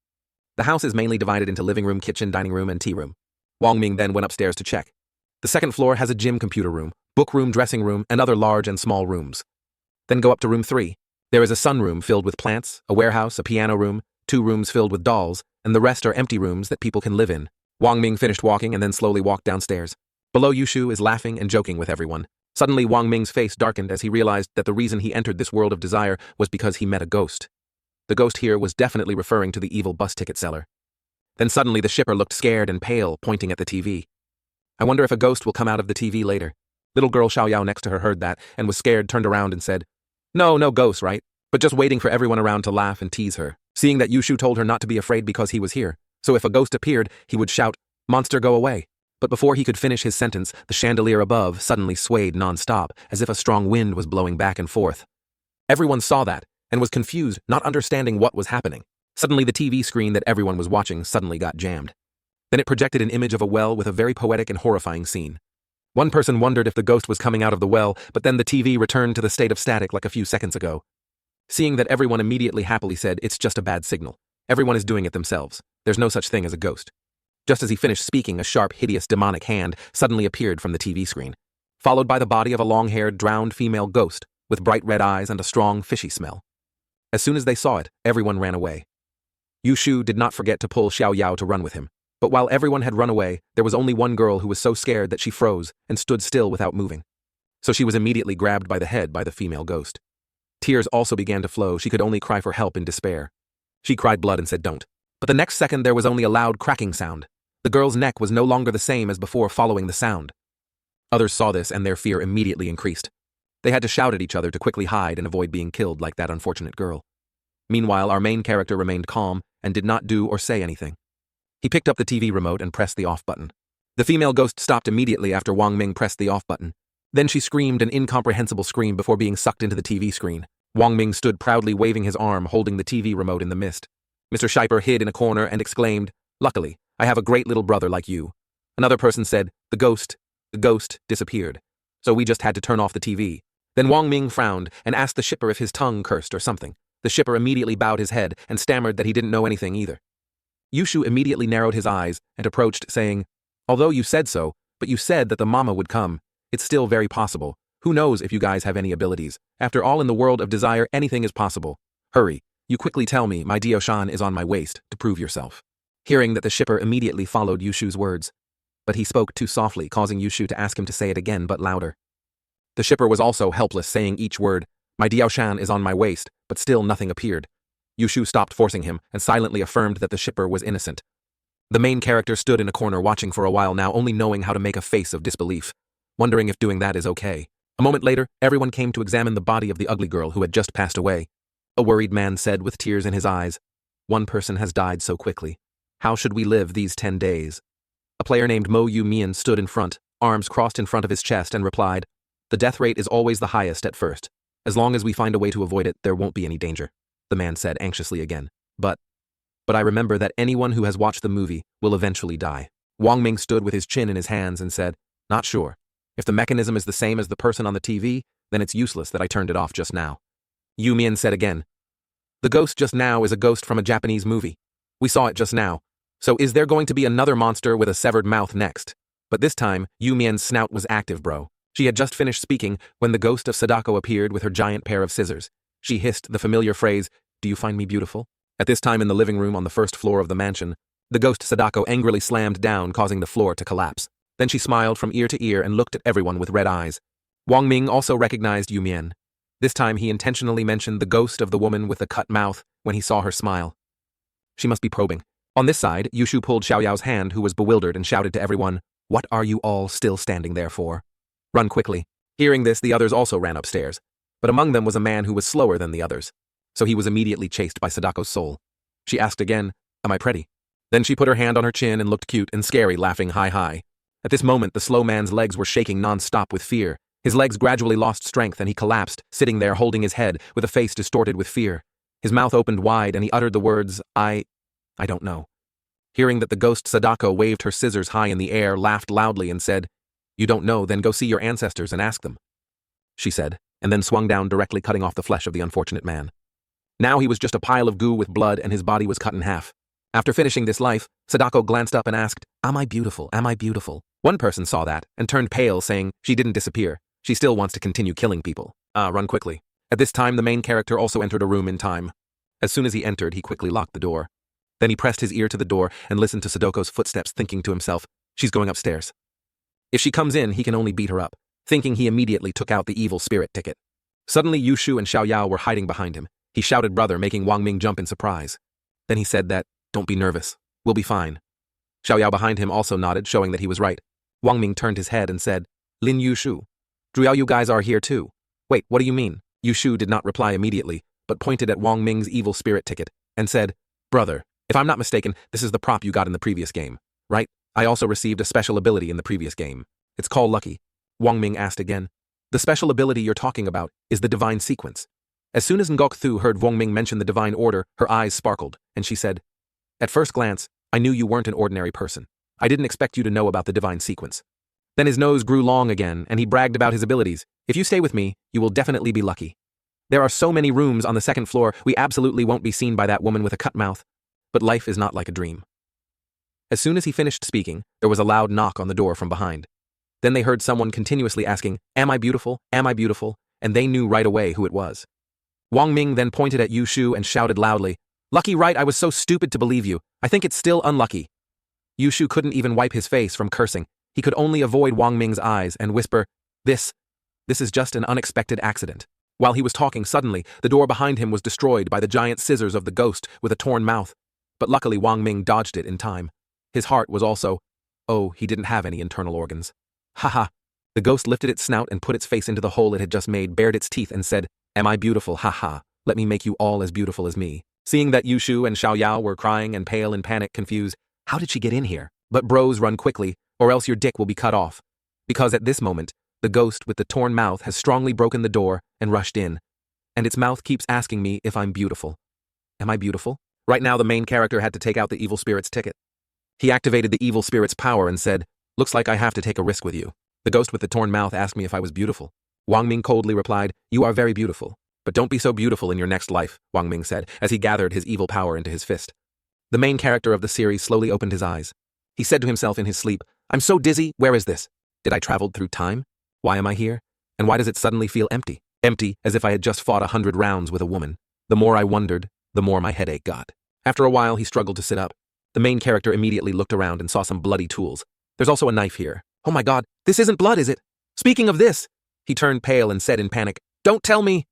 The house is mainly divided into living room, kitchen, dining room, and tea room. Wang Ming then went upstairs to check. The second floor has a gym, computer room, book room, dressing room, and other large and small rooms. Then go up to room 3. There is a sunroom filled with plants, a warehouse, a piano room, 2 rooms filled with dolls, and the rest are empty rooms that people can live in. Wang Ming finished walking and then slowly walked downstairs. Below, Yushu is laughing and joking with everyone. Suddenly, Wang Ming's face darkened as he realized that the reason he entered this world of desire was because he met a ghost. The ghost here was definitely referring to the evil bus ticket seller. Then suddenly the shipper looked scared and pale, pointing at the TV. "I wonder if a ghost will come out of the TV later." Little girl Xiao Yao next to her heard that and was scared, turned around and said, No ghost, right? But just waiting for everyone around to laugh and tease her, seeing that Yushu told her not to be afraid because he was here. So if a ghost appeared, he would shout, "Monster, go away." But before he could finish his sentence, the chandelier above suddenly swayed non-stop, as if a strong wind was blowing back and forth. Everyone saw that and was confused, not understanding what was happening. Suddenly the TV screen that everyone was watching suddenly got jammed. Then it projected an image of a well with a very poetic and horrifying scene. One person wondered if the ghost was coming out of the well, but then the TV returned to the state of static like a few seconds ago. Seeing that, everyone immediately happily said, "It's just a bad signal. Everyone is doing it themselves. There's no such thing as a ghost." Just as he finished speaking, a sharp, hideous, demonic hand suddenly appeared from the TV screen, followed by the body of a long-haired, drowned female ghost with bright red eyes and a strong, fishy smell. As soon as they saw it, everyone ran away. Yushu did not forget to pull Xiao Yao to run with him, but while everyone had run away, there was only one girl who was so scared that she froze and stood still without moving. So she was immediately grabbed by the head by the female ghost. Tears also began to flow. She could only cry for help in despair. She cried blood and said, "Don't." But the next second there was only a loud cracking sound. The girl's neck was no longer the same as before following the sound. Others saw this and their fear immediately increased. They had to shout at each other to quickly hide and avoid being killed like that unfortunate girl. Meanwhile, our main character remained calm and did not do or say anything. He picked up the TV remote and pressed the off button. The female ghost stopped immediately after Wang Ming pressed the off button. Then she screamed an incomprehensible scream before being sucked into the TV screen. Wang Ming stood proudly waving his arm, holding the TV remote in the mist. Mr. Scheiper hid in a corner and exclaimed, "Luckily, I have a great little brother like you." Another person said, the ghost disappeared. So we just had to turn off the TV. Then Wang Ming frowned and asked the shipper if his tongue cursed or something. The shipper immediately bowed his head and stammered that he didn't know anything either. Yushu immediately narrowed his eyes and approached, saying, "Although you said so, but you said that the mama would come. It's still very possible. Who knows if you guys have any abilities? After all, in the world of desire, anything is possible. Hurry, you quickly tell me my Dio-shan is on my waist to prove yourself." Hearing that, the shipper immediately followed Yushu's words. But he spoke too softly, causing Yushu to ask him to say it again but louder. The shipper was also helpless, saying each word, "My Dio-shan is on my waist," but still nothing appeared. Yushu stopped forcing him and silently affirmed that the shipper was innocent. The main character stood in a corner watching for a while now, only knowing how to make a face of disbelief, wondering if doing that is okay. A moment later, everyone came to examine the body of the ugly girl who had just passed away. A worried man said with tears in his eyes, "One person has died so quickly. How should we live these 10 days? A player named Mo Yu Mian stood in front, arms crossed in front of his chest, and replied, "The death rate is always the highest at first. As long as we find a way to avoid it, there won't be any danger." The man said anxiously again, But I remember that anyone who has watched the movie will eventually die." Wang Ming stood with his chin in his hands and said, "Not sure. If the mechanism is the same as the person on the TV, then it's useless that I turned it off just now. Yumian said again. The ghost just now is a ghost from a Japanese movie. We saw it just now. So is there going to be another monster with a severed mouth next? But this time, Yumian's snout was active, bro. She had just finished speaking when the ghost of Sadako appeared with her giant pair of scissors. She hissed the familiar phrase, "Do you find me beautiful?" At this time in the living room on the first floor of the mansion, the ghost Sadako angrily slammed down, causing the floor to collapse. Then she smiled from ear to ear and looked at everyone with red eyes. Wang Ming also recognized Yumian. This time he intentionally mentioned the ghost of the woman with the cut mouth when he saw her smile. She must be probing. On this side, Yushu pulled Xiaoyao's hand, who was bewildered, and shouted to everyone, "What are you all still standing there for? Run quickly." Hearing this, the others also ran upstairs. But among them was a man who was slower than the others. So he was immediately chased by Sadako's soul. She asked again, "Am I pretty?" Then she put her hand on her chin and looked cute and scary, laughing hi. At this moment, the slow man's legs were shaking non-stop with fear. His legs gradually lost strength and he collapsed, sitting there holding his head with a face distorted with fear. His mouth opened wide and he uttered the words, I don't know. Hearing that the ghost Sadako waved her scissors high in the air, laughed loudly and said, "You don't know, then go see your ancestors and ask them," she said, and then swung down, directly cutting off the flesh of the unfortunate man. Now he was just a pile of goo with blood and his body was cut in half. After finishing this life, Sadako glanced up and asked, "Am I beautiful? Am I beautiful?" One person saw that and turned pale, saying she didn't disappear. She still wants to continue killing people. Run quickly. At this time, the main character also entered a room in time. As soon as he entered, he quickly locked the door. Then he pressed his ear to the door and listened to Sadako's footsteps, thinking to himself, she's going upstairs. If she comes in, he can only beat her up. Thinking, he immediately took out the evil spirit ticket. Suddenly, Yushu and Xiaoyao were hiding behind him. He shouted brother, making Wang Ming jump in surprise. Then he said that, "Don't be nervous. We'll be fine." Xiaoyao behind him also nodded, showing that he was right. Wang Ming turned his head and said, "Lin Yushu. Zhuao, you guys are here too." "Wait, what do you mean?" Yushu did not reply immediately, but pointed at Wang Ming's evil spirit ticket and said, "Brother, if I'm not mistaken, this is the prop you got in the previous game, right? I also received a special ability in the previous game. It's called Lucky." Wang Ming asked again. "The special ability you're talking about is the divine sequence." As soon as Ngok Thu heard Wang Ming mention the divine order, her eyes sparkled, and she said, "At first glance, I knew you weren't an ordinary person. I didn't expect you to know about the divine sequence." Then his nose grew long again, and he bragged about his abilities. "If you stay with me, you will definitely be lucky. There are so many rooms on the second floor, we absolutely won't be seen by that woman with a cut mouth. But life is not like a dream." As soon as he finished speaking, there was a loud knock on the door from behind. Then they heard someone continuously asking, "Am I beautiful? Am I beautiful?" And they knew right away who it was. Wang Ming then pointed at Yushu and shouted loudly, "Lucky, right? I was so stupid to believe you. I think it's still unlucky." Yushu couldn't even wipe his face from cursing. He could only avoid Wang Ming's eyes and whisper, This is just an unexpected accident." While he was talking, suddenly, the door behind him was destroyed by the giant scissors of the ghost with a torn mouth. But luckily Wang Ming dodged it in time. His heart was also, he didn't have any internal organs. Haha. The ghost lifted its snout and put its face into the hole it had just made, bared its teeth and said, "Am I beautiful? Haha. Let me make you all as beautiful as me." Seeing that Yushu and Xiaoyao were crying and pale in panic, confused, how did she get in here? But bros, run quickly, or else your dick will be cut off. Because at this moment, the ghost with the torn mouth has strongly broken the door and rushed in. And its mouth keeps asking me if I'm beautiful. Am I beautiful? Right now the main character had to take out the evil spirit's ticket. He activated the evil spirit's power and said, "Looks like I have to take a risk with you." The ghost with the torn mouth asked me if I was beautiful. Wang Ming coldly replied, "You are very beautiful. But don't be so beautiful in your next life," Wang Ming said, as he gathered his evil power into his fist. The main character of the series slowly opened his eyes. He said to himself in his sleep, "I'm so dizzy, where is this? Did I travel through time? Why am I here? And why does it suddenly feel empty? Empty, as if I had just fought 100 rounds with a woman." The more I wondered, the more my headache got. After a while, he struggled to sit up. The main character immediately looked around and saw some bloody tools. "There's also a knife here. Oh my god, this isn't blood, is it? Speaking of this," he turned pale and said in panic, "Don't tell me."